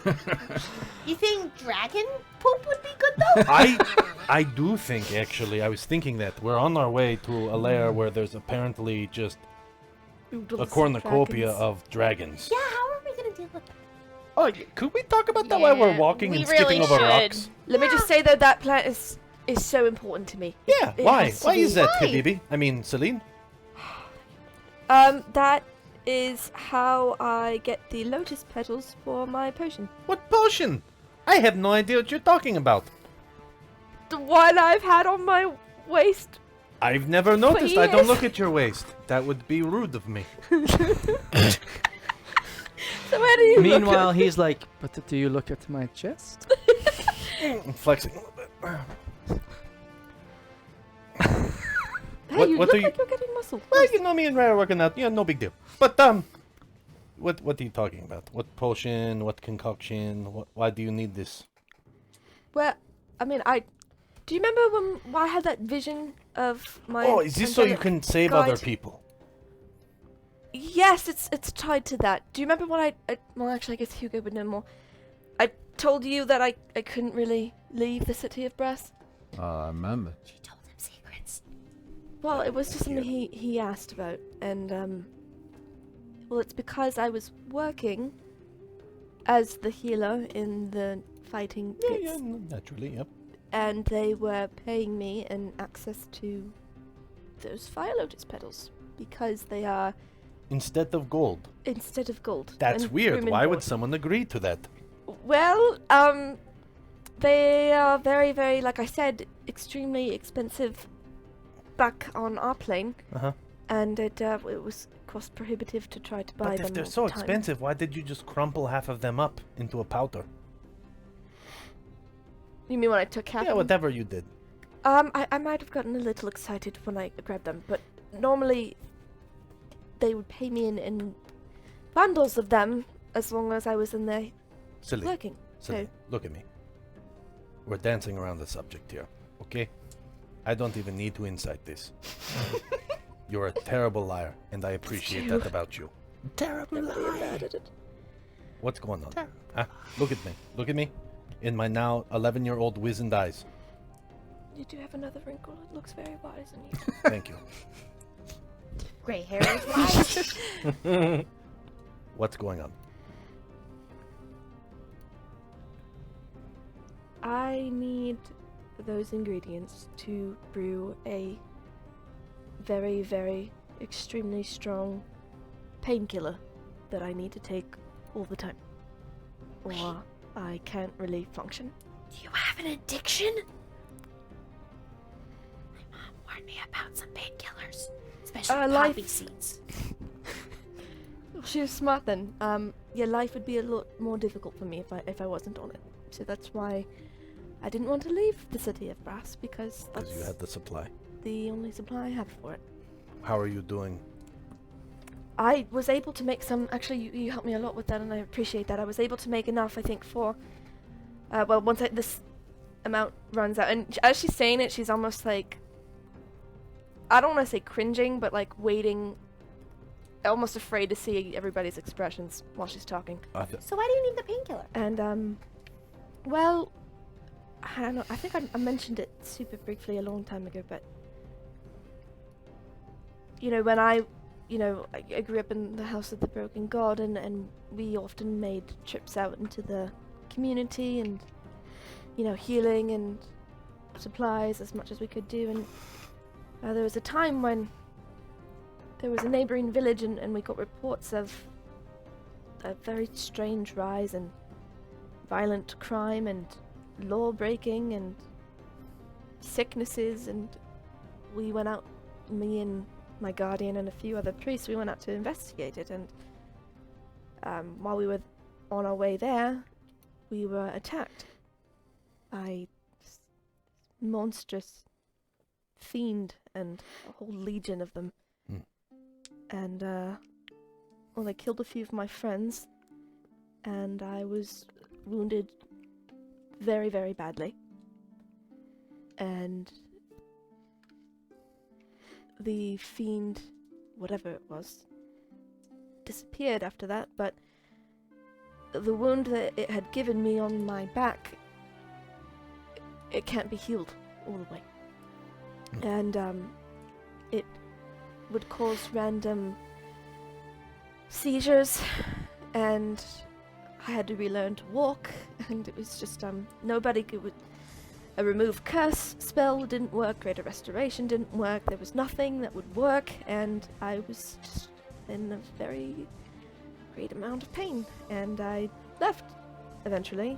You think dragon poop would be good though? I do think actually. I was thinking that we're on our way to a lair where there's apparently just a cornucopia of dragons. Yeah, how are we gonna deal with that? Oh, could we talk about that while we're Yeah, walking we and skipping really over should. rocks? Let me just say though that plant is so important to me. Yeah. It Why? has to Why be. is that, Why? Habibi? I mean, Celine. That is how I get the lotus petals for my potion. What potion? I have no idea what you're talking about. The one I've had on my waist. I've never noticed. I don't years. look at your waist. That would be rude of me. So where do you Meanwhile, he's like, but do you look at my chest? I'm flexing a little bit. Hey, What- you what look do you- like you're getting muscle. Well, you know me and Ray are working out. Yeah, no big deal. But what are you talking about? What potion? What concoction? Why do you need this? Well, I mean, do you remember when I had that vision of my? Oh, is this so you angelic can save guide? other people? Yes, it's tied to that. Do you remember when well, actually, I guess Hugo would know more. I told you that I couldn't really leave the City of Brass. I remember. She told him secrets. Well, it was just something he asked about, and well, it's because I was working as the healer in the fighting pits, Yeah, naturally, yep. and they were paying me an access to those fire lotus petals because they are Instead of gold. instead of gold. That's and weird. room and Why would board. someone agree to that? Well, they are very, very, like I said, extremely expensive back on our plane, Uh-huh. and it was cost prohibitive to try to buy But them. if they're all so the time. expensive, why did you just crumple half of them up into a powder? You mean when I took half? Yeah, of them? whatever you did. I might have gotten a little excited when I grabbed them, but normally they would pay me in bundles of them as long as I was in there Silly. working. Silly. Look at me. We're dancing around the subject here, okay? I don't even need to incite this. You're a terrible liar, and I appreciate that about you. Terrible liar. What's going on? Huh? Look at me. Look at me. In my now 11-year-old wizened eyes. You do have another wrinkle. It looks very wise in you. Thank you. Gray hair is white. What's going on? I need those ingredients to brew a very, very extremely strong painkiller that I need to take all the time, or I can't really function. Do you have an addiction? My mom warned me about some painkillers, especially life- poppy seeds. Well, she was smart then. Yeah, life would be a lot more difficult for me if I wasn't on it. So that's why I didn't want to leave the City of Brass, because Because that's you had the supply. the only supply I have for it. How are you doing? I was able to make some. Actually, you helped me a lot with that, and I appreciate that. I was able to make enough, I think, for. Well, once this amount runs out, and as she's saying it, she's almost like. I don't want to say cringing, but like waiting, almost afraid to see everybody's expressions while she's talking. So why do you need the painkiller? And well, I don't know. I think I mentioned it super briefly a long time ago, but you know, when I grew up in the House of the Broken God, and we often made trips out into the community and, healing and supplies as much as we could do. And there was a time when there was a neighboring village, and we got reports of a very strange rise in violent crime and law breaking and sicknesses, and we went out, me and my guardian and a few other priests, we went out to investigate it, and while we were on our way there, we were attacked by this monstrous fiend and a whole legion of them. And well, they killed a few of my friends, and I was wounded very, very badly. And the fiend, whatever it was, disappeared after that, but the wound that it had given me on my back, it can't be healed all the way. And it would cause random seizures, and I had to relearn to walk, and it was just nobody could. A remove curse spell didn't work, greater restoration didn't work, there was nothing that would work, and I was just in a very great amount of pain, and I left eventually.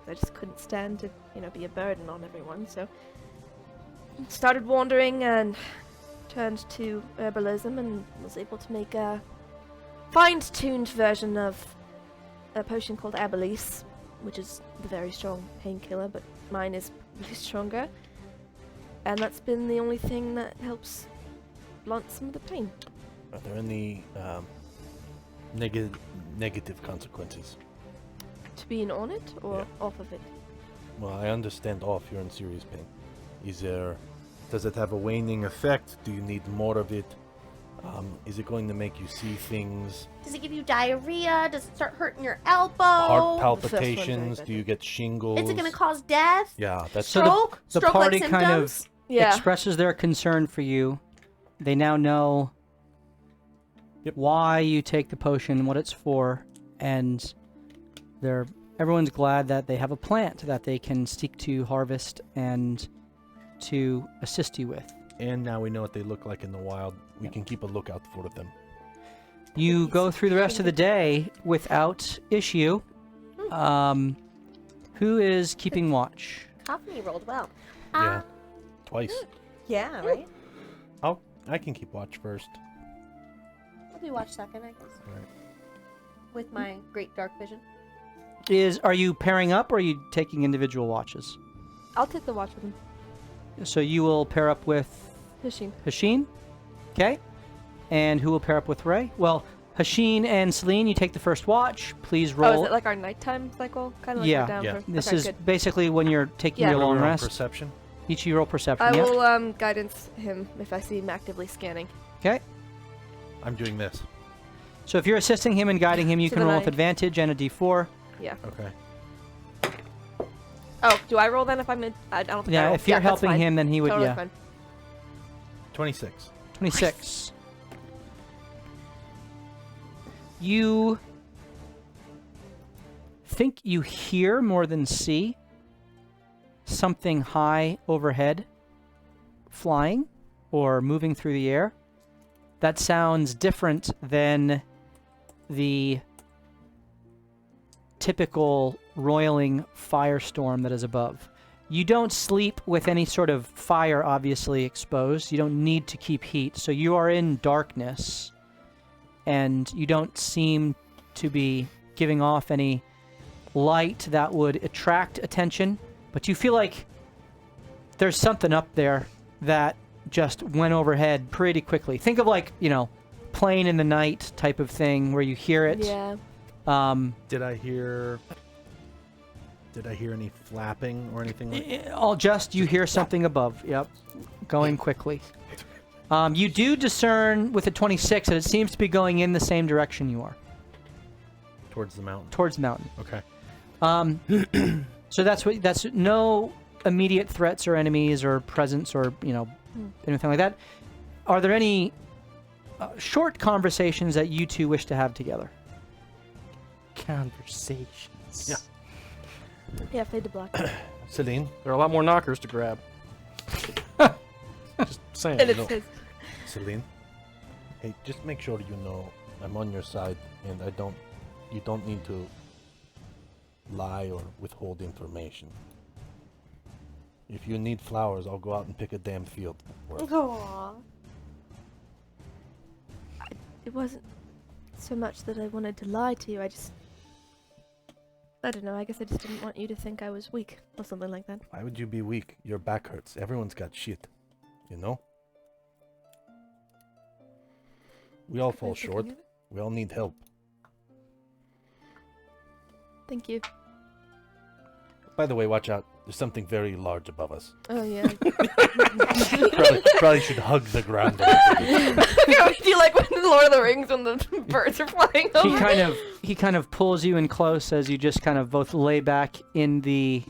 I just couldn't stand to, be a burden on everyone, so started wandering and turned to herbalism and was able to make a fine-tuned version of a potion called R.A.T.S, which is the very strong painkiller, but mine is really stronger. And that's been the only thing that helps blunt some of the pain. Are there any negative consequences? To being on it or off of it? Well, I understand off, you're in serious pain. Does it have a waning effect? Do you need more of it? Is it going to make you see things? Does it give you diarrhea? Does it start hurting your elbow? Heart The first one's palpitations? very Do you get shingles? Is it going to cause death? Yeah, that's So Stroke? the Stroke-like party kind of symptoms? Yeah. expresses their concern for you. They now know why you take the potion, what it's for, and everyone's glad that they have a plant that they can seek to harvest and to assist you with. And now we know what they look like in the wild. We can keep a lookout for them. You go through the rest of the day without issue. Who is keeping watch? Cacophony rolled well. Yeah. Twice. Yeah, right? I can keep watch first. I'll do watch second, I guess. Right. With my great dark vision. Are you pairing up or are you taking individual watches? I'll take the watch with him. So you will pair up with Hashim. Hasheen, okay? And who will pair up with Ray? Well, Hasheen and Celine, you take the first watch. Please roll. Oh, is it like our nighttime cycle? Kind of like Yeah. we're down Yeah. for... This okay, is good. basically when you're taking Yeah. your long Roll rest. Perception. Each of you roll perception. I yeah? will guidance him if I see him actively scanning. Okay. I'm doing this. So if you're assisting him and guiding him, you So can then roll I- with advantage and a d4. Yeah. Okay. Oh, do I roll then if I'm in... I don't think I Yeah, roll. if you're that's helping fine. him, then he would, Totally yeah. fine. 26. 26. You think you hear more than see something high overhead flying or moving through the air. That sounds different than the typical roiling firestorm that is above. You don't sleep with any sort of fire obviously exposed. You don't need to keep heat, so you are in darkness, and you don't seem to be giving off any light that would attract attention, but you feel like there's something up there that just went overhead pretty quickly. Think of like, plane in the night type of thing where you hear it. Yeah. Did I hear any flapping or anything like that? You hear something above. Yep. Going quickly. You do discern with a 26 that it seems to be going in the same direction you are. Towards the mountain. Towards the mountain. Okay. So that's no immediate threats or enemies or presence or, anything like that. Are there any short conversations that you two wish to have together? Conversations. Yeah. Yeah, fade to black. Celine, There are a lot more knockers to grab. Just saying. And you know. it's his. Celine. Hey, just make sure you know I'm on your side, and you don't need to lie or withhold information. If you need flowers, I'll go out and pick a damn field. Aww. It wasn't so much that I wanted to lie to you. I don't know. I guess I just didn't want you to think I was weak or something like that. Why would you be weak? Your back hurts. Everyone's got shit. You know? We all fall Thanks for short. thinking of it. We all need help. Thank you. By the way, watch out. There's something very large above us. Oh yeah. Probably should hug the ground. a little bit. Do you like when in Lord of the Rings when the birds are flying over? He kind of pulls you in close as you just kind of both lay back in the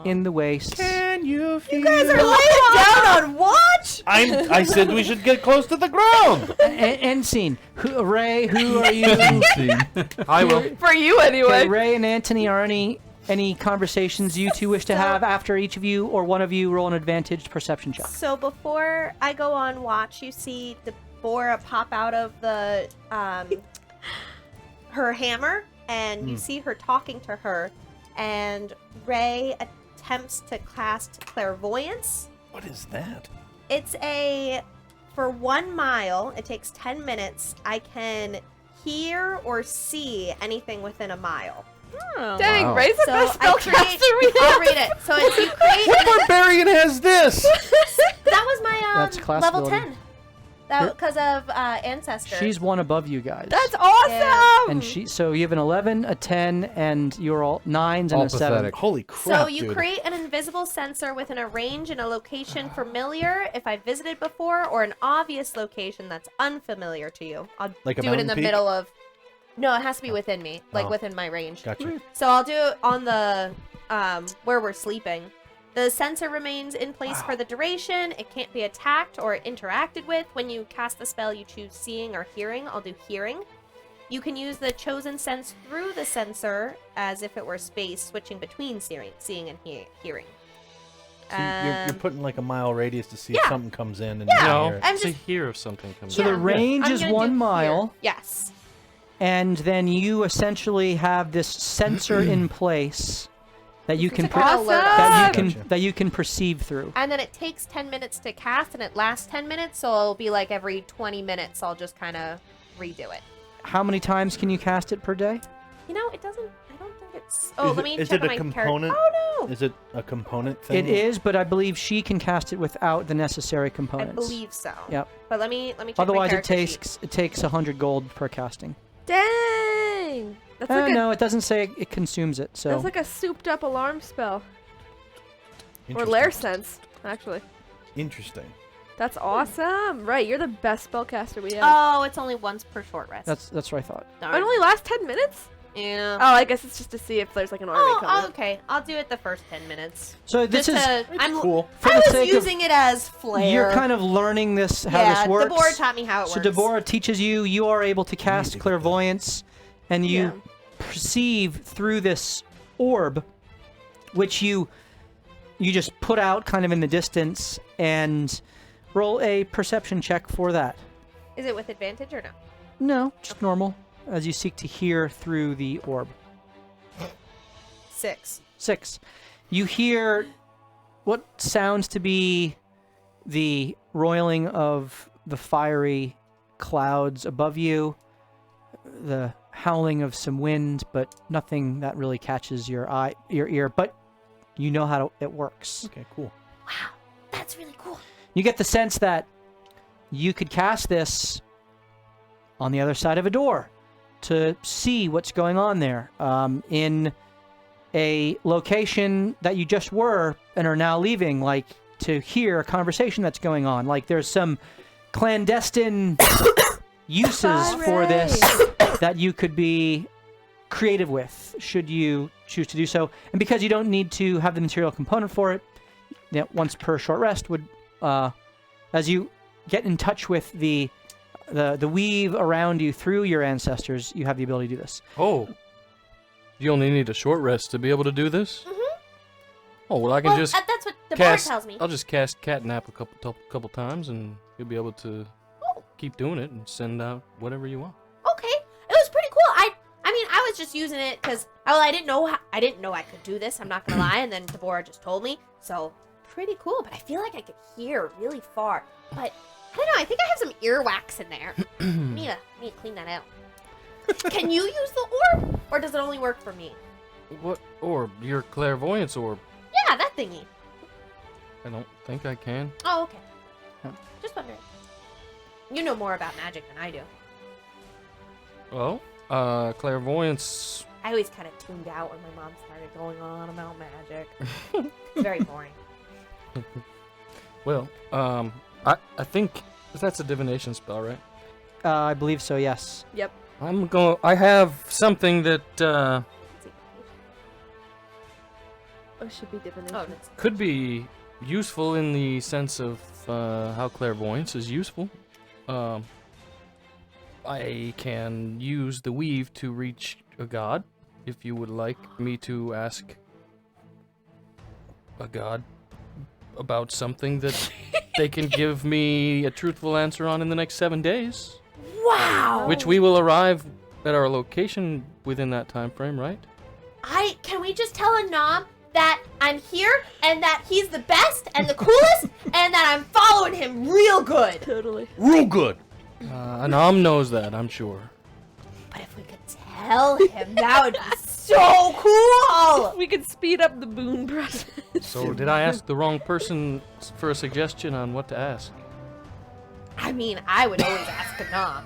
wastes. Can you feel? You guys are laying down on watch? I said we should get close to the ground. End scene. Ray, who are you? I will. For you anyway. Okay, Ray and Antony, are any conversations you two wish to have after each of you or one of you roll an advantaged perception check? So before I go on watch, you see Deborah pop out of the her hammer, and you see her talking to her, and Ray attempts to cast Clairvoyance. What is that? It's for 1 mile, it takes 10 minutes, I can hear or see anything within a mile. Oh. Dang, Wow. Ray's the So best I create. spellcaster we I'll have. read it. So it's you create. What barbarian has this? That was my That's class level ability. 10. That because of ancestor. She's one above you guys. That's awesome! and so you have an 11, a 10, and you're all 9s and All a 7. pathetic. Holy crap, So you dude. create an invisible sensor within a range in a location familiar if I visited before, or an obvious location that's unfamiliar to you. I'll Like a do it in mountain the peak? middle of. No, it has to be within me, like Oh. within my range. Gotcha. So I'll do it on the where we're sleeping. The sensor remains in place for the duration. It can't be attacked or interacted with. When you cast the spell, you choose seeing or hearing. I'll do hearing. You can use the chosen sense through the sensor as if it were space, switching between seeing and hearing. So you're putting like a mile radius to see if Yeah. something comes in and Yeah. you No, hear it. I'm to just- hear if something comes So in. the range I'm is gonna 1 do mile, hear. Yes. and then you essentially have this sensor in place that you can To kinda alert us. that you can perceive through. And then it takes 10 minutes to cast, and it lasts 10 minutes, so it'll be like every 20 minutes I'll just kind of redo it. How many times can you cast it per day? You know, it doesn't. I don't think it's. Oh, Is let it- me is check it on a my component? character. Oh no. Is it a component thing? It is, but I believe she can cast it without the necessary I components. believe so. Yep. But let me check my Otherwise, it character sheet. takes 100 gold per casting. Dang! That's like a No, it doesn't say it consumes it. So that's like a souped up alarm spell. Or Interesting. lair sense, actually. Interesting. That's awesome. Right, you're the best spellcaster we have. Oh, it's only once per short rest. that's what I thought. Darn. It only lasts 10 minutes? Yeah. Oh, I guess it's just to see if there's like an army coming. Oh, okay. I'll do it the first 10 minutes. So this Just is to, I'm Cool. for I the was sake of using it as flair. you're kind of learning this how yeah, this works. Deborah taught me how it So works. Deborah teaches you. You are able to cast Amazing. clairvoyance, and you Yeah. perceive through this orb, which you just put out kind of in the distance, and roll a perception check for that. Is it with advantage or no? No, just normal, as you seek to hear through the orb. 6. 6. You hear what sounds to be the roiling of the fiery clouds above you, the howling of some wind, but nothing that really catches your ear, but you know how it works. Okay, cool. Wow, that's really cool. You get the sense that you could cast this on the other side of a door to see what's going on there, in a location that you just were and are now leaving, like to hear a conversation that's going on. Like there's some clandestine uses for this that you could be creative with, should you choose to do so. And because you don't need to have the material component for it, once per short rest would, as you get in touch with the weave around you through your ancestors, you have the ability to do this. Oh. You only need a short rest to be able to do this? Mm-hmm. Oh, well, I can Well, just that's what Deborah cast. tells me. I'll just cast Catnap a couple times, and you'll be able to keep doing it and send out whatever you want. Okay, it was pretty cool. I mean, I was just using it because I didn't know I could do this. I'm not gonna lie, and then Deborah just told me, so pretty cool. But I feel like I could hear really far. But I don't know. I think I have some earwax in there. I need to clean that out. Can you use the orb, or does it only work for me? What orb? Your clairvoyance orb? Yeah, that thingy. I don't think I can. Oh, okay. Huh. Just wondering. You know more about magic than I do. Well, clairvoyance. I always kind of tuned out when my mom started going on about magic. It's very boring. Well, I think that's a divination spell, right? I believe so, yes. Yep. I have something that Oh, it should be divination. Oh, that's could be useful in the sense of how clairvoyance is useful. I can use the weave to reach a god. If you would like me to ask a god about something that they can give me a truthful answer on in the next 7 days, wow. which we will arrive at our location within that time frame, right? Can we just tell Anam that I'm here and that he's the best and the coolest and that I'm following him real good? Totally. Real good. Anam knows that, I'm sure. But if we could tell him, that would be so cool. We could speed up the boon process. So did I ask the wrong person for a suggestion on what to ask? I mean, I would always ask a nom.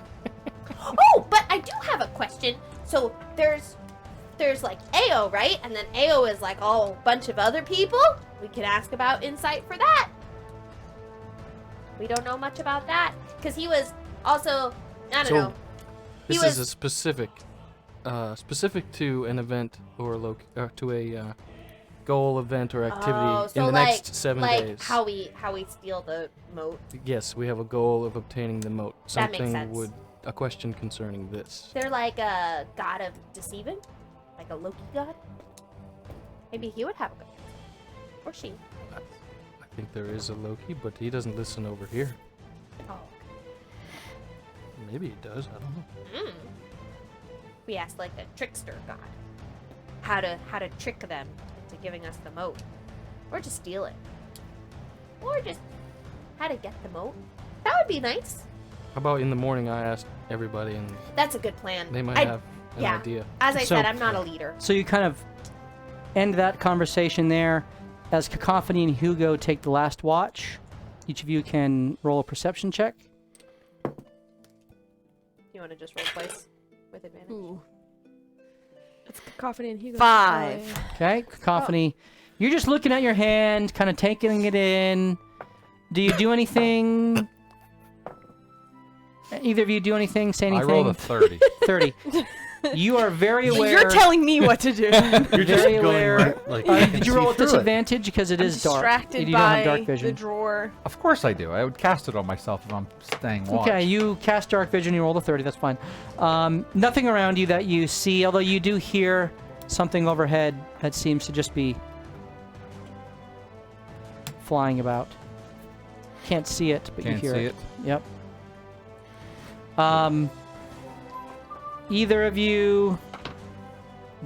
Oh, but I do have a question. So there's like AO, right? And then AO is like a bunch of other people. We could ask about insight for that. We don't know much about that because he was also, I don't know. This is a specific to an event or to a goal, event, or activity in the next 7 days. How we steal the mote. Yes, we have a goal of obtaining the mote. That makes sense. A question concerning this. They're like a god of deceiving, like a Loki god. Maybe he would have a good answer. Or she. I think there is a Loki, but he doesn't listen over here. Oh. Maybe he does. I don't know. We asked like a trickster god how to trick them into giving us the mote, or to steal it, or just how to get the mote. That would be nice. How about in the morning I asked everybody and That's a good plan. they might have an yeah. idea. As I So- said, I'm not a leader. So you kind of end that conversation there as Cacophony and Hugo take the last watch. Each of you can roll a perception check. You want to just roll twice with advantage? Ooh. It's Cacophony and Hugo. 5. Okay, Cacophony. You're just looking at your hand, kind of taking it in. Do you do anything? Either of you do anything? Say anything? I rolled a 30. 30. You are very aware. You're telling me what to do. You're just Very going aware. right, like, you can Did you see roll at through it. disadvantage because it is dark? Distracted You don't have by dark the vision. drawer. Of course I do. I would cast it on myself if I'm staying watch. Okay, you cast dark vision. You rolled a 30. That's fine. Nothing around you that you see, although you do hear something overhead that seems to just be flying about. Can't see it, but Can't you hear see it. Yep. Either of you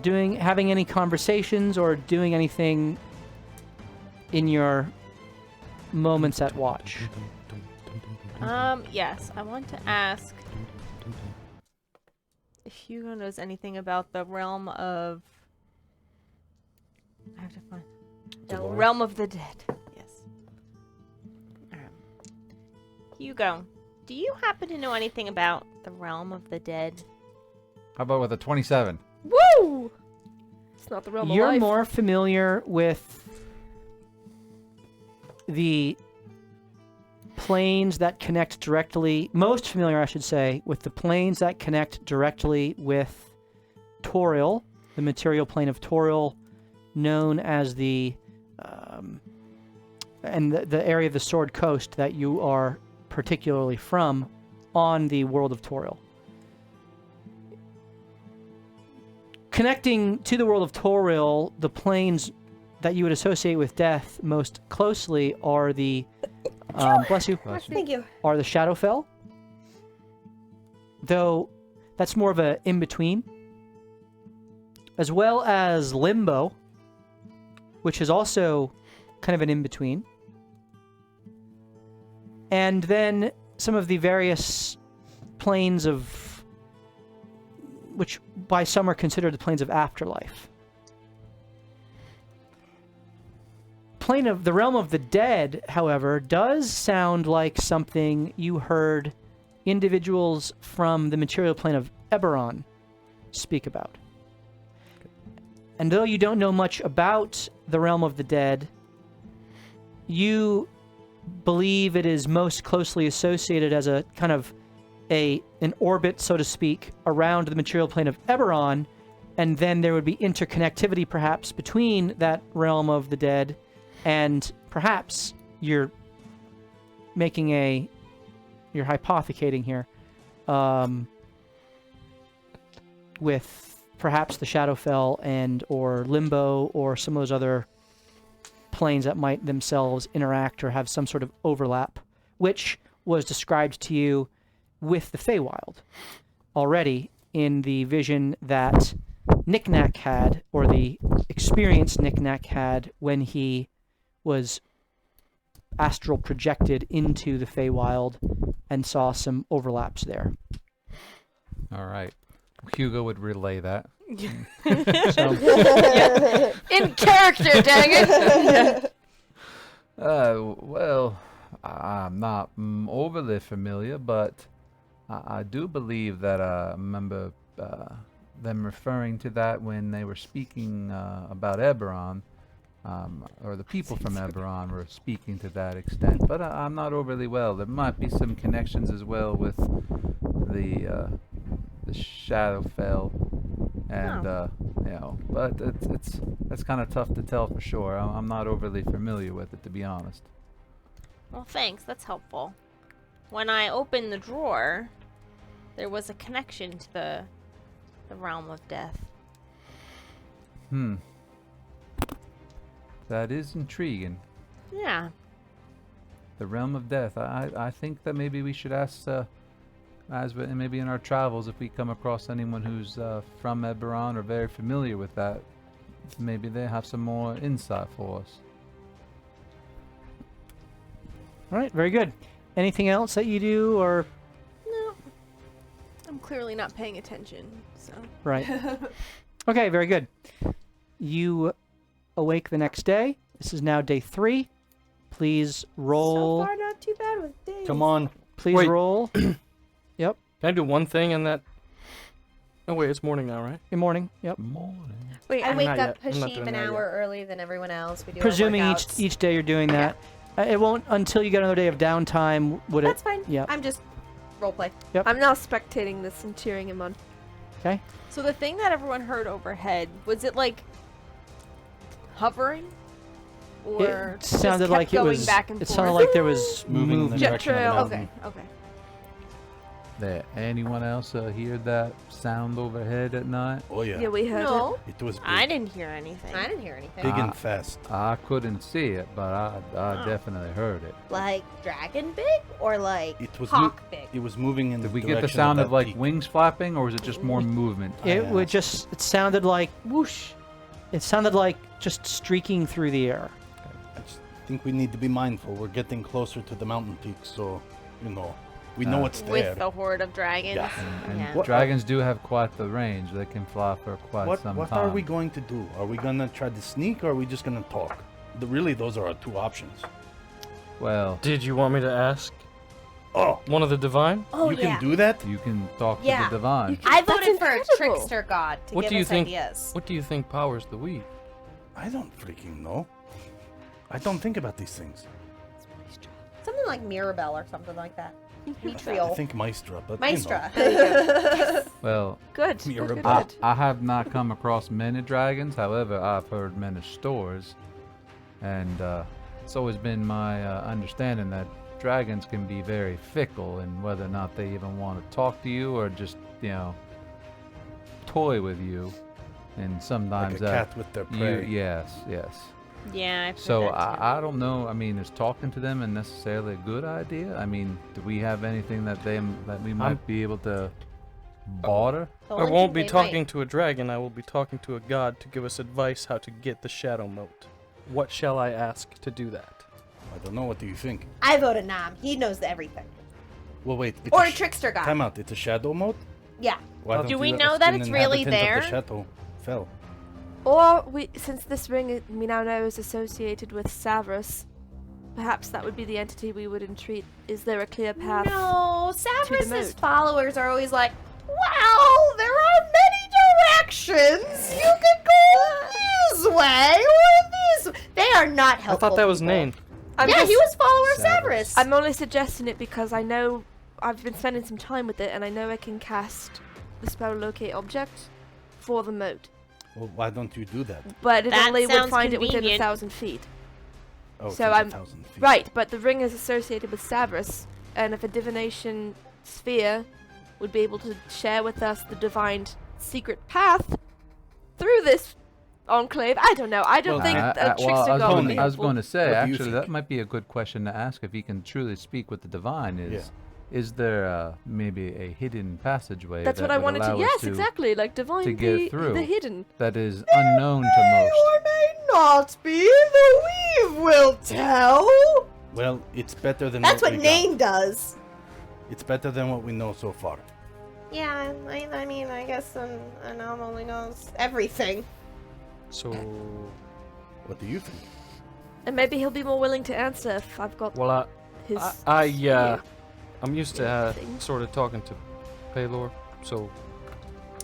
having any conversations or doing anything in your moments at watch? Yes, I want to ask if Hugo knows anything about the realm of. I have to find the realm of the dead. Yes. Hugo, do you happen to know anything about the realm of the dead? How about with a 27? Woo! It's not the realm of You're life. more familiar with the planes that connect directly, most familiar, I should say, with the planes that connect directly with Toriel, the material plane of Toriel, known as the area of the Sword Coast that you are particularly from on the world of Toriel. Connecting to the world of Toriel, the planes that you would associate with death most closely are the bless you, Thank you. are the Shadowfell. Though that's more of a in-between. As well as Limbo, which is also kind of an in-between. And then some of the various planes of, which by some are considered the planes of afterlife. Plane of the realm of the dead, however, does sound like something you heard individuals from the material plane of Eberron speak about. And though you don't know much about the realm of the dead, you believe it is most closely associated as a kind of an orbit, so to speak, around the material plane of Eberron, and then there would be interconnectivity perhaps between that realm of the dead and perhaps you're hypothecating here with perhaps the Shadowfell and or Limbo or some of those other planes that might themselves interact or have some sort of overlap, which was described to you with the Feywild already in the vision that Knick-Knack had, or the experience Knick-Knack had when he was astral projected into the Feywild and saw some overlaps there. All right. Hugo would relay that. In character, dang it! Well, I'm not overly familiar, but I do believe that I remember them referring to that when they were speaking about Eberron, or the people from Eberron were speaking to that extent. But I'm not overly well. There might be some connections as well with the Shadowfell, and you know, but that's kind of tough to tell for sure. I'm not overly familiar with it, to be honest. Well, thanks. That's helpful. When I opened the drawer, there was a connection to the realm of death. That is intriguing. Yeah. The realm of death. I think that maybe we should ask, maybe in our travels, if we come across anyone who's from Eberron or very familiar with that, maybe they have some more insight for us. All right, very good. Anything else that you do, or No. I'm clearly not paying attention, so. right? Okay, very good. You awake the next day. This is now day 3. Please roll. So far, not too bad with days. Come on. Please Wait. roll. Yep. Can I do one thing in that? Oh wait, it's morning now, right? Good morning. Yep. Morning. Wait, I I'm wake not up yet. I'm not Hashim doing an that yet. hour earlier than everyone else. We do our Presuming workouts. each day you're doing that. It won't until you get another day of downtime. Would it? That's fine. Yeah. I'm just roleplay. I'm now spectating this and cheering him on. Okay. So the thing that everyone heard overhead, was it like hovering? Or It just sounded kept like it going was. back and It forth? sounded like there was Moving in the movement. Jet direction of the trail. mountain. Okay, okay. There anyone else hear that sound overhead at night? Oh yeah. Yeah, we heard No, It was big, I didn't hear anything. I didn't hear anything. big Ah. and fast. I couldn't see it, but I Oh. definitely heard it. Like dragon big or like It was hawk big? It was moving in Did the we get the direction sound that of like peak. wings flapping, or was it just more movement? It I would asked. just. It sounded like whoosh. It sounded like just streaking through the air. I just think we need to be mindful. We're getting closer to the mountain peaks, so you know we know it's there. With the horde of dragons. Yeah. And Yeah. What- dragons do have quite the range. They can fly for quite What some what time. are we going to do? Are we gonna try to sneak, or are we just gonna talk? Really, those are our 2 options. Well, Did you want me to ask Oh, one of the divine? Oh you yeah. can do that? you can talk Yeah. to the divine. I That's voted for a incredible. trickster god to What give do you us think? ideas. What do you think powers the weave? I don't freaking know. I don't think about these things. Something like Mirabelle or something like that. I Mithril. think Maestra, but Maestra. Well, Good. You're Good, a good, I, good. I have not come across many dragons. However, I've heard many stories, and it's always been my understanding that dragons can be very fickle in whether or not they even want to talk to you or just, you know, toy with you. And like sometimes a cat with their prey. yes. Yeah, I've heard So that too. I don't know. I mean, is talking to them necessarily a good idea? I mean, do we have anything that we might be able to barter? The I only won't thing be they talking might- to a dragon. I will be talking to a god to give us advice how to get the shadow mote. What shall I ask to do that? I don't know. What do you think? I voted Nam. He knows everything. Well, wait. It's Or a trickster god. Time out. It's a shadow mode. Yeah. Why don't Do we you know ask that an it's really inhabitant of there? the chateau fell? Or since this ring we now know is associated with Savras, perhaps that would be the entity we would entreat. Is there a clear path? No, the Savras's moat. followers are always like, well, there are many directions. You could go this way or this. They are not I helpful. thought that was people. Nain. I'm Yeah, just- he was follower of Savras. Savras. I'm only suggesting it because I know I've been spending some time with it, and I know I can cast the spell Locate Object for the moat. Well, why don't you do that? But it That only would sounds find it within convenient. 1,000 feet. Oh, So it's I'm- 1,000 feet. Right, but the ring is associated with Savras, and if a divination sphere would be able to share with us the divine secret path through this enclave, I don't know. I don't Well, think I- a well, trickster I was god would going, be I was helpful. going to say, What do you actually, that think? might be a good question to ask if he can truly speak with the divine. Yeah. Is there maybe a hidden passageway That's that what I would wanted to. allow us Yes, to, exactly. Like divine, to get the through. hidden. that is unknown to most? Or may not be. The weave will tell. Well, it's better than That's what we got. Nain does. It's better than what we know so far. Yeah, I mean, I guess an anomaly knows everything. So, What do you think? And maybe he'll be more willing to answer if I've got well, his. I'm used to thing. sort of talking to Paylor, so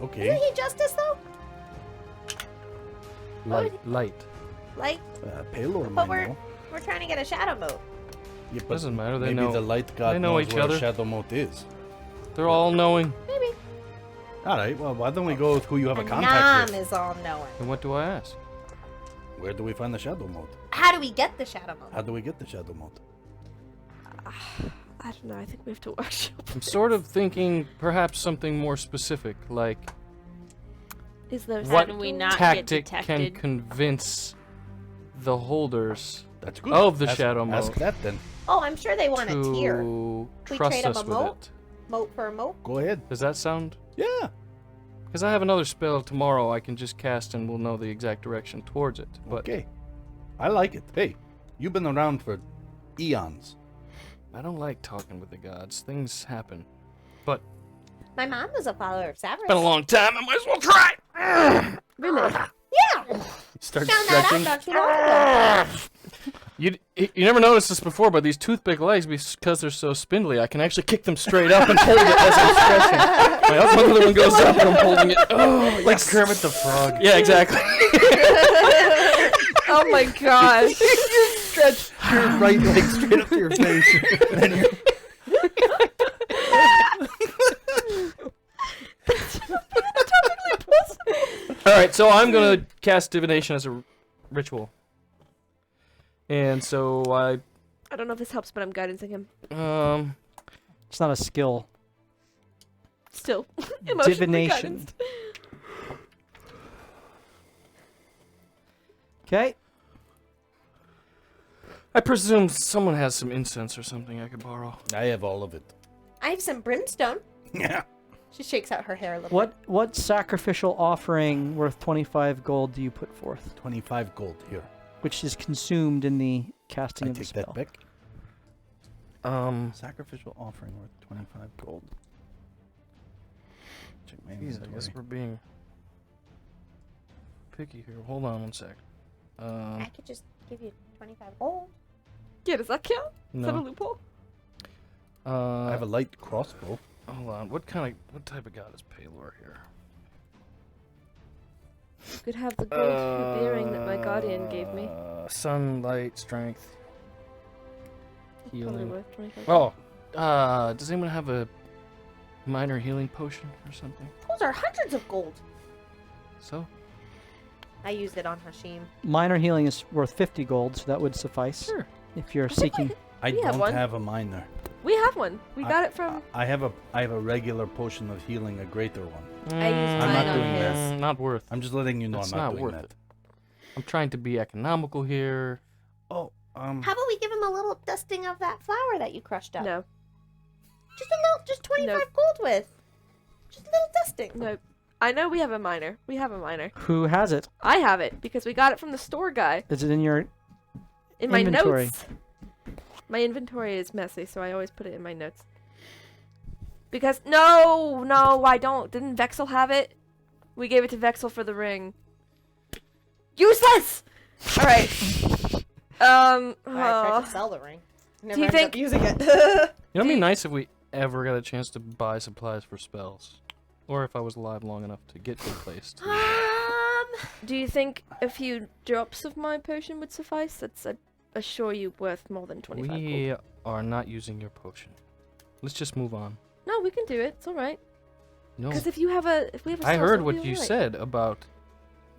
Okay. Isn't he justice though? light. Like, Paylor but might we're know. trying to get a shadow mote. Yeah, but Doesn't matter. They maybe know. the light god they know knows each where other. Shadow Mote is. They're all knowing. All right. Well, why don't we go with who you have a And contact Nam with? is all knowing. And what do I ask? Where do we find the Shadow Mote? How do we get the shadow mote? How do we get the Shadow Mote? I don't know. I think we have to workshop. I'm sort of thinking perhaps something more specific, like Is there what do we not get tactic can detected? convince the holders That's good. of the ask, Shadow Ask Mote that then. Oh, I'm sure they want a tier. to We trust trade 'em us a with mote? it? Mote for a mote? Go ahead. Does that sound? Yeah. Because I have another spell tomorrow I can just cast and we'll know the exact direction towards it. But Okay. I like it. Hey, you've been around for eons. I don't like talking with the gods. Things happen. My mom was a follower of Severus. Been a long time. I might as well try. really? Yeah! Start Found that stretching. out not too long ago. You never noticed this before, but these toothpick legs, because they're so spindly, I can actually kick them straight up and hold it as I'm stretching. My other one goes up and I'm holding it. Oh, Like Kermit the Frog. yeah, exactly. Oh my gosh. Stretch your right leg straight up to your face. And then you're... All right, so I'm gonna cast divination as a ritual, and so I don't know if this helps, but I'm guidancing him. It's not a skill. Still. Emotionally Divination. guidanced. Okay. I presume someone has some incense or something I could borrow. I have all of it. I have some brimstone. Yeah. She shakes out her hair a little What sacrificial offering worth 25 gold do you put forth, 25 gold here. which is consumed in the casting I of the take spell? that back. Sacrificial offering worth 25 gold. Check my Jeez, I guess inventory. we're being picky here. Hold on one sec. I could just give you 25 gold. Yeah, does that count? Is that a No. loophole? I have a light crossbow. Hold on. What type of god is Paylor here? You could have the gold earring that my guardian gave me. Sunlight, strength, Probably healing. worth 25. Oh, does anyone have a minor healing potion or something? Those are hundreds of gold. So, I used it on Hashim. Minor healing is worth 50 gold, so that would suffice sure. if you're seeking. I We have don't one. have a minor. We have one. We got it from. I have a regular potion of healing, a greater one. I used I'm mine not on doing his. that. Not worth. I'm just letting you know It's I'm not not doing worth that. it. I'm trying to be economical here. Oh, How about we give him a little dusting of that flower that you crushed up? No. Just 25 Nope. gold with. Just a little dusting. No. I know we have a minor. We have a minor. Who has it? I have it because we got it from the store guy. Is it in your In my Inventory. notes. My inventory is messy, so I always put it in my notes. Because no, I don't. Didn't Vexel have it? We gave it to Vexel for the ring. Useless. All right. I tried to sell the ring. Never you ended think- up using it. You know, it'd be nice if we ever got a chance to buy supplies for spells, or if I was alive long enough to get good placed. Do you think a few drops of my potion would suffice? That's, I assure you, worth more than 25 gold. We are not using your potion. Let's just move on. No, we can do it. It's all right. No, Because if we have a I spell, heard it'll what be you all right. said about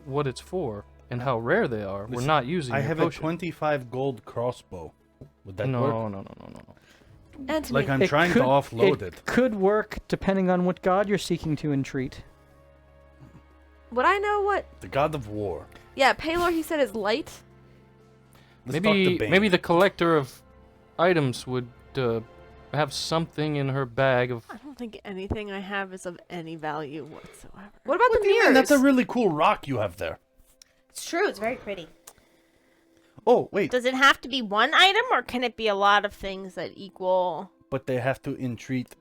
what it's for and how rare they are. We're Listen, not using I your have potion. a 25 gold crossbow. Would that no, work? no. Antony, Like I'm It trying could- to offload it. Could work depending on what god you're seeking to entreat. would I know what? The god of war. Yeah, Paylor, he said is light. Let's talk to Bane. Maybe the collector of items would have something in her bag of. I don't think anything I have is of any value whatsoever. What about What the do you mirrors? mean? That's a really cool rock you have there. It's true. It's very pretty. Oh, wait. Does it have to be one item, or can it be a lot of things that equal? But they have to entreat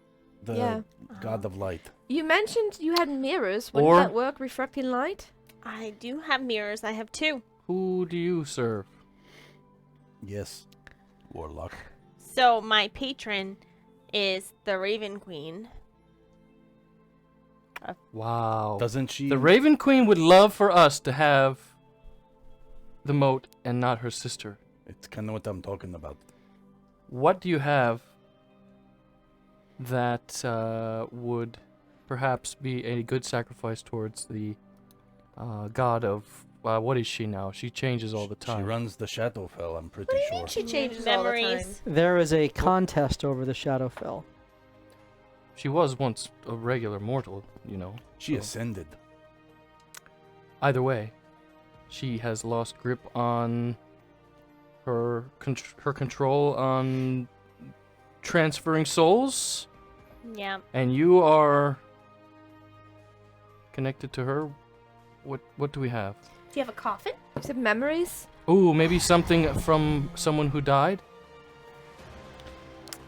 the Yeah. god of light. You mentioned you had mirrors. Wouldn't Or- that work, refracting light? I do have mirrors. I have 2. Who do you serve? Yes. Warlock. So my patron is the Raven Queen. Wow. Doesn't she? The Raven Queen would love for us to have the mote and not her sister. It's kind of what I'm talking about. What do you have that would perhaps be a good sacrifice towards the god of... what is she now? She changes all the time. She runs the Shadowfell, I'm pretty sure. She changes all the time. Memories. There is a contest over the Shadowfell. She was once a regular mortal, you know. She so- ascended. Either way, she has lost grip on her control on transferring souls, Yeah. and you are connected to her. What do we have? Do you have a coffin? You said memories? Ooh, maybe something from someone who died?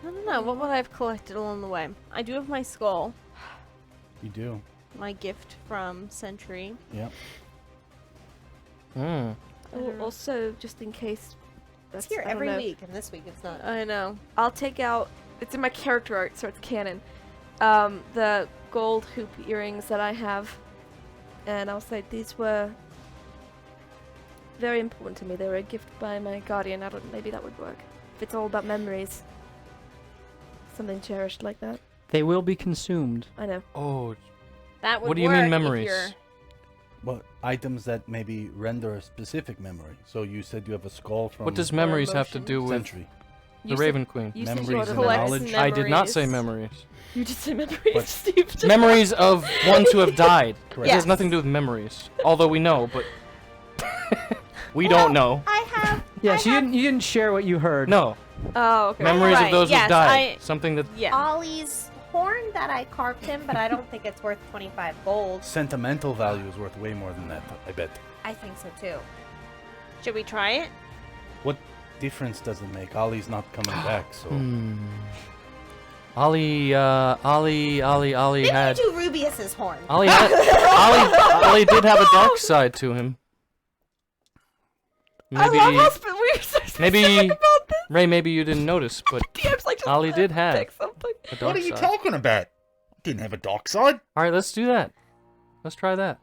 I don't know. What would I have collected along the way? I do have my skull. You do. My gift from Century. Yep. Hmm. Oh, also, just in case. It's here I don't every know. week, and this week it's not. I know. I'll take out. It's in my character art, so it's canon. The gold hoop earrings that I have, and I'll say these were very important to me. They were a gift by my guardian. I don't. Maybe that would work. If it's all about memories, something cherished like that. They will be consumed. I know. Oh, That would what do you mean work if memories? you're- Well, items that maybe render a specific memory. So you said you have a skull from what does memories have to do with Century. the You said- Raven Queen? You said you Memories had a and Collects knowledge. I did not say memories. memories. You just said memories, But- Steve. Memories of ones who have died. Correct. It has Yes. nothing to do with memories. Although we know, but we don't know. I have. Yes, you didn't share what you heard. No. Oh, okay. Memories Right, of those yes, who died. I- Something that Yeah. Ollie's horn that I carved him, but I don't think it's worth 25 gold. Sentimental value is worth way more than that, I bet. I think so too. Should we try it? What difference does it make? Ollie's not coming back, so... Ollie Maybe had you do Rubius's horn. Ollie did have a dark side to him. I Maybe love how we're so maybe- specific about this. Ray, maybe you didn't notice, but DM's like just Ollie did have pick something. a dark side. talking about? Didn't have a dark side. All right, let's do that. Let's try that.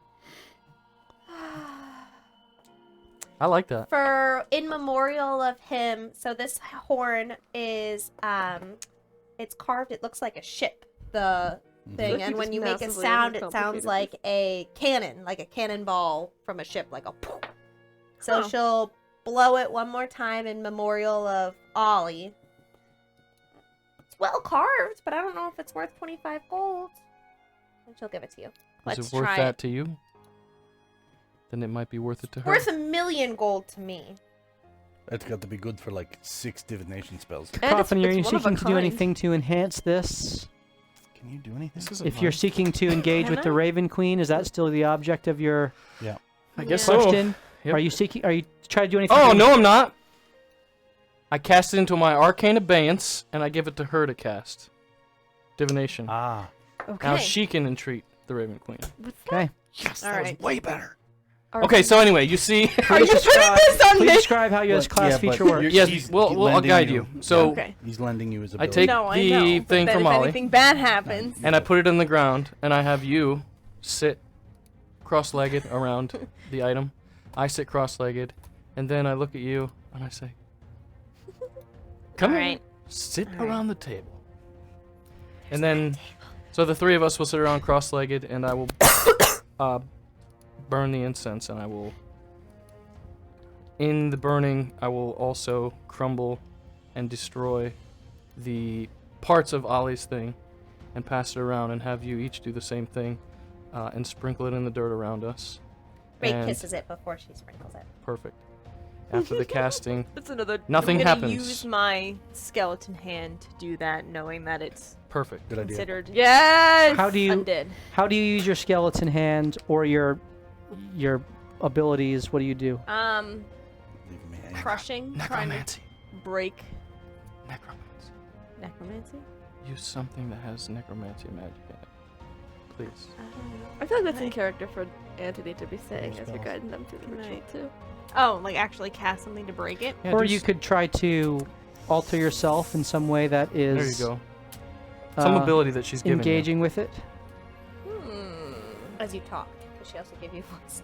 I like that. For in memorial of him, so this horn is it's carved, it looks like a ship, the thing, Like and you when just you make a massively sound, it sounds overcomplicated like a cannon, like a cannonball from a ship, like a poof. So Huh. she'll blow it one more time in memorial of Ollie. It's well carved, but I don't know if it's worth 25 gold. And she'll give it to you. Is Let's it worth try that it. to you? Then it might be worth it to her. Worth 1,000,000 gold to me. That's got to be good for like 6 divination spells. Cacophony, are you it's one of a seeking to do kind. anything to enhance this? Can you do anything? This isn't If you're mine. seeking to engage with the Raven Queen, is that still the object of your I guess so. question? Yep. Are you seeking? Are you trying to do anything? Oh to- no, I'm not. I cast it into my arcane abeyance, and I give it to her to cast. Divination. Ah. Okay. Now she can entreat the Raven Queen. What's Okay. Yes, All that right. was way better. that? Okay, so anyway, you see. Are you putting this on Please me? describe how your class feature works. Yes, he's well, I'll lending guide you. So Okay. He's lending you his I ability. take No, I the know. But thing then from if Ollie, anything bad happens, and I put it on the ground, and I have you sit cross-legged around the item. I sit cross-legged, and then I look at you, and I say, "Come All here, right. sit around the table." And then, so the three of us will sit around cross-legged, and I will burn the incense, and I will. In the burning, I will also crumble and destroy the parts of Ollie's thing and pass it around and have you each do the same thing and sprinkle it in the dirt around us. Ray And- kisses it before she sprinkles it. Perfect. After the casting, That's another. nothing I'm gonna happens. use my skeleton hand to do that, knowing that it's Perfect. Good idea. considered Yes. How do you undead. how do you use your skeleton hand or your abilities? What do you do? Leave me hanging. Crushing, trying to Necromancy. break Necromancy. necromancy. Use something that has necromancy magic in it. please. I feel like that's in character for Antony to be saying as you're guiding them through the Can ritual I- too. Oh, like actually cast something to break it? Yeah, or do you s- could try to alter yourself in some way that is. There you go. Some ability that she's giving you. Engaging with it. As you talk, because she also gave you voice.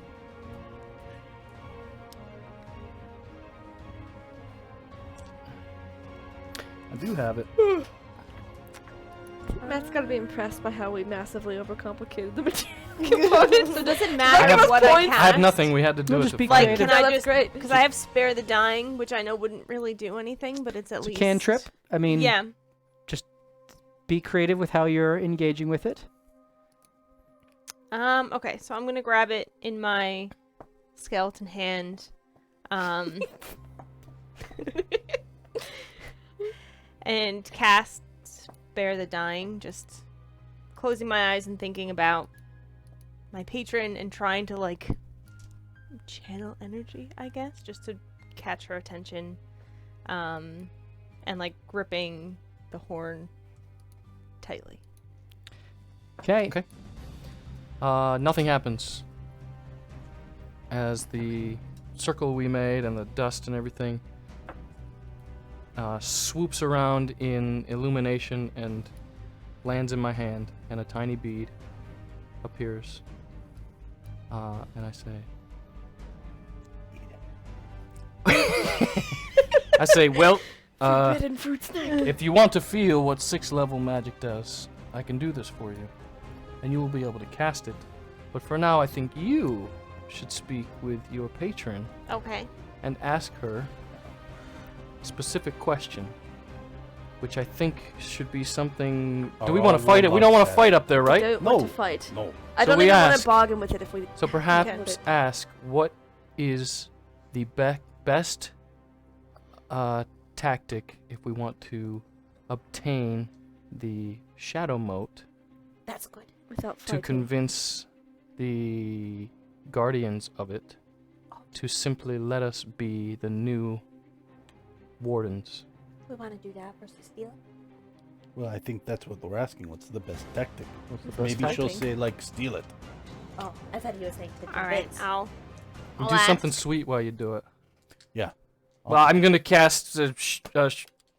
I do have it. Matt's gotta be impressed by how we massively overcomplicated the material components. So does it I matter have- what I points. cast? I had nothing. We had to do No, it. just to be find Like, it. creative. can I that's just... great. Because I have Spare the Dying, which I know wouldn't really do anything, but it's at It's least... a cantrip. I mean, Yeah. be creative with how you're engaging with it. Okay, so I'm gonna grab it in my skeleton hand. And cast Spare the Dying, just closing my eyes and thinking about my patron and trying to, like, channel energy, I guess, just to catch her attention. And, like, gripping the horn tightly. Okay. Okay. Nothing happens. As the circle we made and the dust and everything swoops around in illumination and lands in my hand, and a tiny bead appears. And I say, well, Forbidden fruit snack. if you want to feel what 6th level magic does, I can do this for you. And you will be able to cast it. But for now, I think you should speak with your patron Okay. and ask her a specific question. Which I think should be something... Do we Oh, want to I fight it? will We don't not want to say. fight up there, I right? don't No. want to fight. No. I So don't we even want ask- to bargain with it if we. So perhaps it. ask, what is the best tactic if we want to obtain the shadow mote That's good. Without to fighting. convince the guardians of it to simply let us be the new wardens. We want to do that versus steal. Well, I think that's what we're asking. What's the best tactic? What's the best Maybe she'll tactic? say, like, steal it. Oh, I thought he was saying to All right, convince. I'll Do ask. something sweet while you do it. Yeah. Well, I'm gonna cast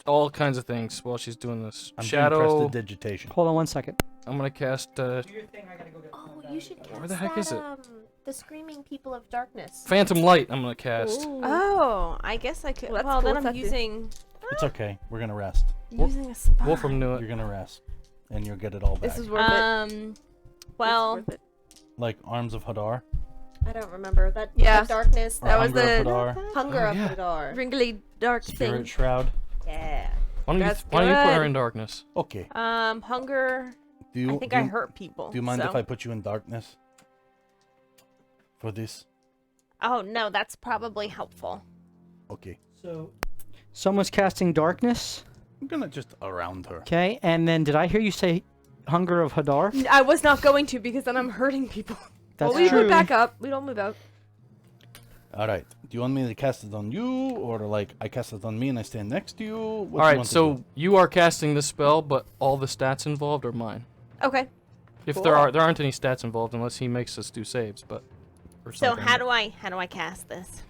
all kinds of things while she's doing this. I'm Shadow. doing prestidigitation. Hold on one second. I'm gonna cast Oh, you should cast Where the heck that, is it? The Screaming People of Darkness. Phantom Light. I'm gonna cast. Ooh. Oh, I guess I could. Well, that's Well, cool. then What's I'm that do? using It's okay. We're gonna rest. using a spell. Wolfram knew You're it. gonna rest, and you'll get it all back. This is worth it. Well, It's worth it. Like Arms of Hadar. I don't remember that. Yeah. The darkness. Or That was Hunger of the- Hadar. Hunger Oh, of yeah. Hadar. Wrinkly dark Spirit thing. Shroud. Yeah. Why don't That's you put her good. in darkness? Okay. hunger. Do you? I think do I you- hurt people. Do you mind if so- I put you in darkness? For this? Oh no, that's probably helpful. Okay. So, someone's casting darkness. I'm gonna just around her. Okay, and then did I hear you say Hunger of Hadar? I was not going to because then I'm hurting people. That's Well, we true. move back up. We don't move out. All right. Do you want me to cast it on you, or like I cast it on me and I stand next to you? What do you All right, want to so do? you are casting this spell, but all the stats involved are mine. Okay. If there aren't any stats involved, unless he makes us do saves, but. Or So something. how do I cast this?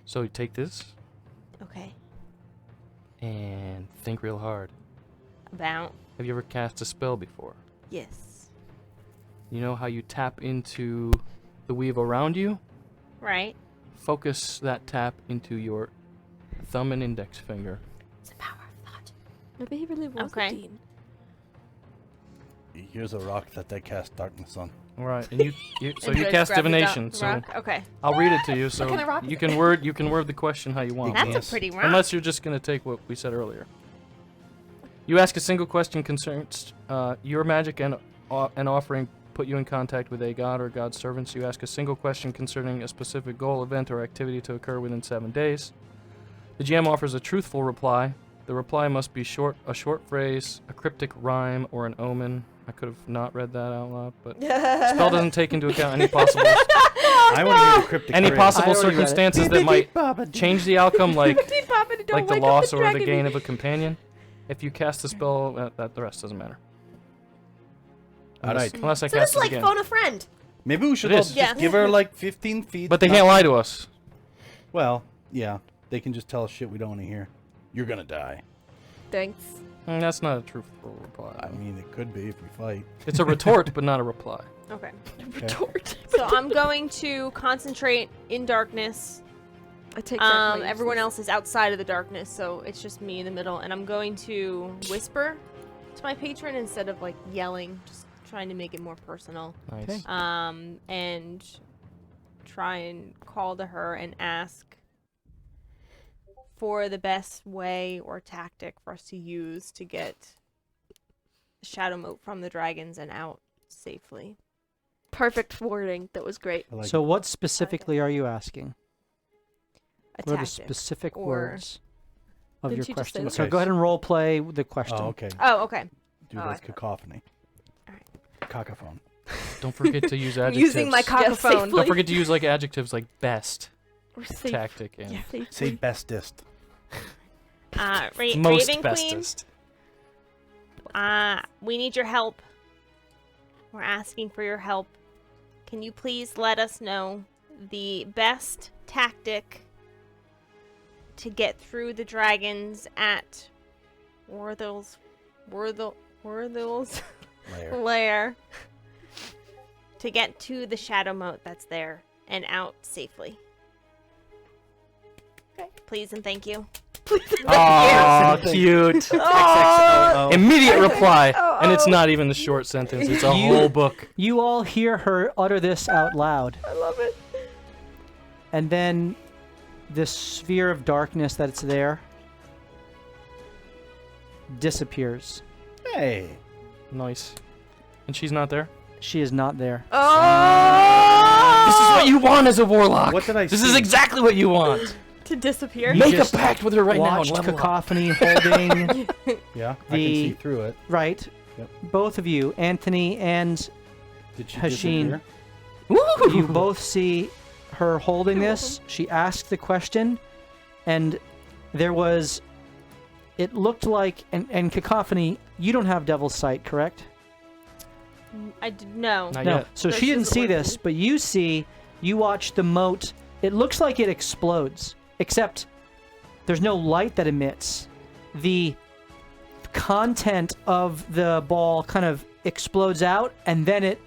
So you take this Okay. and think real hard. About Have you ever cast a spell before? yes. You know how you tap into the weave around you? Right. Focus that tap into your thumb and index finger. It's the power of thought. Maybe he really was Okay. a dean. Here's a rock that I cast darkness on. All right, and you so And you just cast grab the divination. the So rock? Okay. I'll read it to you. So kind of rock is you it? can word the question how you want. That's Yes. a pretty rock. Unless you're just going to take what we said earlier. You ask a single question concerns your magic and an offering put you in contact with a god or god's servants. You ask a single question concerning a specific goal, event, or activity to occur within 7 days. The GM offers a truthful reply. The reply must be a short phrase, a cryptic rhyme, or an omen. I could have not read that out loud, but the spell doesn't take into account any possible I want to hear the cryptic any phrase. possible I already read it. circumstances that might change the outcome, like the loss or the gain of a companion. If you cast the spell, the rest doesn't matter. All right. Unless I So this cast is it like again. phone a friend. Maybe we should It all is. just Yeah. give her like 15 feet. But they can't lie to us. Well, yeah. They can just tell us shit we don't want to hear. You're gonna die. Thanks. That's not a truthful reply. I mean, it could be if we fight. It's a retort, but not a reply. Okay. Retort. So I'm going to concentrate in darkness. I take that. Everyone else is outside of the darkness, so it's just me in the middle, and I'm going to whisper to my patron instead of like yelling, just trying to make it more personal. Nice. And try and call to her and ask for the best way or tactic for us to use to get the shadow mote from the dragons and out safely. Perfect wording. That was great. I like So it. what specifically are you asking? A What are the tactic. specific or- words of Didn't your you just say question? that? So Okay, go ahead and role play the question. Oh, okay. Oh, okay. Do Oh, it I as thought- cacophony. Alright. Cacophone. Don't forget to use I'm adjectives. using my Yes, cacophone. safely. Don't forget to use like adjectives like best, Or safe. tactic, and Yeah. Say Safely. bestest. most Raven bestest. Queen, we need your help. We're asking for your help. Can you please let us know the best tactic to get through the dragons at Worthel's Layer. lair to get to the shadow mote that's there and out safely? Okay. Please and thank you. Aw, cute. Oh. Immediate reply, and it's not even the short sentence. It's a You- whole book. You all hear her utter this out loud. I love it. And then this sphere of darkness that's there disappears. Hey. Nice. And she's not there. She is not there. Oh! This is what you want as a warlock. What did I This see? is exactly what you want. To disappear? You Make a just pact with her right now and watched level up. Cacophony holding Yeah, I can The- see through it. right. Yep. Both of you, Antony and Did she Hasheen. disappear? you both see her holding this. She asked the question, and there was. It looked like, and Cacophony, you don't have Devil's Sight, correct? I did no. Not No. yet. So No, she she didn't doesn't see work this, but you watch the mote. It looks like it explodes, except there's no light that emits. The content of the ball kind of explodes out, and then it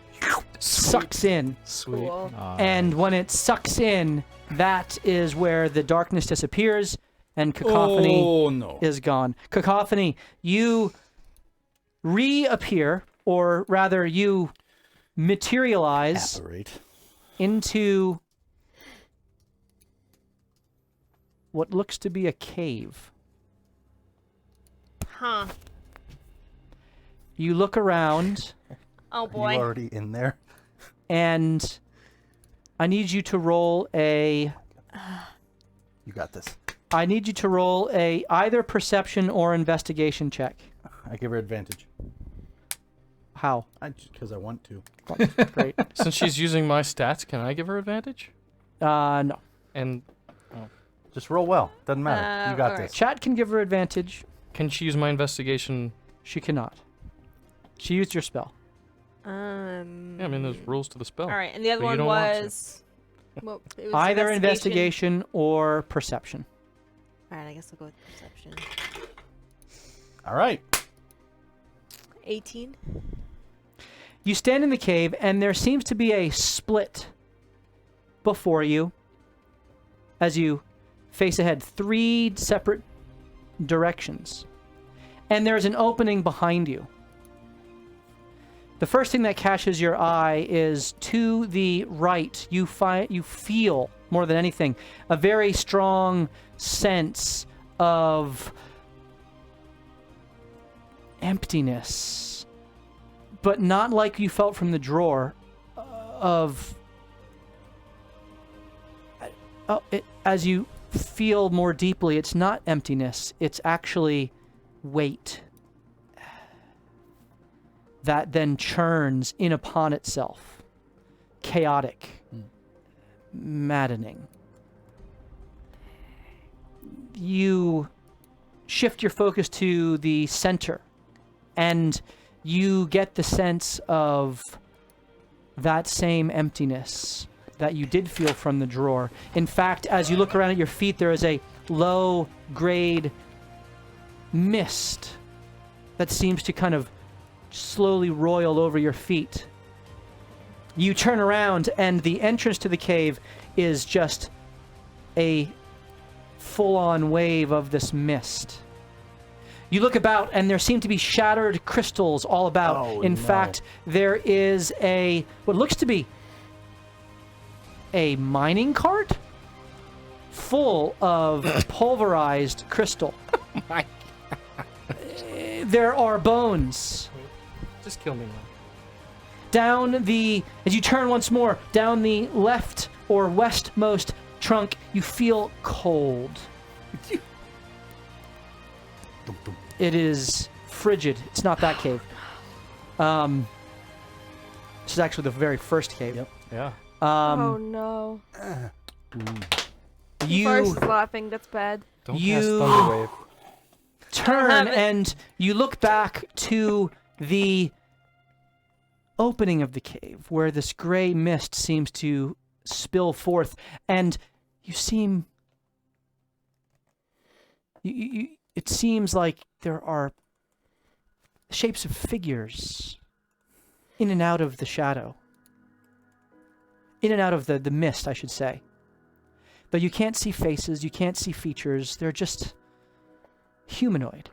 sucks in. Sweet. Cool. And when it sucks in, that is where the darkness disappears, and Cacophony Oh no. is gone. Cacophony, you reappear, or rather, you materialize Apparate. into what looks to be a cave. Huh. You look around, Oh Are boy. you already in there? and I need you to roll a. You got this. I need you to roll a either perception or investigation check. I give her advantage. How? Because I want to. Great. Since she's using my stats, can I give her advantage? No. And Just roll well. Doesn't matter. You got alright. this. Chat can give her advantage. can she use my investigation? She cannot. She used your spell. Yeah, I mean, there's rules to the spell. All right, and the other But you one don't want to. was. Well, it was Either investigation or perception. All right, I guess I'll go with perception. All right. 18. You stand in the cave, and there seems to be a split before you as you face ahead, 3 separate directions. And there's an opening behind you. The first thing that catches your eye is to the right. You feel, more than anything, a very strong sense of emptiness, but not like you felt from the drawer as you feel more deeply, it's not emptiness, it's actually weight that then churns in upon itself. Chaotic. Maddening. You shift your focus to the center, and you get the sense of that same emptiness that you did feel from the drawer. In fact, as you look around at your feet, there is a low-grade mist that seems to kind of slowly roil over your feet. You turn around, and the entrance to the cave is just a full-on wave of this mist. You look about, and there seem to be shattered crystals all about. Oh, In no. fact, there is what looks to be a mining cart full of pulverized crystal. Oh my. There are bones. Just kill me now. As you turn once more, down the left or westmost trunk, you feel cold. It is frigid. It's not that cave. This is actually the very first cave. Yep. Yeah. Oh no. You Forrest is laughing. That's bad. Don't You- cast Thunderwave. turn and you look back to the opening of the cave where this gray mist seems to spill forth, and you seem it seems like there are shapes of figures in and out of the shadow, in and out of the mist, I should say. But you can't see faces, you can't see features, they're just humanoid.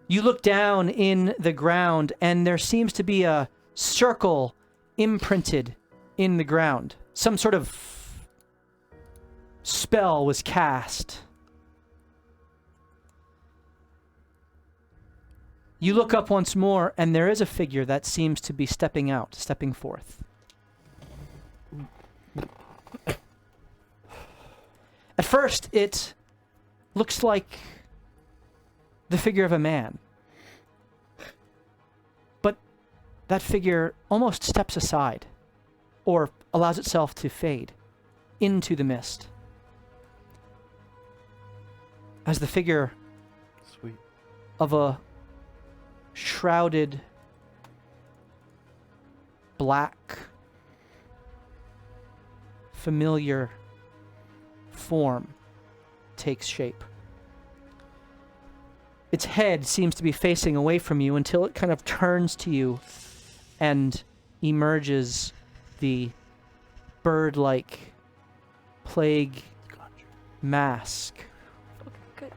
You look down in the ground, and there seems to be a circle imprinted in the ground. Some sort of spell was cast. You look up once more, and there is a figure that seems to be stepping forth. At first, it looks like the figure of a man. But that figure almost steps aside, or allows itself to fade into the mist. As the figure Sweet. of a shrouded black familiar form takes shape. Its head seems to be facing away from you until it kind of turns to you and emerges the bird-like plague mask. Good.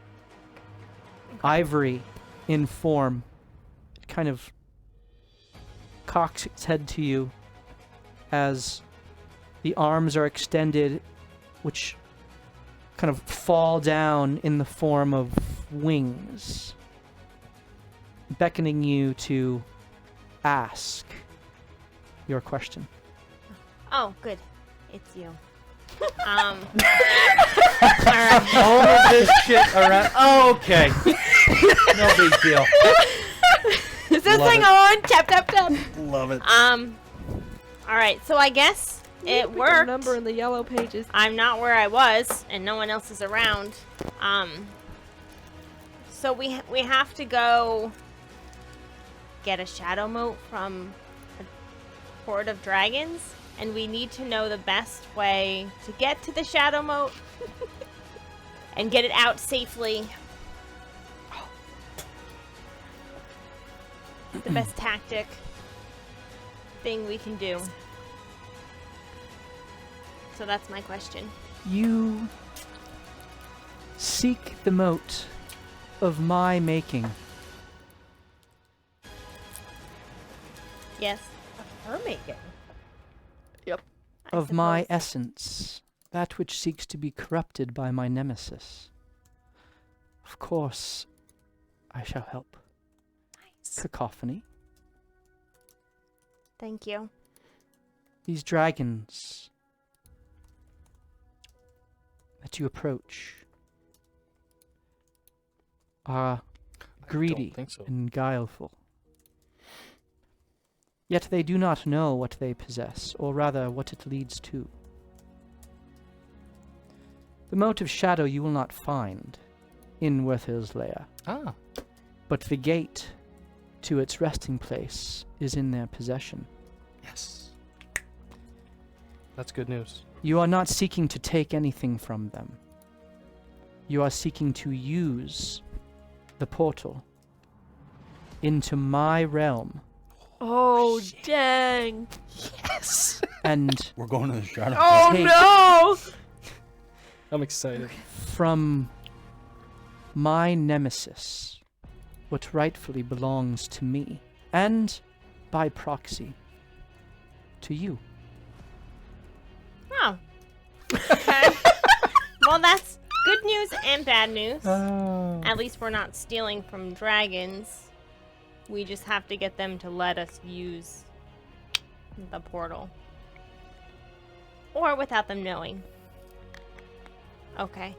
Ivory in form. It kind of cocks its head to you as the arms are extended, which kind of fall down in the form of wings, beckoning you to ask your question. Oh, good. It's you. All of this shit around. Oh, okay. No big deal. Is this Love thing it. on? Tap, tap, tap. Love it. Alright, so I guess it Pick a worked. number in the yellow pages. I'm not where I was, and no one else is around. So we have to go get a shadow mote from a horde of dragons, and we need to know the best way to get to the shadow mote and get it out safely. The best tactic thing we can do. So that's my question. You seek the mote of my making. Yes. Her making. I Of my suppose. essence, that which seeks to be corrupted by my nemesis. Of course, I shall help. Nice. Cacophony. Thank you. These dragons that you approach are greedy think so. and guileful. Yet they do not know what they possess, or rather what it leads to. The mote of shadow you will not find in Werther's lair. Ah. but the gate to its resting place is in their possession. Yes. That's good news. You are not seeking to take anything from them. You are seeking to use the portal into my realm. Oh, dang. Yes. And We're going to the shadow. Oh, Take- no! I'm excited. from my nemesis what rightfully belongs to me, and by proxy to you. Oh. Okay. Well, that's good news and bad news. At least we're not stealing from dragons. We just have to get them to let us use the portal. Or without them knowing. Okay.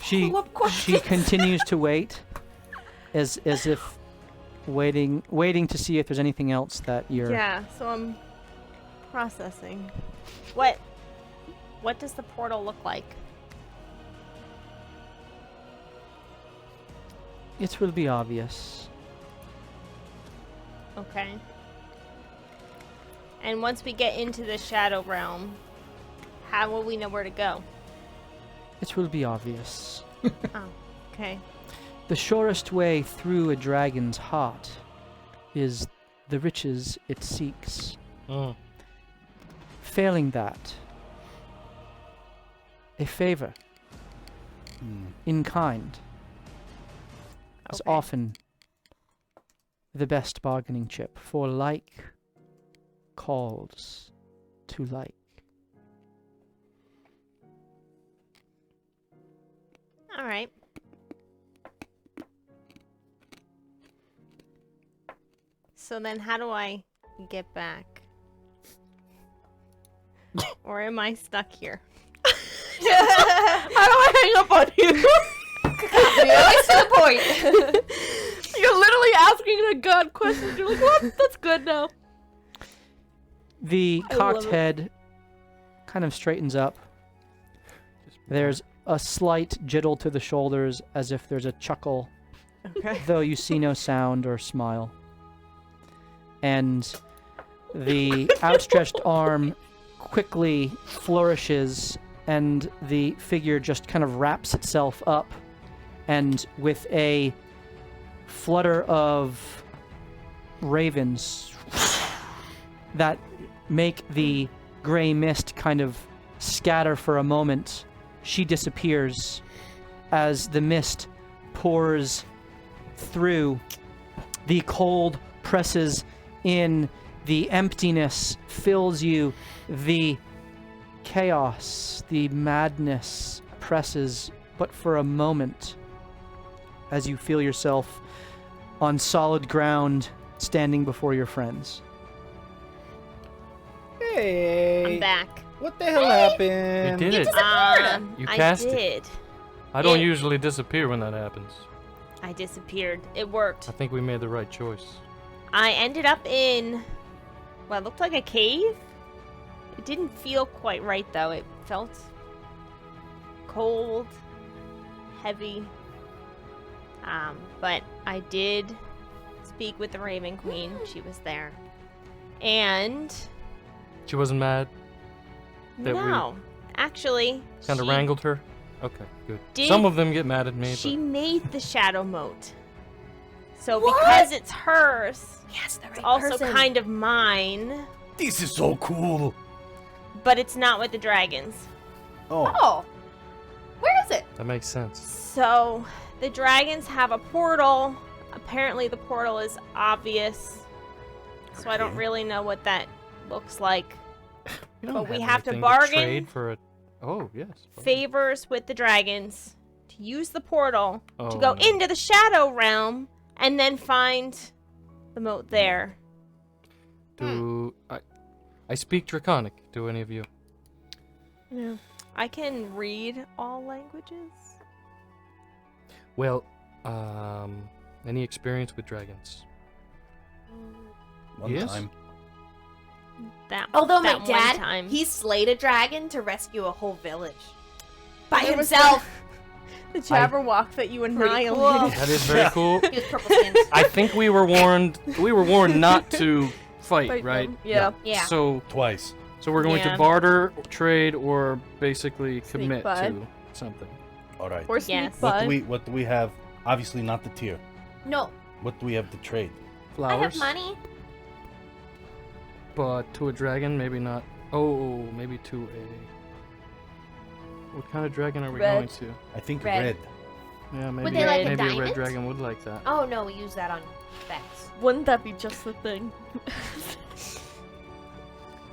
She Follow-up questions. she continues to wait, as if waiting to see if there's anything else that you're. Yeah, so I'm processing. What does the portal look like? It will be obvious. Okay. And once we get into the shadow realm, how will we know where to go? It will be obvious. Oh, okay. The surest way through a dragon's heart is the riches it seeks. Mm. Failing that, a favor in kind is Okay. often the best bargaining chip, for like calls to like. All right. So then how do I get back? Or am I stuck here? How do I hang up on you? That's the point. You're literally asking a god question. You're like, what? That's good now. The I cocked love it. head kind of straightens up. There's a slight jittle to the shoulders as if there's a chuckle, Okay. though you see no sound or smile. And the outstretched arm quickly flourishes, and the figure just kind of wraps itself up, and with a flutter of ravens that make the gray mist kind of scatter for a moment, she disappears as the mist pours through. The cold presses in, the emptiness fills you, the chaos, the madness presses, but for a moment, as you feel yourself on solid ground, standing before your friends. Hey. I'm back. What the hell happened? You did it. You I cast it. did. I don't It- usually disappear when that happens. I disappeared. It worked. I think we made the right choice. I ended up in what looked like a cave. It didn't feel quite right though. It felt cold, heavy. But I did speak with the Raven Queen. She was there. And She wasn't mad. That we no, actually, kind of she wrangled her. Okay, good. did- Some of them get mad at me, She but made the shadow mote. So because it's hers, Yes, the right it's also person. kind of mine, This is so cool. but it's not with the dragons. Oh, Oh, where is it? that makes sense. So the dragons have a portal. Apparently the portal is obvious. So I don't Okay. really know what that looks like. You don't But we have to anything bargain. trade for a. Oh yes. bargain. Favors with the dragons to use the portal to Oh, go no. into the shadow realm and then find the moat there. Do I speak Draconic? Do any of you? No. I can read all languages. Well, any experience with dragons? one Yes? time. Although my that one dad, time. he slayed a dragon to rescue a whole village by There was himself. The Jabberwock that you annihilated. cool. That is very cool. He was purple skinned. I think we were warned. We were warned not to fight, Fight right? them. Yeah. Yeah. So Twice. we're going Yeah. to barter, trade, or basically commit by. to something. All right. Or sneak Yes. What by. what do we have? Obviously not the tier. No, What do we have to trade? Flowers. I have money. But to a dragon, maybe not. Oh, maybe to a. What kind of dragon are we Red. going to? I think Red. red. Yeah, maybe, Would they like a maybe a red diamond? dragon would like that. Oh no, we use that on specs. Wouldn't that be just the thing?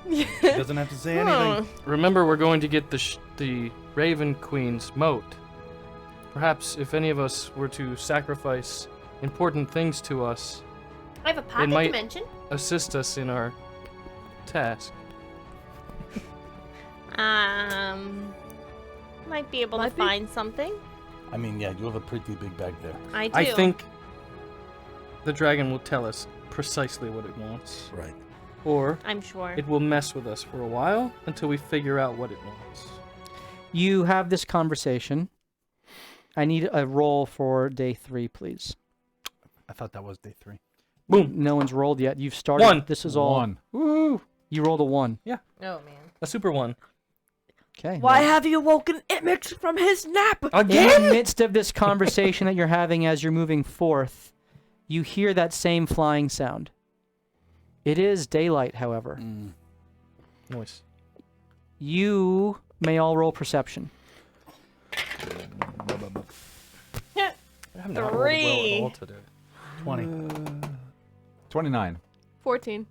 He doesn't have to say anything. Remember, we're going to get the Raven Queen's mote. Perhaps if any of us were to sacrifice important things to us, I have a pocket might- dimension. assist us in our task. Might be able Might to be. find something. I mean, yeah, you have a pretty big bag there. I do. I think the dragon will tell us precisely what it wants. Right. Or I'm sure. it will mess with us for a while until we figure out what it wants. You have this conversation. I need a roll for day 3, please. I thought that was day 3. Boom. No one's rolled yet. You've started. One. This is all. One. Woo! You rolled a 1. Oh man. A super one. Okay. Why have you woken Image from his nap? In the midst of this conversation that you're having as you're moving forth, you hear that same flying sound. It is daylight, however. Nice. You may all roll perception. I have not rolled well at all today. 20. 29. 14.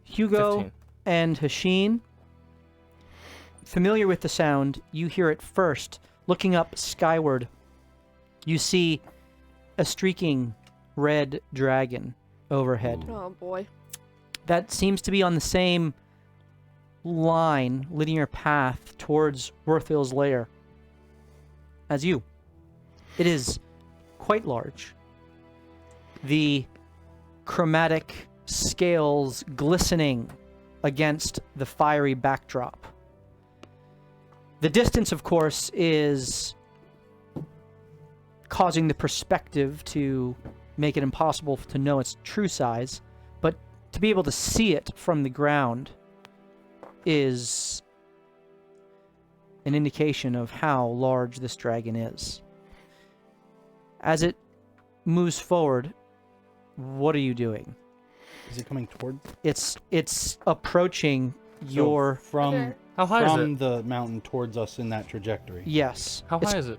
Hugo 15. and Hashin, familiar with the sound, you hear it first. Looking up skyward, you see a streaking red dragon overhead. Oh boy. That seems to be on the same line, linear path towards Worthill's lair as you. It is quite large. The chromatic scales glistening against the fiery backdrop. The distance, of course, is causing the perspective to make it impossible to know its true size, but to be able to see it from the ground is an indication of how large this dragon is. As it moves forward, what are you doing? Is it coming toward? It's approaching your... from How high is from it? the mountain towards us in that trajectory. Yes. How It's, high is it?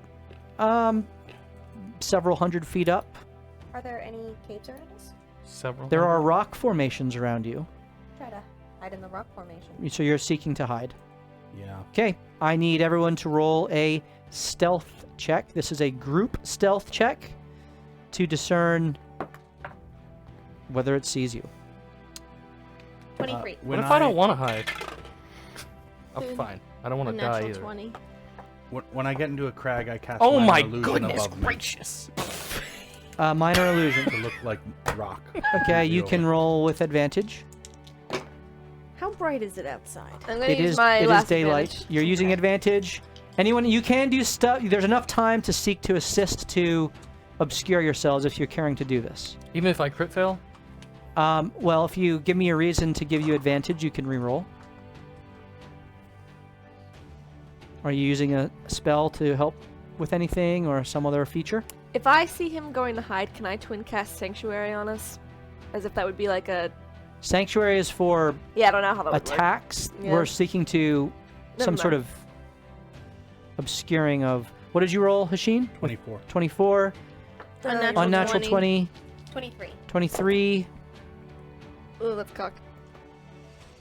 several hundred feet up. Are there any caves around us? Several. There are hundred? rock formations around you, Try to hide in the rock formation. so you're seeking to hide. Yeah. Okay, I need everyone to roll a stealth check. This is a group stealth check to discern whether it sees you. 23. What if I don't want to hide? I'm fine. I don't want A to die natural either. 20. When I get into a crag, I cast Oh minor my illusion goodness above gracious! Minor illusion. me to look like rock. Okay, you Real. can roll with advantage. How bright is it outside? I'm gonna It use is my it is last daylight. advantage. You're using advantage. Anyone, you can do stuff. There's enough time to seek to assist to obscure yourselves if you're caring to do this. Even if I crit fail? Well, if you give me a reason to give you advantage, you can reroll. Are you using a spell to help with anything or some other feature? If I see him going to hide, can I twin cast Sanctuary on us? As if that would be like a... Sanctuary is for Yeah, I don't know how that would work. attacks. Yeah. We're seeking to Never some sort mind. of obscuring of... What did you roll, Hashin? 24. 24. Unnatural Unnatural 20. 23. 23. Ooh, that's cock.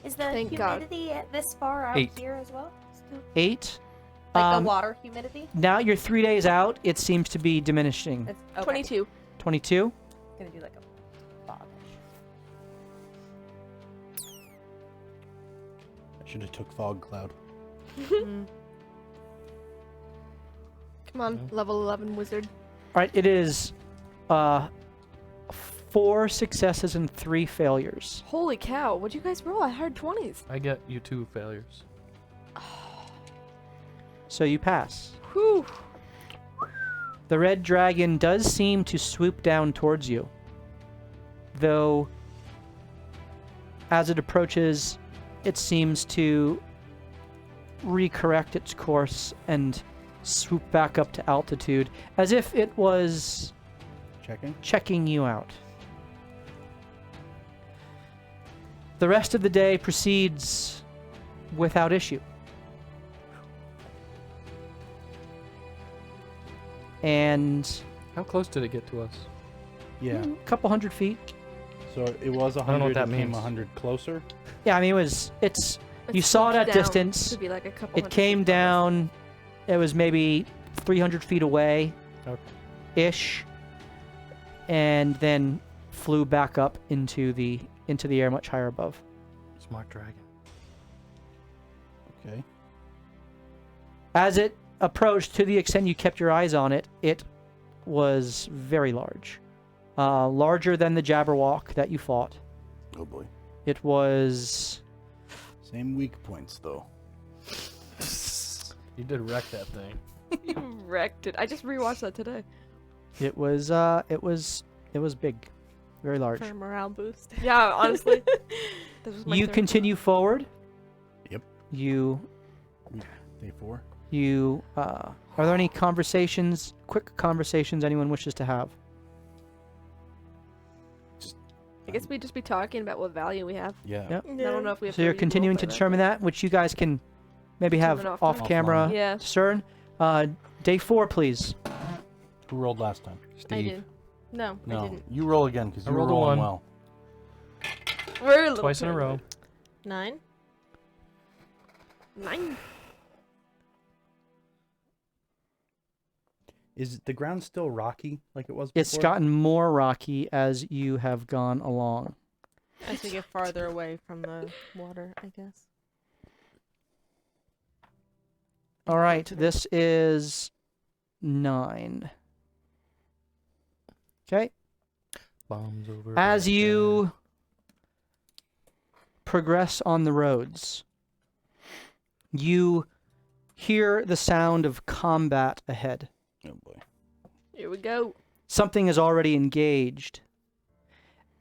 Is the Thank God. humidity this far out 8. here as well? 8. Like the water humidity? Now you're 3 days out. It seems to be diminishing. It's okay. 22. 22. Gonna do like a fogish. I should have took fog cloud. Come on, level 11 wizard. All right, it is 4 4 successes and 3 failures. Holy cow! What'd you guys roll? I heard 20s. I get you 2 failures. So you pass. Whew. The red dragon does seem to swoop down towards you, though as it approaches, it seems to recorrect its course and swoop back up to altitude, as if it was checking you out. The rest of the day proceeds without issue. And How close did it get to us? Yeah. a couple hundred feet. So it was 100. don't know what that it came means. 100 closer. Yeah, I mean, it's you saw it swooped at down distance. to be like a couple It hundred came feet from us. down. It was maybe 300 feet away, Okay. ish, and then flew back up into the air much higher above. Smart dragon. Okay. As it approached, to the extent you kept your eyes on it, it was very large, larger than the Jabberwock that you fought. Oh boy. It was Same weak points though. You did wreck that thing. You wrecked it. I just rewatched that today. it was big, very large. For a morale boost. Yeah, honestly. This was my You third. continue forward. Yep. You Day 4. are there any conversations, quick conversations anyone wishes to have? I guess we'd just be talking about what value we have. Yeah. Yep. I don't know if we have So you're to continuing to roleplay determine that, which you guys can maybe have Determine off off camera. Yeah. Discern. Day 4, please. Who rolled last time? I did. No, I No. didn't. You roll again because I you were rolled a rolling 1. well. We're a little Twice in a row. 9. 9. Is the ground still rocky like it was before? It's gotten more rocky as you have gone along. As we get farther away from the water, I guess. All right, this is 9. Okay. Bombs over. As you progress on the roads, you hear the sound of combat ahead. Oh boy. Here we go. Something is already engaged.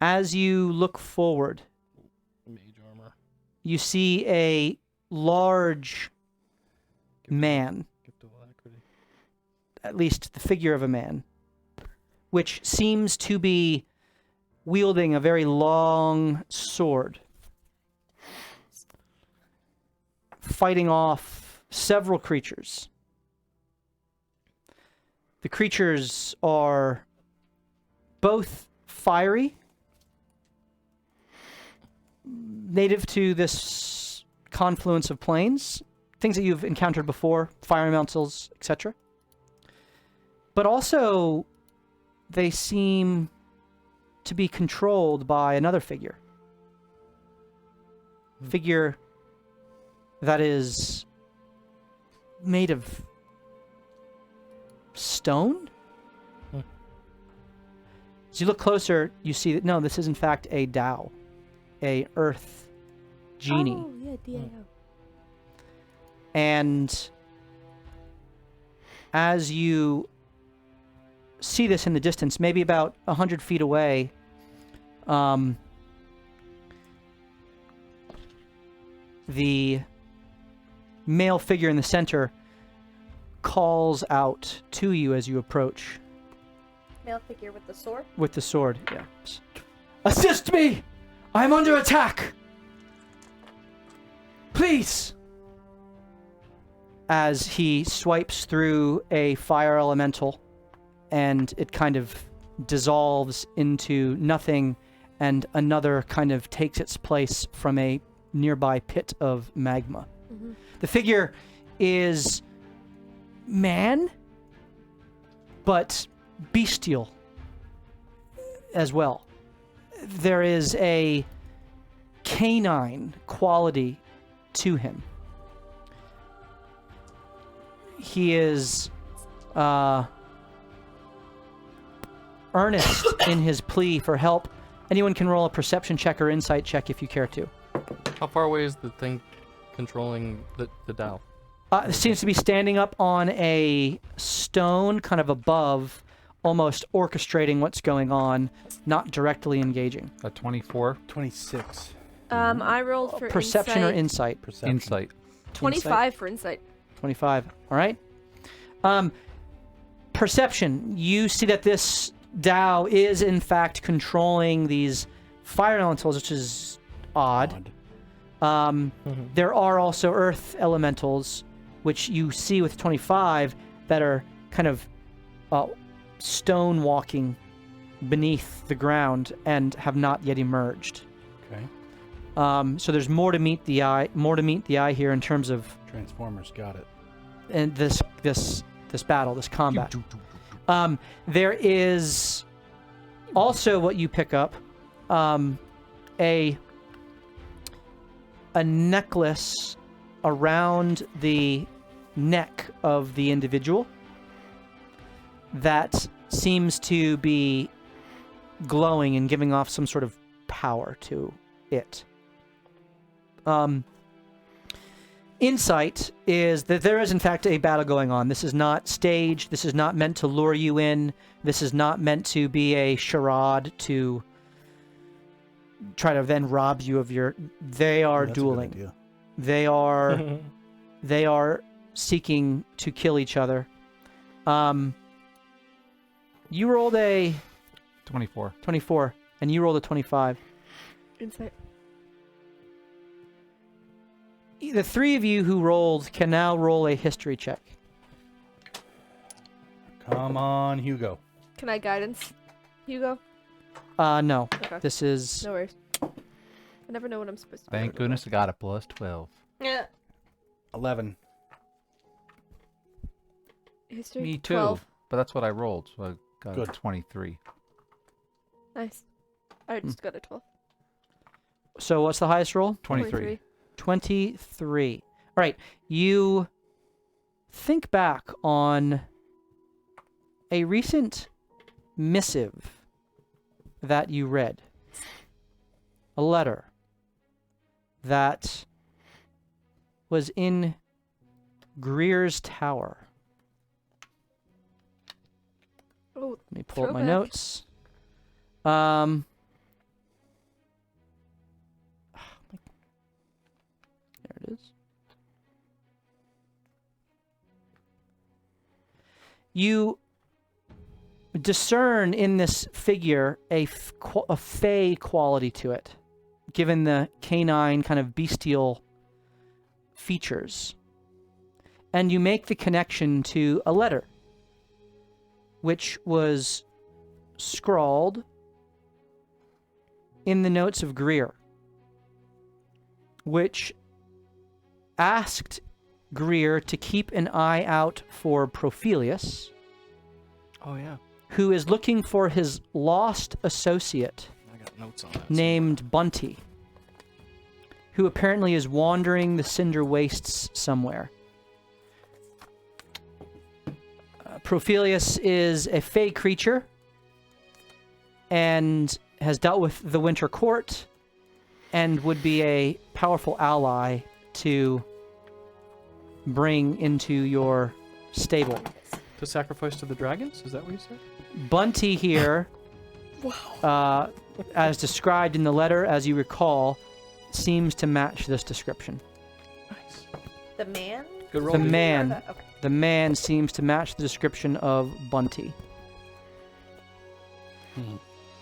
As you look forward, Mage armor. you see a large man, Gift of alacrity. at least the figure of a man, which seems to be wielding a very long sword, fighting off several creatures. The creatures are both fiery, native to this confluence of planes, things that you've encountered before, fire elementals, etc. But also, they seem to be controlled by another figure. Figure that is made of stone? As you look closer, you see that no, this is in fact a Dao, a earth genie. Oh, yeah, DAO. And as you see this in the distance, maybe about 100 feet away, the male figure in the center calls out to you as you approach Male figure with the sword. with the sword. Yeah. Assist me! I'm under attack! Please! As he swipes through a fire elemental and it kind of dissolves into nothing and another kind of takes its place from a nearby pit of magma. Mm-hmm. The figure is man, but bestial as well. There is a canine quality to him. He is earnest in his plea for help. Anyone can roll a perception check or insight check if you care to. How far away is the thing controlling the Dow? It seems to be standing up on a stone kind of above, almost orchestrating what's going on, not directly engaging. A 24. 26. I rolled for Perception or insight? Perception. Insight. 25 for insight. 25. All right. Perception. You see that this Tao is, in fact, controlling these fire elementals, which is odd. There are also earth elementals, which you see with 25, that are kind of stone walking beneath the ground and have not yet emerged. Okay. So there's more to meet the eye here in terms of Transformers got it. and this battle, this combat. There is also what you pick up, a necklace around the neck of the individual that seems to be glowing and giving off some sort of power to it. Insight is that there is in fact a battle going on. This is not staged. This is not meant to lure you in. This is not meant to be a charade to try to then rob you of your... They are That's a good dueling. idea. They are they are seeking to kill each other. You rolled a 24. 24 and you rolled a 25. Insight. The three of you who rolled can now roll a history check. Come on, Hugo. Can I guidance, Hugo? No. Okay. This is... No worries. I never know what I'm supposed to do. Thank goodness I got a plus 12. Yeah. 11. History? Me too. 12. But that's what I rolled, so I got Good. 23. Nice. I just got a 12. So what's the highest roll? 23. 23. All right. You think back on a recent missive that you read. A letter that was in Greer's tower. Oh, Let me pull up my throwback. notes. There it is. You discern in this figure a fey quality to it, given the canine kind of bestial features. And you make the connection to a letter, which was scrawled in the notes of Greer, which asked Greer to keep an eye out for Prophelius, Oh yeah, who is looking for his lost associate I got notes on that. named Bunty, who apparently is wandering the Cinder Wastes somewhere. Prophelius is a fey creature and has dealt with the Winter Court and would be a powerful ally to bring into your stable. To sacrifice to the dragons? Is that what you said? Bunty here, as described in the letter, as you recall, seems to match this description. Nice. The man? Good roll. The dude. man, Okay. the man seems to match the description of Bunty.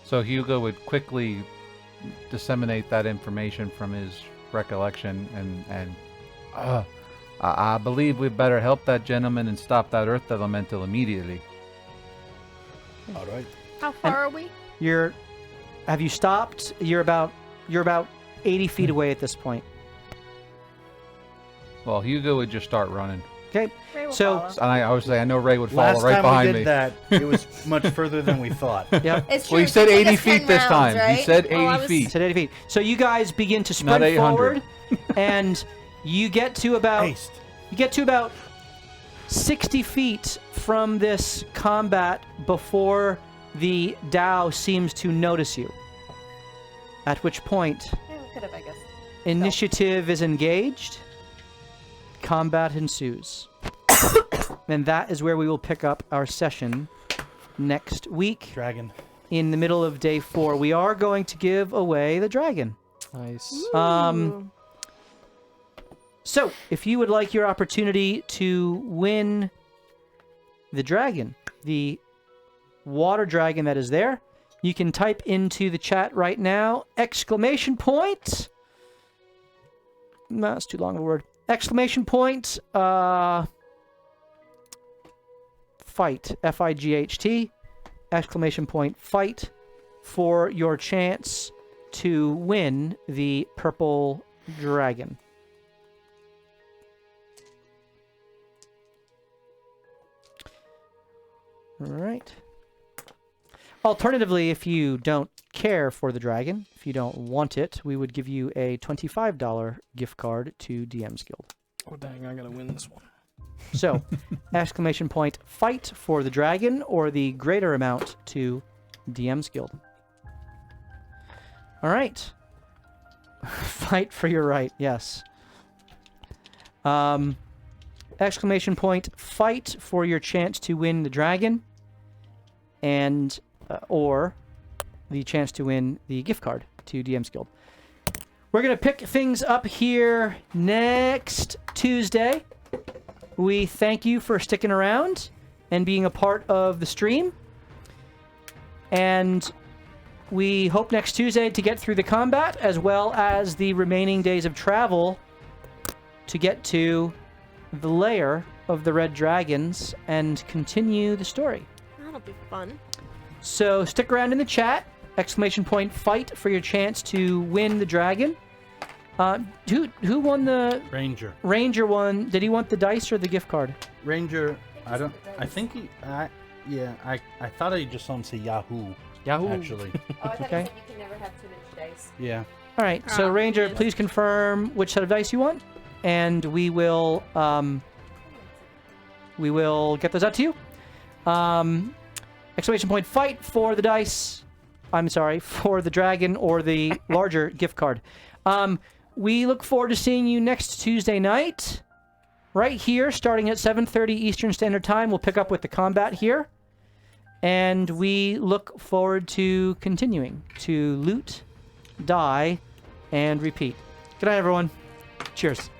So Hugo would quickly disseminate that information from his recollection and I believe we'd better help that gentleman and stop that earth elemental immediately. All right. How far are we? Have you stopped? You're about 80 feet away at this point. Well, Hugo would just start running. Okay. Ray will So- follow. And I would say I know Ray would follow Last right time behind we did me. that, it was much further than we thought. Yep. It's true. Well, he it said could take 80 us 10 feet this rounds, time. Right? He said 80 I was- feet. So 80 feet. So you guys begin to Not sprint 800. forward, and you get to about Haste. 60 feet from this combat before the Dao seems to notice you. At which point, Yeah, we could have, I guess. initiative is engaged, combat ensues. And that is where we will pick up our session next week. Dragon. In the middle of day 4. We are going to give away the dragon. Nice. So, if you would like your opportunity to win the dragon, the water dragon that is there, you can type into the chat right now, exclamation point. No, that's too long of a word. Exclamation point, fight, F-I-G-H-T, exclamation point, fight, for your chance to win the purple dragon. All right. Alternatively, if you don't care for the dragon, if you don't want it, we would give you a $25 gift card to DM's Guild. Oh, dang, I gotta win this one. So, exclamation point, fight for the dragon, or the greater amount to DM's Guild. All right. Fight for your right, yes. Exclamation point, fight for your chance to win the dragon, and or the chance to win the gift card to DM's Guild. We're going to pick things up here next Tuesday. We thank you for sticking around and being a part of the stream. And we hope next Tuesday to get through the combat, as well as the remaining days of travel to get to the lair of the red dragons and continue the story. That'll be fun. So stick around in the chat. Exclamation point, fight for your chance to win the dragon. Who won the Ranger. Ranger one? Did he want the dice or the gift card? Ranger. I don't. I think he. Yeah. I thought I just saw him say Yahoo. Yahoo. Actually. Oh, I thought Okay. you said you can never have too many dice. Yeah. All right. So Ranger, please confirm which set of dice you want, and we will get those out to you. Exclamation point, fight for the dice. I'm sorry, for the dragon or the larger gift card. We look forward to seeing you next Tuesday night, right here, starting at 7:30 Eastern Standard Time. We'll pick up with the combat here, and we look forward to continuing to loot, die, and repeat. Good night, everyone. Cheers.